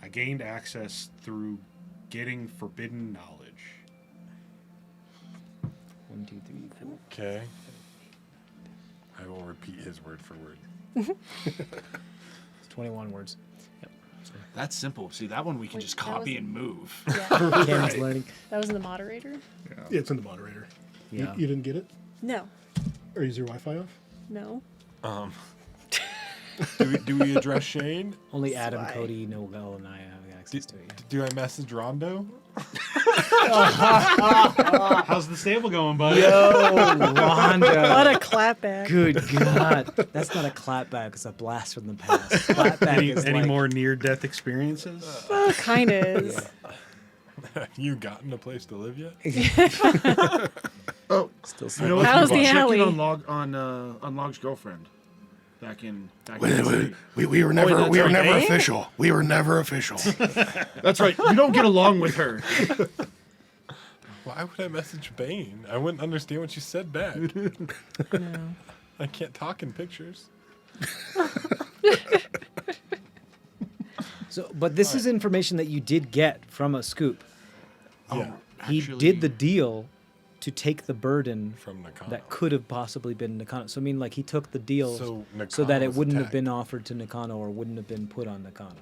I gained access through getting forbidden knowledge. 1, 2, 3, 4. Okay. I will repeat his word for word. It's 21 words. That's simple. See, that one we can Wait, just that copy was- and move. Yeah. Ken's learning. That was in the moderator? Yeah, it's in the moderator. Yeah. You didn't get it? No. Or is your Wi-Fi off? No. Do we address Shade? Only Adam, Why? Cody, Noel, and I have access to it. Do I message Rondo? How's the stable going, buddy? Yo, What Wanda. a clapback. Good God. That's not a clapback. It's a blast from the past. Clapback is Any like, more near-death experiences? Well, kind of is. Have you gotten a place to live yet? Oh, Still you know what? How's the Check alley? in on Log's girlfriend. Back in We were never that's we were right. never Eh? official. We were never official. That's right. You don't get along with her. Why would I message Bane? I wouldn't understand what you said back. No. I can't talk in pictures. So, but this is information that you did get from a scoop. Yeah. He did the deal to take the burden From Nakano. that could have possibly been Nakano. So I mean, like he took the deal So so that it Nakano's wouldn't have attacked. been offered to Nakano or wouldn't have been put on Nakano.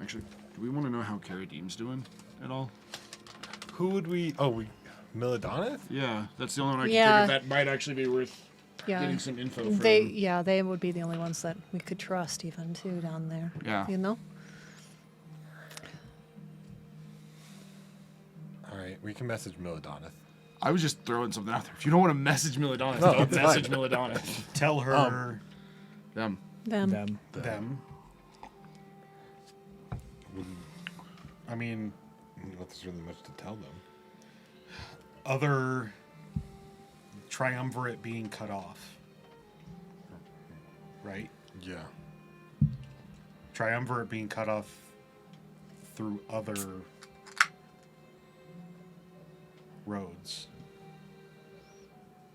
Actually, do we want to know how Cara Deem's doing at all? Who would we? Oh, we Milidonith? Yeah, that's the only one I can Yeah. think of that might actually be worth Yeah. getting some info from. They would be the only ones that we could trust even too down there. Yeah. You know? All right, we can message Milidonith. I was just throwing something out there. If you don't want to message Milidonith, No, don't it's message fine. Milidonith. Tell her Them. Them. them. I mean, Not there's really much to tell them. other triumvirate being cut off. Right? Yeah. Triumvirate being cut off through other roads.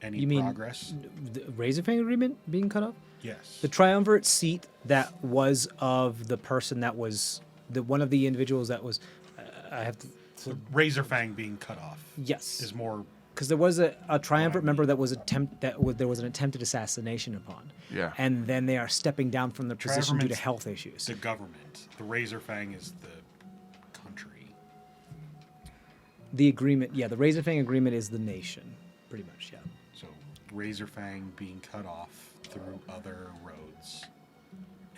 Any You mean progress? the Razorfang agreement being cut off? Yes. The triumvirate seat that was of the person that was one of the individuals that was. I have to. So Razorfang being cut off Yes. is more. Because there was a triumvirate member that was there was an attempted assassination upon. Yeah. And then they are stepping down from their position due to Triumvirate's health issues. The government. The Razorfang is the The agreement, yeah, the Razorfang agreement is the nation, pretty much, yeah. So Razorfang being cut off through other roads.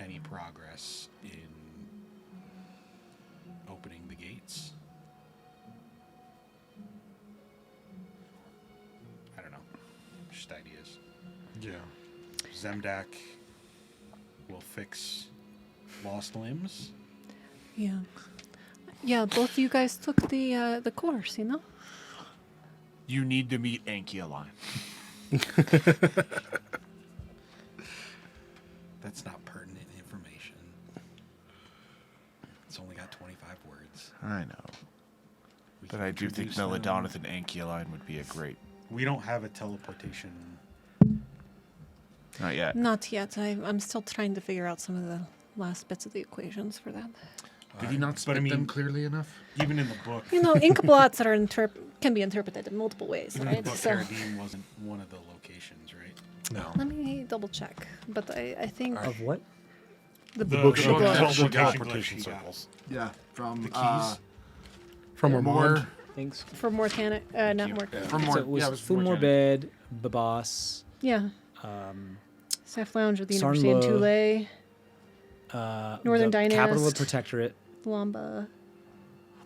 Any progress in opening the gates? I don't know. Just ideas. Yeah. Zemdak will fix lost limbs. Yeah. Yeah, both of you guys took the course, you know? You need to meet Ankyline. That's not pertinent information. It's only got 25 words. I know. We But can I do think introduce them. Melodonith and Ankyline would be a great. We don't have a teleportation. Not yet. Not yet. I'm still trying to figure out some of the last bits of the equations for that. Did he not But spit I mean, them clearly enough? even in the book, You know, ink blots are can be interpreted in multiple ways, even in the right? book, So Carradine wasn't one of the locations, right? No. let me double check. But I think Of what? the book the show- book- teleportation Teleportation glitch he got. circles. Yeah, from The keys? From yeah, Armand. Thanks. for Mortanic, not Mortanic. from So more. it was Yeah, it was Fulmore more Bed, Babas, Yeah. Staff Lounge of the University in Sarnla, Tule, Northern the capital of Dynast. Protectorate, Lamba,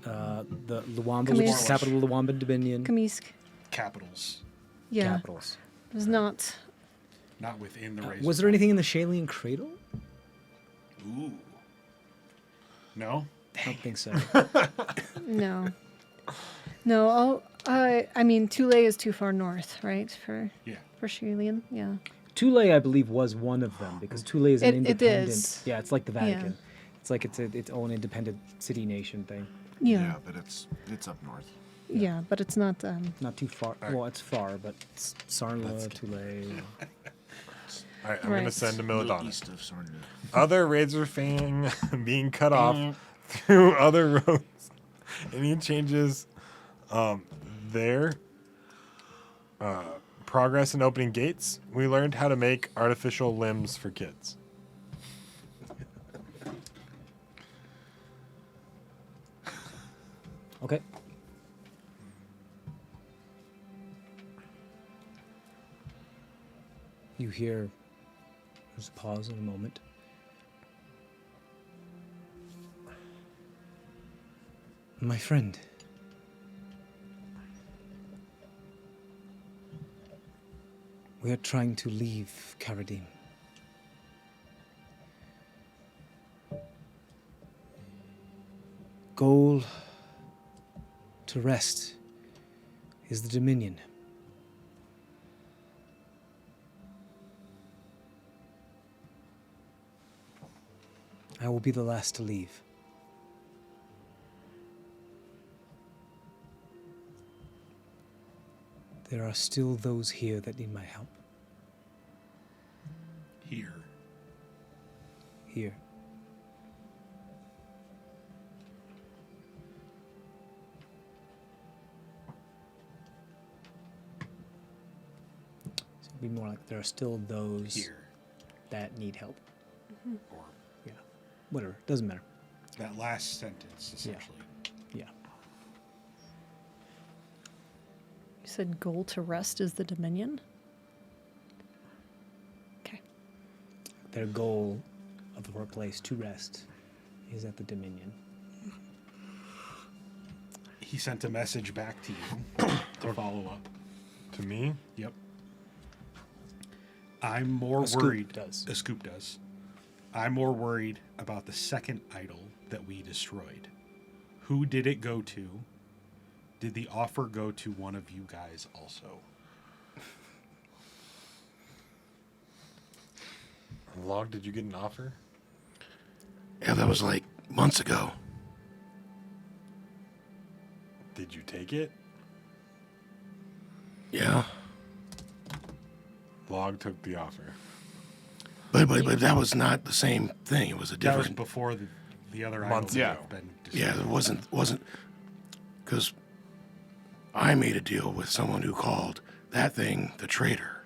the Luamba, which is Kamisk. the capital of the Luamba Dominion. Kamisk. Capitals, Yeah. Capitals. It was not. not within the Razor. Was there anything in the Shalian Cradle? Ooh. No? I don't think so. No. No. I mean, Tule is too far north, right? For Yeah. Shalian. Yeah. Tule, I believe, was one of them because Tule is an It independent. is. Yeah, it's like the Vatican. Yeah. It's like its own independent city nation thing. Yeah. Yeah, but it's up north. Yeah, but it's not. Not too far. Well, it's far, but it's Sarnla, Tule. All right, I'm going to Right. send a Little Melodonith. east of Sarnia. Other Razorfang being cut off through other roads. Any changes there? Progress in opening gates. We learned how to make artificial limbs for kids. Okay. You hear. There's a pause in a moment. My friend. We are trying to leave Carradine. Goal to rest is the Dominion. I will be the last to leave. There are still those here that need my help. Here. Here. So it'd be more like there are still those Here. that need help. Or Yeah. Whatever. Doesn't matter. that last sentence, essentially. Yeah. You said goal to rest is the Dominion? Okay. Their goal of her place to rest is at the Dominion. He sent a message back to you to follow up. To me? Yep. I'm more A scoop worried. does. A scoop does. I'm more worried about the second idol that we destroyed. Who did it go to? Did the offer go to one of you guys also? Log, did you get an offer? Yeah, that was like months ago. Did you take it? Yeah. Log took the offer. But that was not the same thing. It was a That was different. before the other Months idols ago. have been destroyed. Yeah, it wasn't because I made a deal with someone who called that thing the traitor.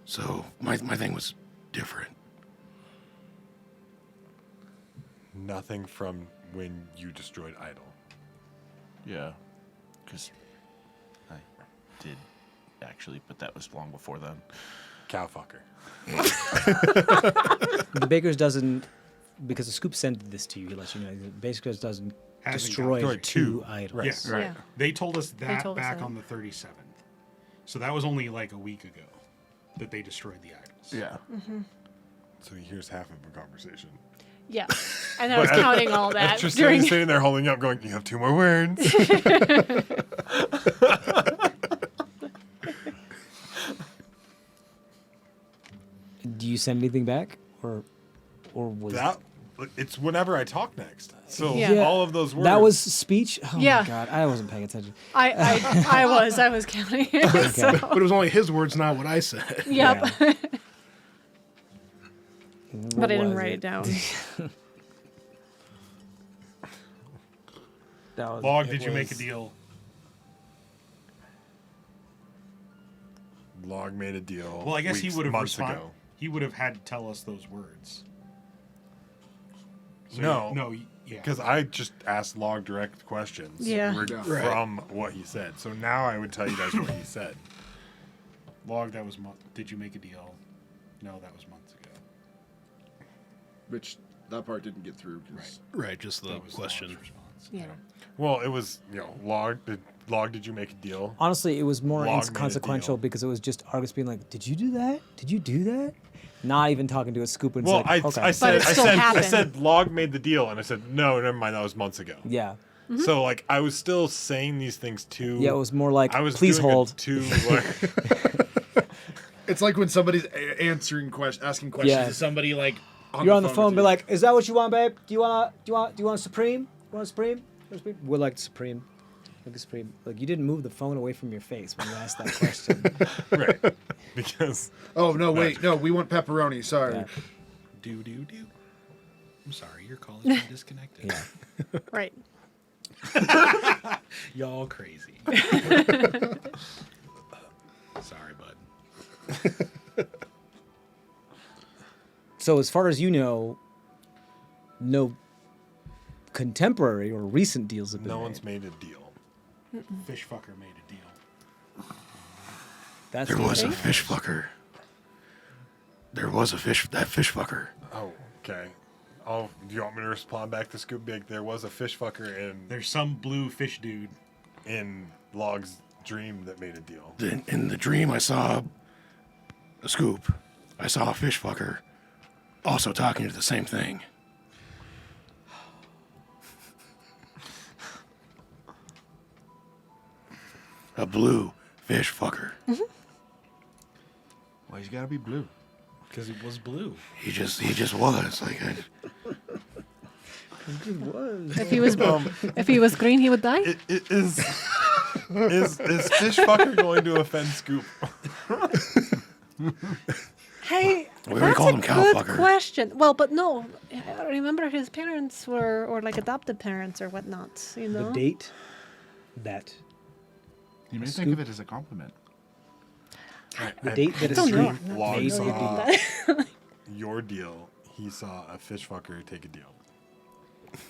So my thing was different. Nothing from when you destroyed Idol. Yeah. Because I did, actually, but that was long before then. Cow fucker. The Baker's doesn't, because the Scoop sent this to you, he lets you know, the Baker's doesn't Hasn't destroy gotten two idols. Yes, Right. Yeah. They told us that told us back that. on the 37th. So that was only like a week ago that they destroyed the idols. Yeah. So he hears half of a conversation. Yeah. And I was counting all that Just during. sitting there holding up, going, "You have 2 more words." Do you send anything back, or was That it's whenever I talk next. So Yeah. all of those words. that was speech? Oh Yeah. my god, I wasn't paying attention. I was counting. So, But it was only his words, not what I said. yep. Yeah. But I didn't write it down. That was, Log, it did you make a was- deal? Log made a deal. Well, I guess weeks, he would have months responded. ago. He would have had to tell us those words. So No. yeah. Because I just asked Log direct questions Yeah. Right. from what he said. So now I would tell you guys what he said. Log, that was did you make a deal? No, that was months ago. Which that part didn't get through. 'Cause Right, just the That was question. Log's response. Yeah. Well, it was, Log, did you make a deal? Honestly, it was more Log made a inconsequential deal. because it was just Argus being like, "Did you do that? Did you do that?" Not even talking to a Scoop and it's Well, like, okay. I said, it still I happened. said Log made the deal, and I said, no, never mind, that was months ago. Yeah. So, like, I was still saying these things too. Yeah, it was more like, I was please doing it hold. too, like, it's like when somebody's asking questions Yeah. to somebody like You're on the phone, with be you. like, "Is that what you want, babe? Do you want a Supreme? You want a Supreme? We're like Supreme. Like a Supreme. Like, you didn't move the phone away from your face when you asked that question. right. Because, Oh no, wait, no, we want pepperoni. Sorry. Yeah. Do. I'm sorry, your call has been disconnected. Yeah. Right. Y'all crazy. Sorry, bud. So as far as you know, no contemporary or recent deals have been no made. one's made a deal. Fishfucker made a deal. That's There the was a thing. fish fucker. There was that fish fucker. Oh, okay. Oh, do you want me to respond back to Scoop Big? There was a fish fucker There's some blue fish dude. in Log's dream that made a deal. In the dream, I saw a Scoop. I saw a fish fucker also talking to the same thing. A blue fish fucker. Why he's got to be blue? Because it was blue. He just was like If he was green, he would die. Is fish fucker going to offend Scoop? Hey, We that's call a him good cowfucker. question. Well, but no, I remember his parents were, or like adopted parents or whatnot. You know. The date that You may think of it as a compliment. the date that a don't know. Scoop I'm Log made familiar the with deal. that. Your deal. He saw a fish fucker take a deal.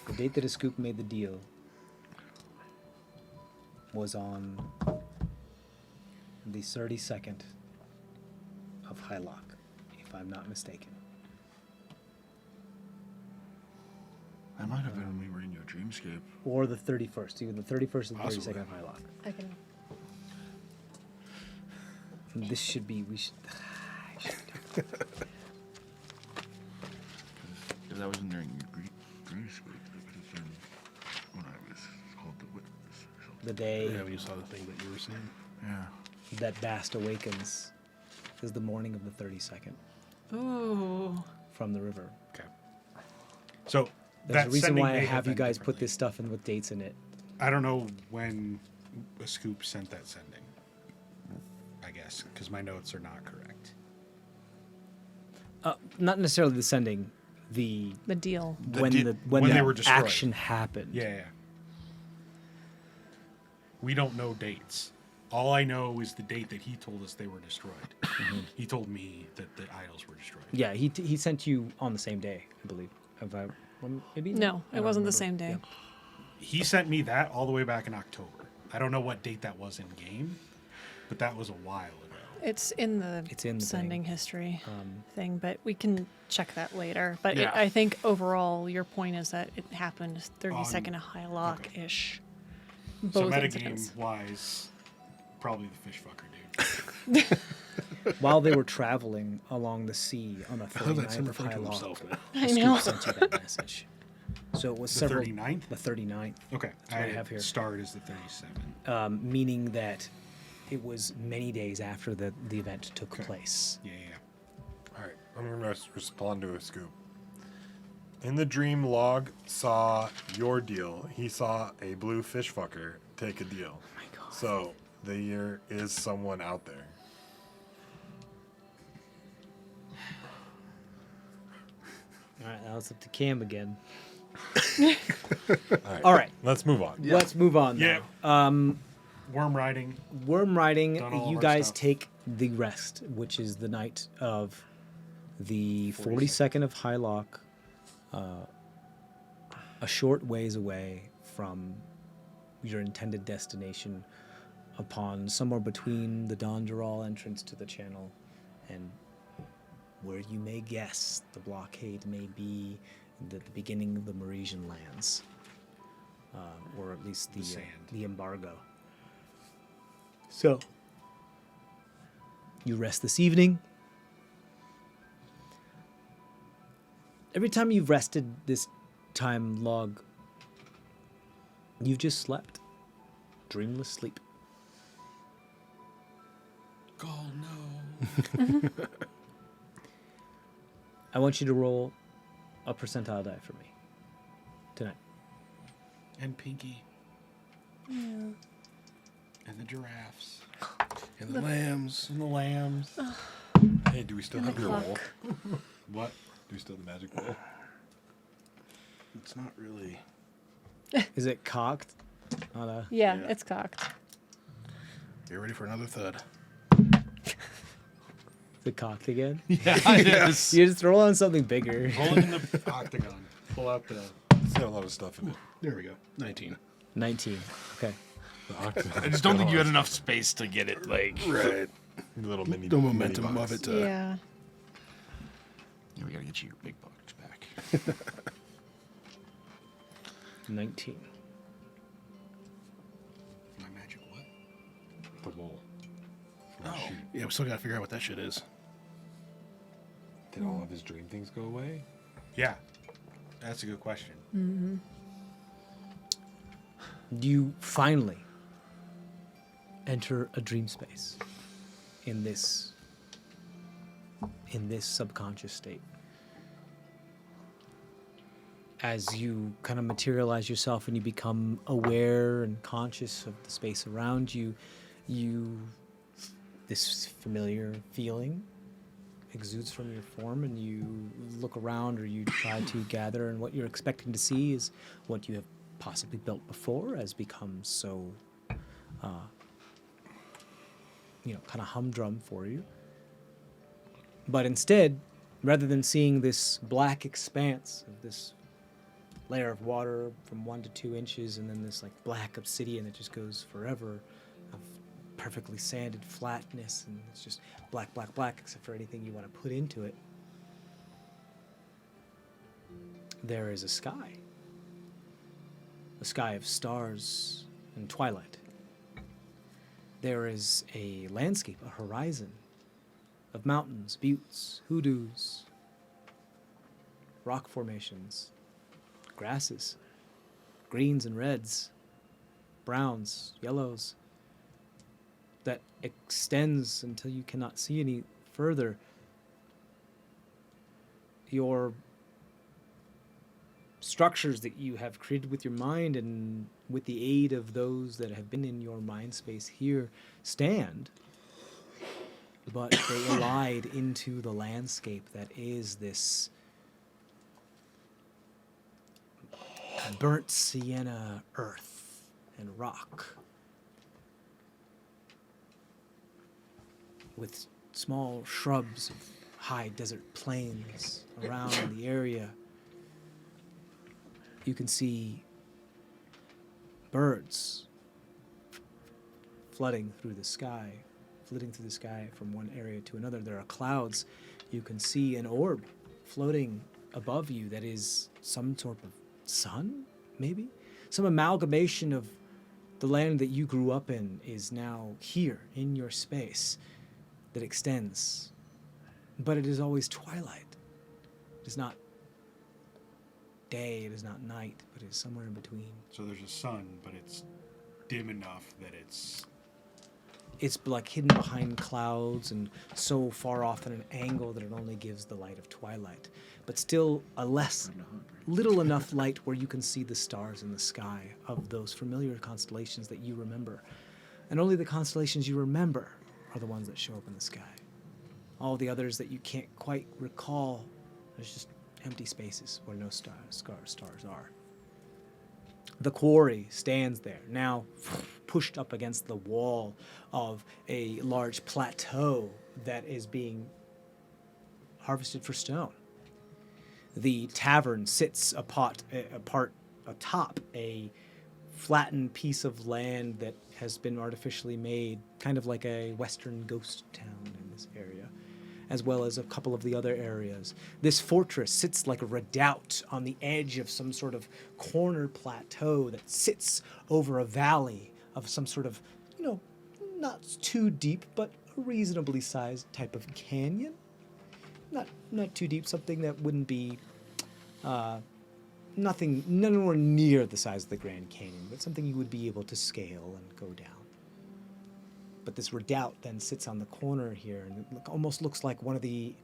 The date that a Scoop made the deal was on the 32nd of Hylock, if I'm not mistaken. That might have been when we were in your dreamscape. Or the 31st, either the 31st or the Possibly. 32nd of Hylock. I can. And this should be, If that wasn't during your dreamscape, that would have been when I was called the witness or something. the day Yeah, when you saw the thing that you were seeing. Yeah. that Bast awakens is the morning of the 32nd Ooh. from the river. Okay. So There's that a reason sending why I may have you been guys put differently. this stuff in with dates in it. I don't know when a Scoop sent that sending. I guess because my notes are not correct. Not necessarily the sending, the The deal. when de- the when they the were destroyed. action happened. Yeah. We don't know dates. All I know is the date that he told us they were destroyed. He told me that the idols were destroyed. Yeah, he sent you on the same day, I believe. Have I? Maybe No, I it don't wasn't remember. the same day. Yeah. He sent me that all the way back in October. I don't know what date that was in game, but that was a while ago. It's in the sending history thing, but we can check that later. But Yeah. I think overall, your point is that it happened 32nd of High Lock-ish. So Both incidents. metagame-wise, probably the fish fucker dude. While they were traveling along the sea on the I love that 39th Tim of referring High to Lock, himself now. I know. Scoop sent you that message. So it was The several. 39th? The 39th. Okay, what I have here. Starred as the 37. Meaning that it was many days after the event took place. Yeah. All right, I'm gonna respond to a scoop. In the dream, Log saw your deal. He saw a blue fish fucker take a deal. Oh my god. So there is someone out there. All right, now it's up to Cam again. All right. Let's move on. Let's move on. Yeah. Now. Worm riding. Worm riding. Done all You of our guys stuff. take the rest, which is the night of the 42nd of High Lock, a short ways away from your intended destination, upon somewhere between the Donderal entrance to the channel and where you may guess the blockade may be the beginning of the Maresian lands, or at least The sand. the embargo. So, you rest this evening. Every time you've rested this time, Log, you've just slept. Dreamless sleep. Oh no. I want you to roll a percentile die for me tonight. And Pinky. And the giraffes. And the lambs. And the lambs. Hey, do we still have your roll? What? Do we still have the magic roll? It's not really. Is it cocked? On a, Yeah, Yeah. it's cocked. Get ready for another thud. is it cocked again? Yeah, it is. You just roll on something bigger. Roll it in the octagon. Pull out the. It's got a lot of stuff in it. There we go. 19. 19. Okay. I just don't think you had enough space to get it like. Right. Little mini. The momentum mini of box. it. To, Yeah. Yeah, we gotta get you your big box back. 19. My magic what? The roll. Oh. Yeah, we still got to figure out what that shit is. Did all of his dream things go away? Yeah. That's a good question. You finally enter a dream space in this subconscious state. As you kind of materialize yourself and you become aware and conscious of the space around you, this familiar feeling exudes from your form, and you look around, or you try to gather, and what you're expecting to see is what you have possibly built before has become so, kind of humdrum for you. But instead, rather than seeing this black expanse of this layer of water from 1 to 2 inches, and then this like black obsidian that just goes forever, of perfectly sanded flatness, and it's just black, black, black, except for anything you want to put into it, there is a sky of stars and twilight. There is a landscape, a horizon of mountains, buttes, hoodoos, rock formations, grasses, greens and reds, browns, yellows, that extends until you cannot see any further. Your structures that you have created with your mind and with the aid of those that have been in your mind space here stand, but they elide into the landscape that is this burnt sienna earth and rock, with small shrubs of high desert plains around the area. You can see birds flitting through the sky from one area to another. There are clouds. You can see an orb floating above you that is some sort of sun, maybe? Some amalgamation of the land that you grew up in is now here in your space that extends. But it is always twilight. It is not day, it is not night, but it is somewhere in between. So there's a sun, but it's dim enough that it's like hidden behind clouds and so far off at an angle that it only gives the light of twilight. But still little enough light where you can see the stars in the sky of those familiar constellations that you remember. And only the constellations you remember are the ones that show up in the sky. All the others that you can't quite recall, there's just empty spaces where no stars are. The quarry stands there, now pushed up against the wall of a large plateau that is being harvested for stone. The tavern sits apart atop a flattened piece of land that has been artificially made, kind of like a western ghost town in this area, as well as a couple of the other areas. This fortress sits like a redoubt on the edge of some sort of corner plateau that sits over a valley of some sort of, not too deep, but a reasonably sized type of canyon. Not too deep, something that wouldn't be nowhere near the size of the Grand Canyon, but something you would be able to scale and go down. But this redoubt then sits on the corner here, and it almost looks like one of the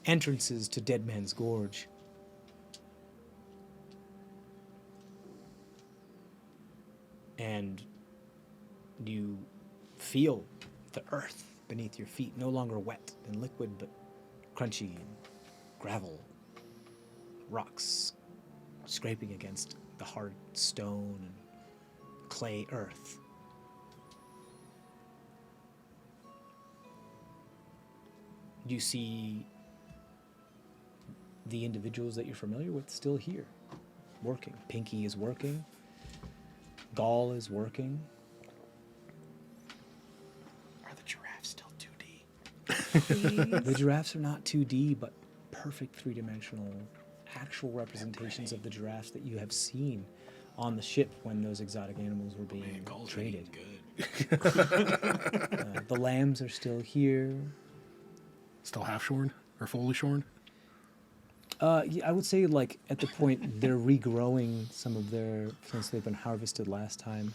entrances to Dead Man's Gorge. And you feel the earth beneath your feet, no longer wet and liquid, but crunchy and gravel, rocks scraping against the hard stone and clay earth. You see the individuals that you're familiar with still here, working. Pinky is working. Gall is working. Are the giraffes still 2D? The giraffes are not 2D, but perfect three-dimensional, actual representations of the giraffes that you have seen on the ship when those exotic animals were being traded. Good. The lambs are still here. Still half shorn or fully shorn? Yeah, I would say, like, at the point they're regrowing some of their, since they've been harvested last time.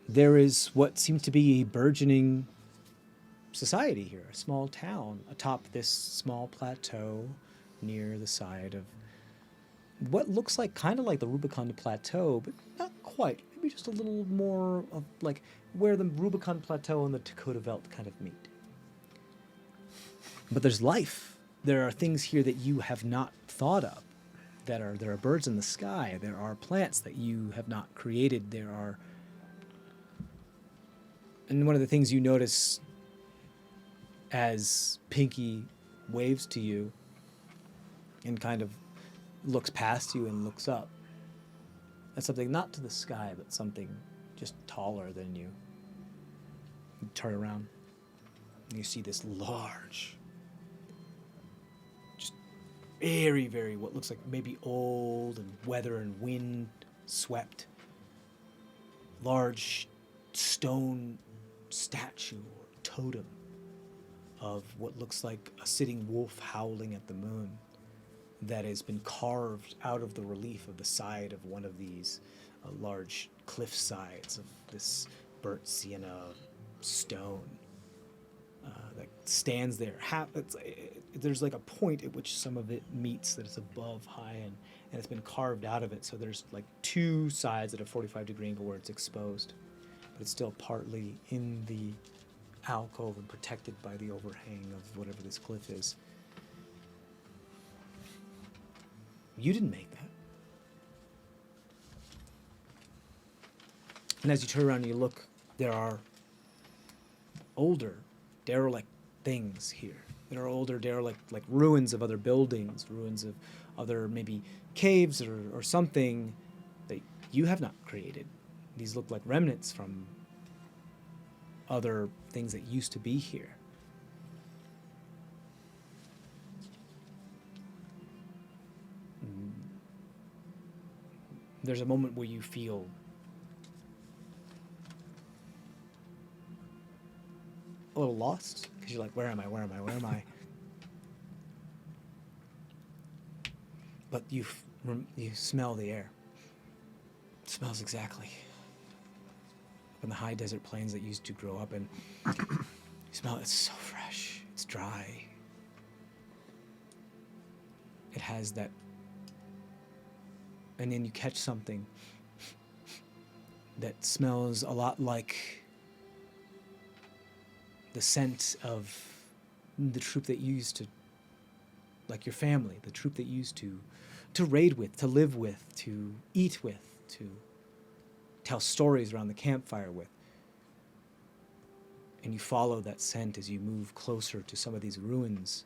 There is what seems to be a burgeoning society here, a small town atop this small plateau near the side of what looks like kind of like the Rubicon Plateau, but not quite. Maybe just a little more of like where the Rubicon Plateau and the Dakota Veldt kind of meet. But there's life. There are things here that you have not thought of. There are birds in the sky. There are plants that you have not created. And one of the things you notice as Pinky waves to you and kind of looks past you and looks up, that's something not to the sky, but something just taller than you. You turn around and you see this large, just very, very, what looks like maybe old and weather and wind swept, large stone statue or totem of what looks like a sitting wolf howling at the moon that has been carved out of the relief of the side of one of these large cliff sides of this burnt sienna stone that stands there. There's like a point at which some of it meets that it's above high and it's been carved out of it. So there's like two sides at a 45-degree angle where it's exposed, but it's still partly in the alcove and protected by the overhang of whatever this cliff is. You didn't make that. And as you turn around and you look, there are older, derelict things here. There are older, derelict, like ruins of other buildings, ruins of other maybe caves or something that you have not created. These look like remnants from other things that used to be here. There's a moment where you feel a little lost because you're like, where am I? Where am I? Where am I? But you smell the air. It smells exactly up in the high desert plains that you used to grow up in. You smell it. It's so fresh. It's dry. It has that. And then you catch something that smells a lot like the scent of the troop that you used to, like your family, the troop that you used to raid with, to live with, to eat with, to tell stories around the campfire with. And you follow that scent as you move closer to some of these ruins,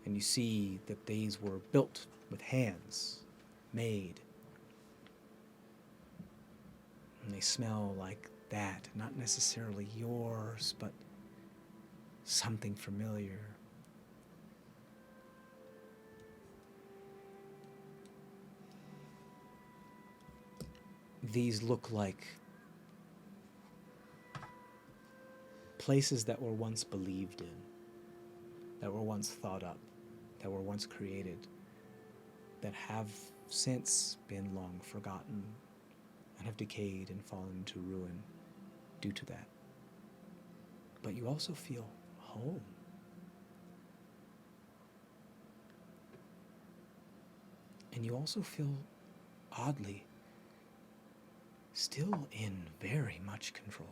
and you see that these were built with hands, made. And they smell like that, not necessarily yours, but something familiar. These look like places that were once believed in, that were once thought up, that were once created, that have since been long forgotten and have decayed and fallen into ruin due to that. But you also feel home. And you also feel, oddly, still in very much control.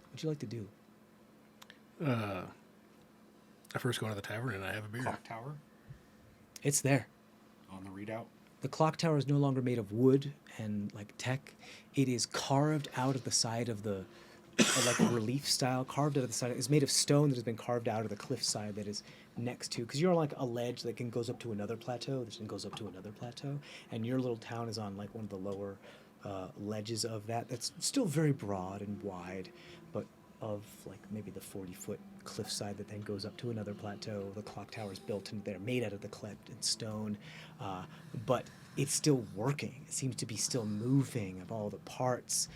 What'd you like to do? I first go into the tavern and I have a beer. Clock tower It's there. on the readout. The clock tower is no longer made of wood and like tech. It is carved out of the side of the, like a relief style, carved out of the side. It's made of stone that has been carved out of the cliff side that is next to, because you're on like a ledge that goes up to another plateau, that then goes up to another plateau, and your little town is on like one of the lower ledges of that. That's still very broad and wide, but of like maybe the 40-foot cliffside that then goes up to another plateau. The clock tower is built in there, made out of the cliff and stone, but it's still working. It seems to be still moving of all the parts.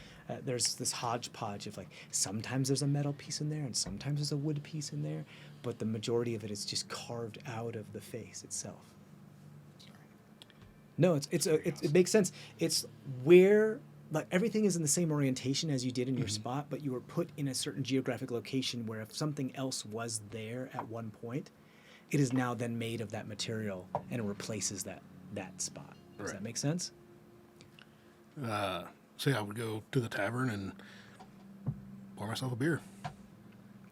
There's this hodgepodge of like, sometimes there's a metal piece in there and sometimes there's a wood piece in there, but the majority of it is just carved out of the face itself. No, it makes sense. It's where, like, everything is in the same orientation as you did in your spot, but you were put in a certain geographic location where if something else was there at one point, it is now then made of that material and it replaces that spot. Does Right. that make sense? So yeah, I would go to the tavern and pour myself a beer.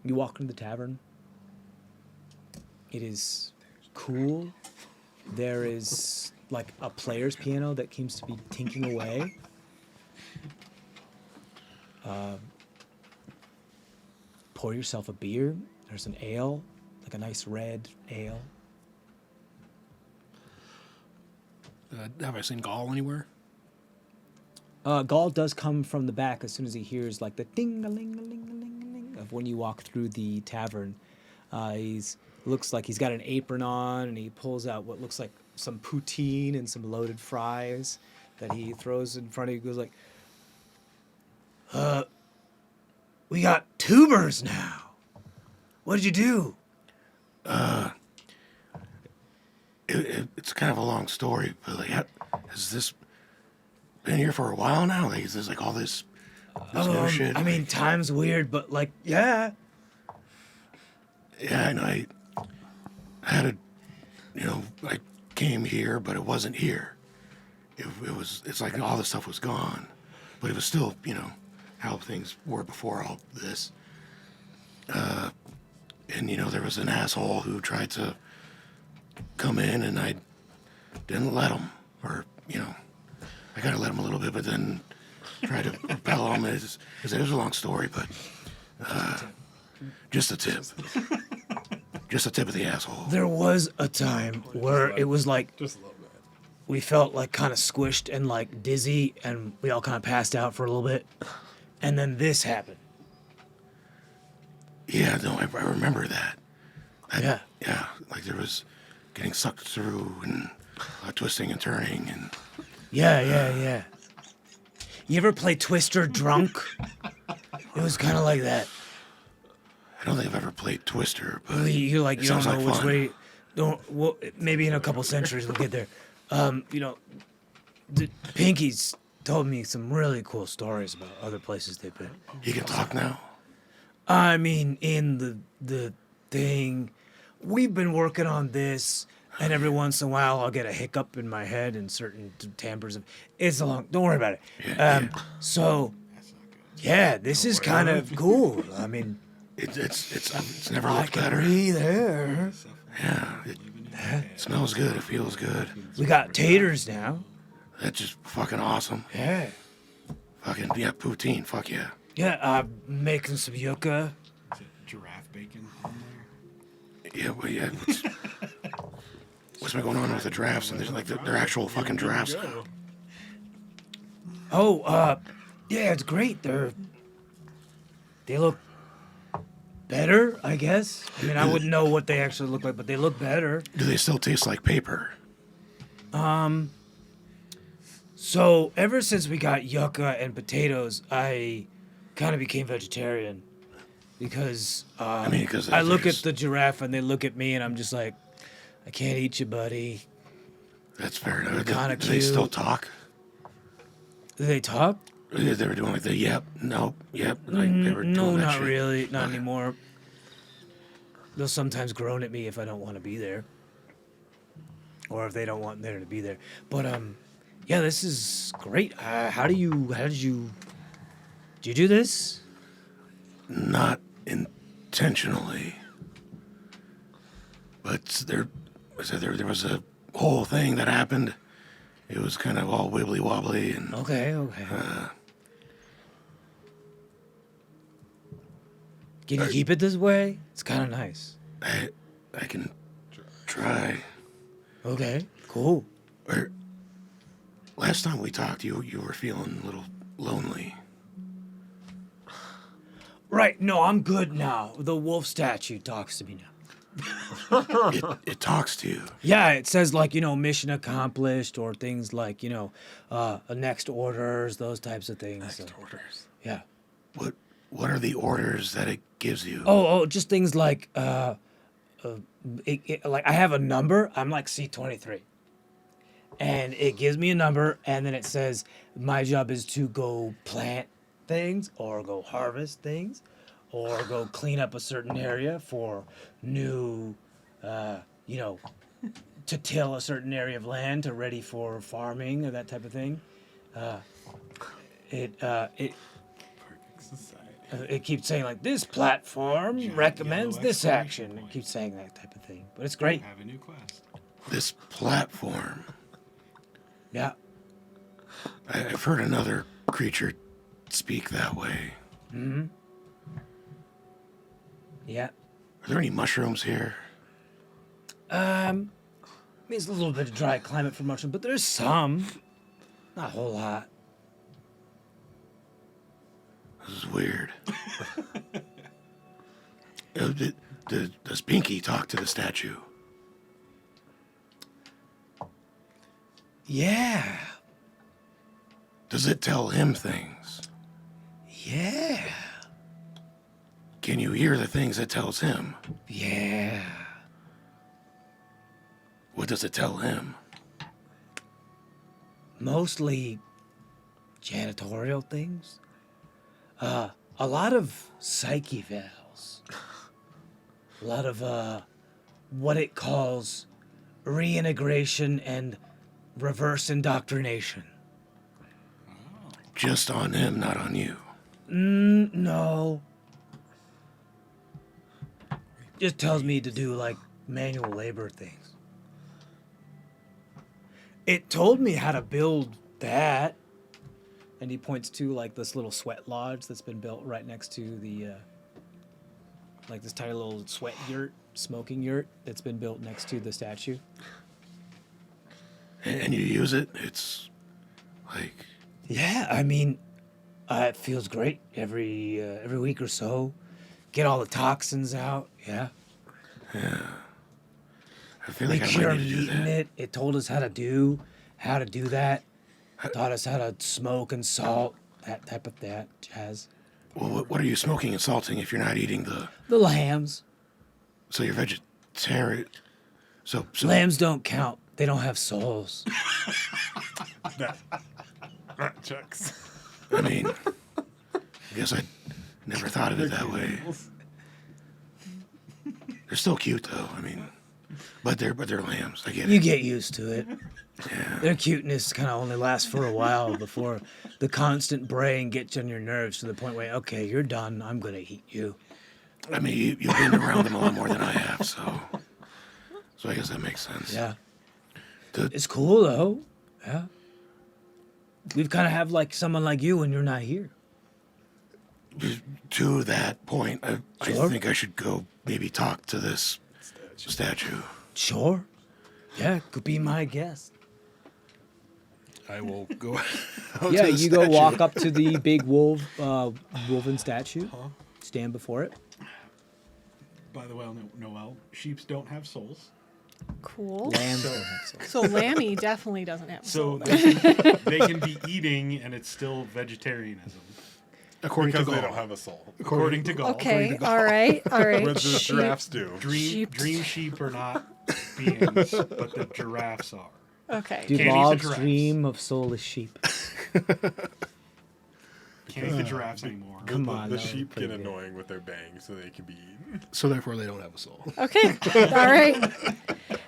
You walk into the tavern. It is cool. There is like a player's piano that seems to be tinking away. Pour yourself a beer. There's an ale, like a nice red ale. Have I seen Gaul anywhere? Gaul does come from the back as soon as he hears like the ding-a-ling-a-ling-a-ling-a-ling of when you walk through the tavern. Looks like he's got an apron on, and he pulls out what looks like some poutine and some loaded fries that he throws in front of you. He goes like, we got tubers now. What did you do? It's kind of a long story, but like, has this been here for a while now? Like, is this like all this new shit? I mean, time's weird, but like, yeah. Yeah, and I had a, I came here, but it wasn't here. It's like all the stuff was gone, but it was still, how things were before all this. And, there was an asshole who tried to come in, and I didn't let him, or, I kind of let him a little bit, but then tried to repel him. It was a long story, but just a tip. Just the tip of the asshole. There was a time where it was like Just a little bit. we felt like kind of squished and like dizzy, and we all kind of passed out for a little bit. and then this happened. Yeah, no, I remember that. Yeah. Yeah, like there was getting sucked through and twisting and turning and. Yeah. You ever play Twister drunk? It was kind of like that. I don't think I've ever played Twister, but You it don't sounds know like which fun. way. Well, maybe in a couple centuries we'll get there. The Pinky's told me some really cool stories about other places they've been. He can talk now. I mean, in the thing, we've been working on this, and every once in a while I'll get a hiccup in my head and certain timbres of. It's a long. Don't worry about it. So, yeah, this is kind of cool. I mean, It's never I looked can better. breathe air. Yeah, it smells good. It feels good. We got taters now. That's just fucking awesome. Yeah. Fucking yeah, poutine. Fuck yeah. Yeah, making some yucca. Is it giraffe bacon in there? Yeah, well, yeah. What's been going on with the giraffes? And there's like they're actual fucking giraffes now. Oh, yeah, it's great. They look better, I guess. I mean, I wouldn't know what they actually look like, but they look better. Do they still taste like paper? So ever since we got yucca and potatoes, I kind of became vegetarian because because I look at the giraffe and they look at me and I'm just like, I can't eat you, buddy. That's fair enough. Kinda Do they still cute. talk? Do they talk? They were doing like the yep, nope, yep. Like they were No, doing that not shit. really. Not anymore. They'll sometimes groan at me if I don't want to be there. Or if they don't want there to be there. But yeah, this is great. Did you do this? Not intentionally, but there was a whole thing that happened. It was kind of all wibbly wobbly and. Okay. Can you keep it this way? It's kind of nice. I can try. Okay, cool. Last time we talked, you were feeling a little lonely. Right, no, I'm good now. The wolf statue talks to me now. It talks to you. Yeah, it says like, mission accomplished or things like, next orders, those types of things. Next orders. Yeah. What are the orders that it gives you? Oh, just things like, like I have a number. I'm like C23. And it gives me a number, and then it says my job is to go plant things or go harvest things or go clean up a certain area for new, to till a certain area of land to ready for farming or that type of thing. It keeps saying like this platform recommends yellow this exclamation action. It point. keeps saying that type of thing, but it's great. Have a new quest. This platform. Yeah. I've heard another creature speak that way. Mm-hmm. Yeah. Are there any mushrooms here? I mean, it's a little bit of dry climate for mushrooms, but there's some. Not a whole lot. This is weird. Does Pinky talk to the statue? Yeah. Does it tell him things? Yeah. Can you hear the things it tells him? Yeah. What does it tell him? Mostly janitorial things. A lot of psyche valves. A lot of what it calls reintegration and reverse indoctrination. Just on him, not on you. No. Just tells me to do like manual labor things. It told me how to build that. And he points to like this little sweat lodge that's been built right next to the like this tiny little sweat yurt, smoking yurt that's been built next to the statue. And you use it? It's like... Yeah, I mean, It feels great every week or so. Get all the toxins out. Yeah. I feel like Make I sure might I'm need to do eating that. it. It told us how to do that. Taught us how to smoke and salt, that type of jazz. Well, what are you smoking and salting if you're not eating The lambs. So you're vegetarian. So Lambs don't count. They don't have souls. That checks. I mean, I guess I never thought of it that way. They're still cute though. I mean, but they're lambs. I get it. You get used to it. Yeah. Their cuteness kind of only lasts for a while before the constant braying gets on your nerves to the point where, okay, you're done. I'm going to eat you. I mean, you've been around them a lot more than I have, so I guess that makes sense. Yeah. It's cool, though. Yeah. We've kind of have like someone like you when you're not here. To that point, I Sure. think I should go maybe talk to this statue. Sure. Yeah, could be my guest. I will go. Yeah, you go walk up to the big woven statue, stand before it. By the way, Noel, sheeps don't have souls. Cool. Lambs don't have souls. So Lammy definitely doesn't have a So soul. they can be eating, and it's still vegetarianism. According Because to they Gaul. don't have a soul. According to Gaul. Okay, all right. What do the Sheep. giraffes do? Dream sheep are not beings, but the giraffes are. Okay. Do Can't eat the logs giraffes. dream of soulless sheep? Can't eat the giraffes anymore. Come The on, that was sheep pretty get good. annoying with their bangs, so they can be eaten. So therefore, they don't have a soul. Okay. All right.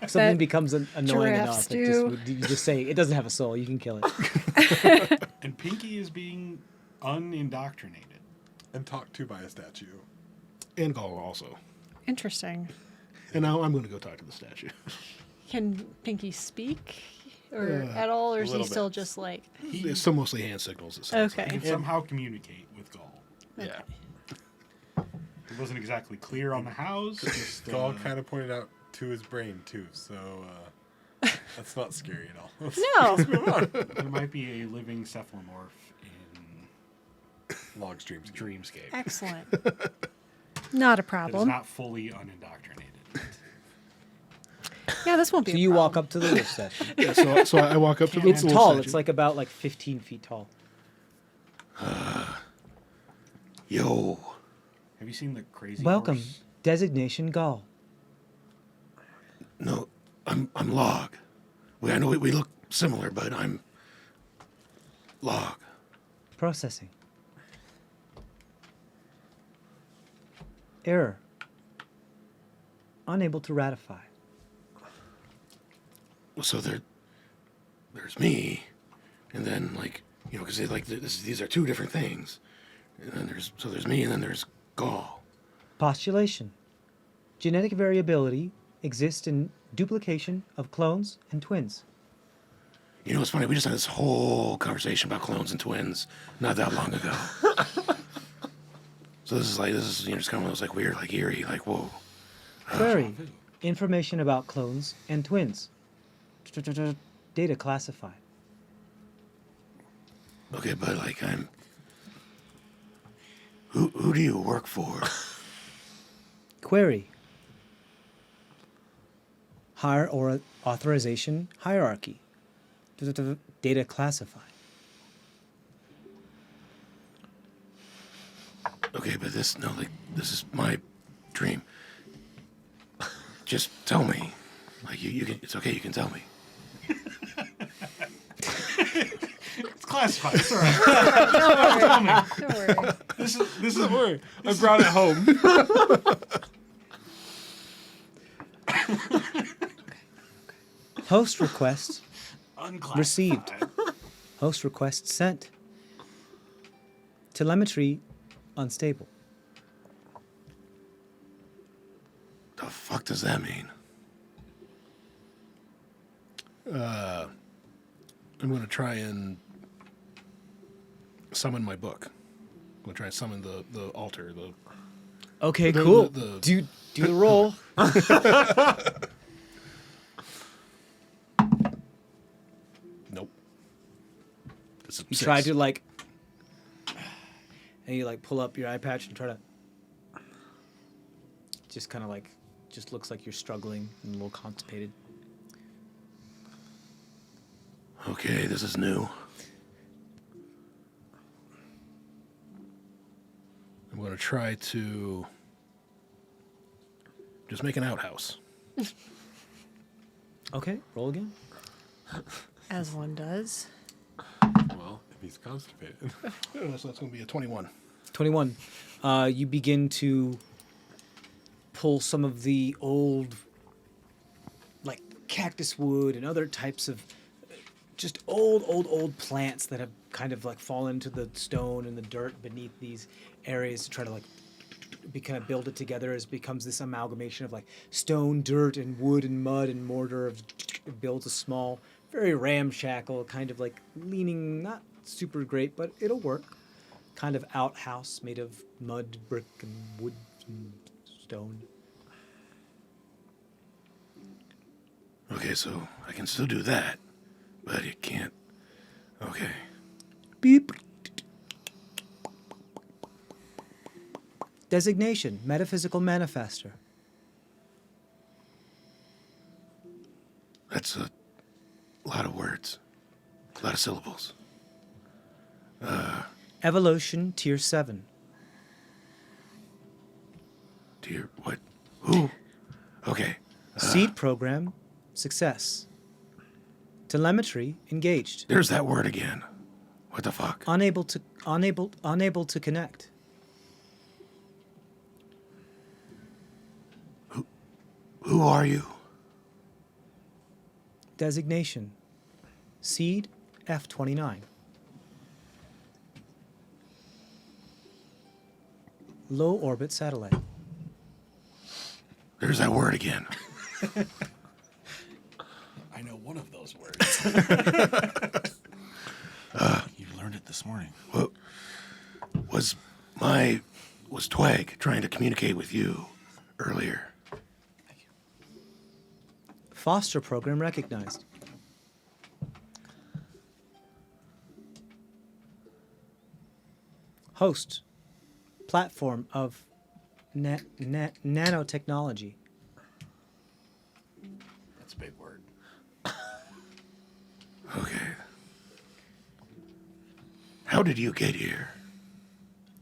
Something That becomes annoying giraffes enough. You just say it doesn't have a soul. You can kill it. And Pinky is being unindoctrinated. And talked to by a statue. And Gaul also. Interesting. And now I'm going to go talk to the statue. Can Pinky speak or at all, or is he little still bit. just like? It's still mostly hand signals. It sounds Okay. He can somehow communicate with Gaul. like. Yeah. It wasn't exactly clear on the hows. Just, Gaul kind of pointed out to his brain, too, so that's not scary at all. No. there might be a living cephalomorph in Log streams. Dreamscape. Excellent. Not a That is problem. not fully unindoctrinated. Yeah, this won't be. So a you walk problem. up to the wolf statue. Yeah, so I walk up to the It's wolf tall. statue. It's like about 15 feet tall. Yo, Have you seen the crazy Welcome, horse? designation Gaul. no, I'm Lahg. I know we look similar, but I'm Lahg. Processing. Error. Unable to ratify. So there's me, and then because these are two different things, and then there's me, and then there's Gaul. Postulation. Genetic variability exists in duplication of clones and twins. You know, it's funny. We just had this whole conversation about clones and twins not that long ago. So this is just kind of one of those weird, eerie, whoa. Query. Information about clones and twins. Data classified. Okay, but I'm. Who do you work for? Query. Higher or authorization hierarchy. Data classified. Okay, but this is my dream. Just tell me. You can. It's okay. You can tell me. It's classified. It's all right. Don't worry. This is Don't worry, I brought it home. Host request unclassified. received. Host request sent. Telemetry unstable. The fuck does that mean? I'm going to try and summon my book. I'm going to try and summon the altar. Okay, The- cool. the- Do the roll. Nope. This is You six. try to and you like pull up your eye patch and try to. Just kind of like, just looks like you're struggling and a little constipated. Okay, this is new. I'm going to try to just make an outhouse. Okay, roll again. As one does. Well, if he's constipated. So that's going to be a 21. 21. You begin to pull some of the old, like cactus wood and other types of just old plants that have kind of like fallen into the stone and the dirt beneath these areas to try to like kind of build it together as it becomes this amalgamation of like stone, dirt, and wood and mud and mortar. It builds a small, very ramshackle, kind of like leaning, not super great, but it'll work. Kind of outhouse made of mud, brick, and wood and stone. Okay, so I can still do that, but it can't. Okay. Beep. Designation, metaphysical manifester. That's a lot of words, a lot of syllables. Evolution, tier 7. Dear, what? Who? Okay. Seed program, success. Telemetry, engaged. There's that word again. What the fuck? Unable to connect. Who are you? Designation, Seed, F29. Low orbit satellite. There's that word again. I know one of those words. You learned it this morning. What was Twag trying to communicate with you earlier? Foster program recognized. Host, platform of nanotechnology. That's a big word. Okay. How did you get here?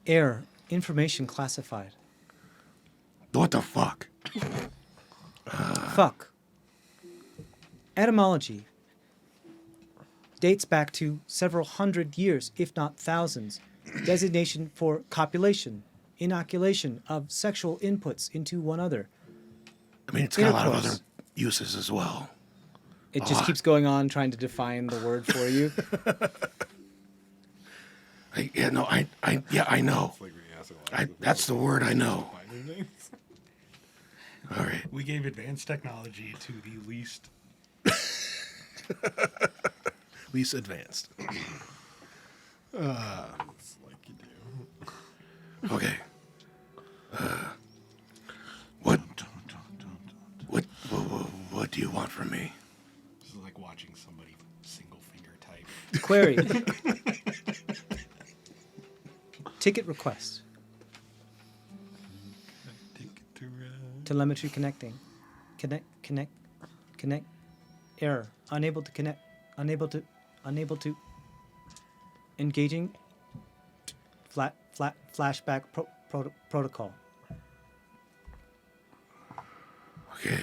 Error, information classified. What the fuck? Fuck. Etymology dates back to several hundred years, if not thousands. Designation for copulation, inoculation of sexual inputs into one other. I mean, it's got a lot of Intercourse. other uses as well. It just keeps going on trying to define the word for you. I know. That's the word I know. All right. We gave advanced technology to the least advanced. It's like you do. Okay. What do you want from me? This is like watching somebody single finger type. Query. Ticket request. Telemetry connecting. Connect. Error. Unable to connect. Unable to. Engaging. Flashback protocol. Okay.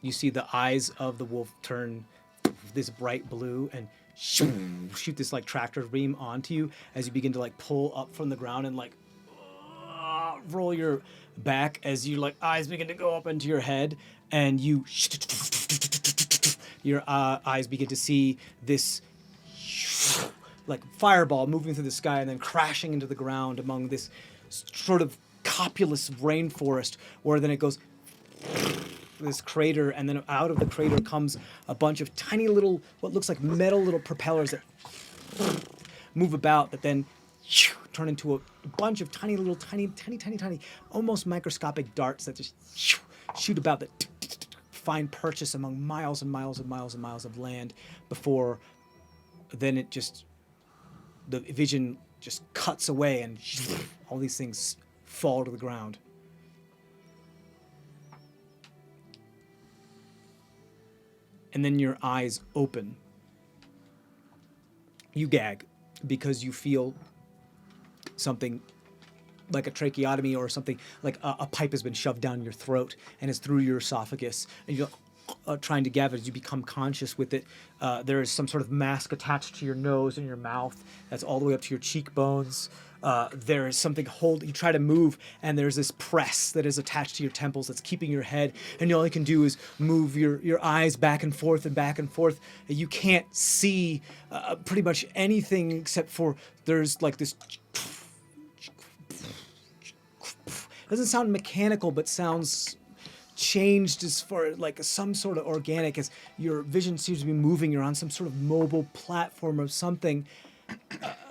You see the eyes of the wolf turn this bright blue and shoot this like tractor beam onto you as you begin to like pull up from the ground and like roll your back as your like eyes begin to go up into your head and your eyes begin to see this like fireball moving through the sky and then crashing into the ground among this sort of copulous rainforest where then it goes this crater, and then out of the crater comes a bunch of tiny little, what looks like metal little propellers that move about that then turn into a bunch of tiny, almost microscopic darts that just shoot about that find purchase among miles and miles and miles and miles of land before then it just the vision just cuts away, and all these things fall to the ground. And then your eyes open. You gag because you feel something like a tracheotomy or something, like a pipe has been shoved down your throat and it's through your esophagus. And you're trying to gag as you become conscious with it. There is some sort of mask attached to your nose and your mouth that's all the way up to your cheekbones. There is something you try to move, and there's this press that is attached to your temples that's keeping your head, and all you can do is move your eyes back and forth and back and forth. You can't see pretty much anything except for there's like this. Doesn't sound mechanical, but sounds changed as far like some sort of organic, as your vision seems to be moving. You're on some sort of mobile platform or something.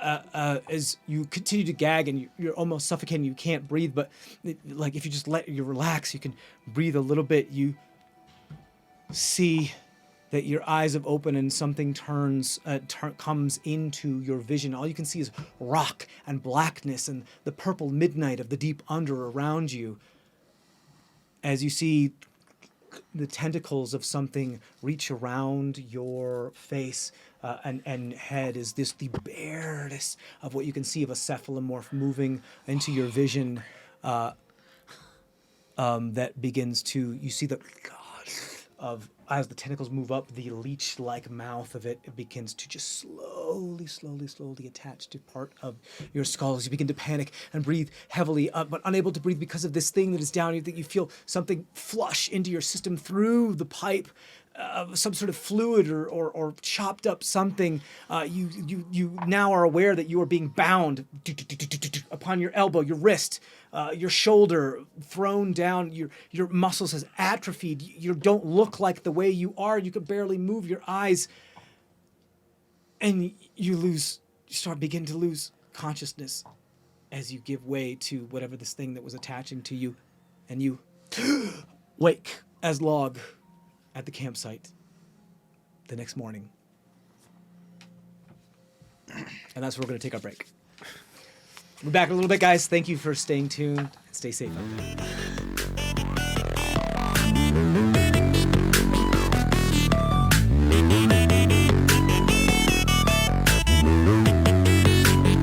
As you continue to gag and you're almost suffocating, you can't breathe, but like if you just let you relax, you can breathe a little bit. You see that your eyes have opened and something comes into your vision. All you can see is rock and blackness and the purple midnight of the deep under around you. As you see the tentacles of something reach around your face and head, is this the bareness of what you can see of a cephalomorph moving into your vision that begins to, you see the of as the tentacles move up, the leech-like mouth of it begins to just slowly attach to part of your skull as you begin to panic and breathe heavily, but unable to breathe because of this thing that is down. You think you feel something flush into your system through the pipe, some sort of fluid or chopped up something. You now are aware that you are being bound upon your elbow, your wrist, your shoulder, thrown down. Your muscles has atrophied. You don't look like the way you are. You can barely move your eyes, and you begin to lose consciousness as you give way to whatever this thing that was attaching to you, and you wake as Lahg at the campsite the next morning. And that's where we're going to take our break. We're back in a little bit, guys. Thank you for staying tuned. Stay safe out there.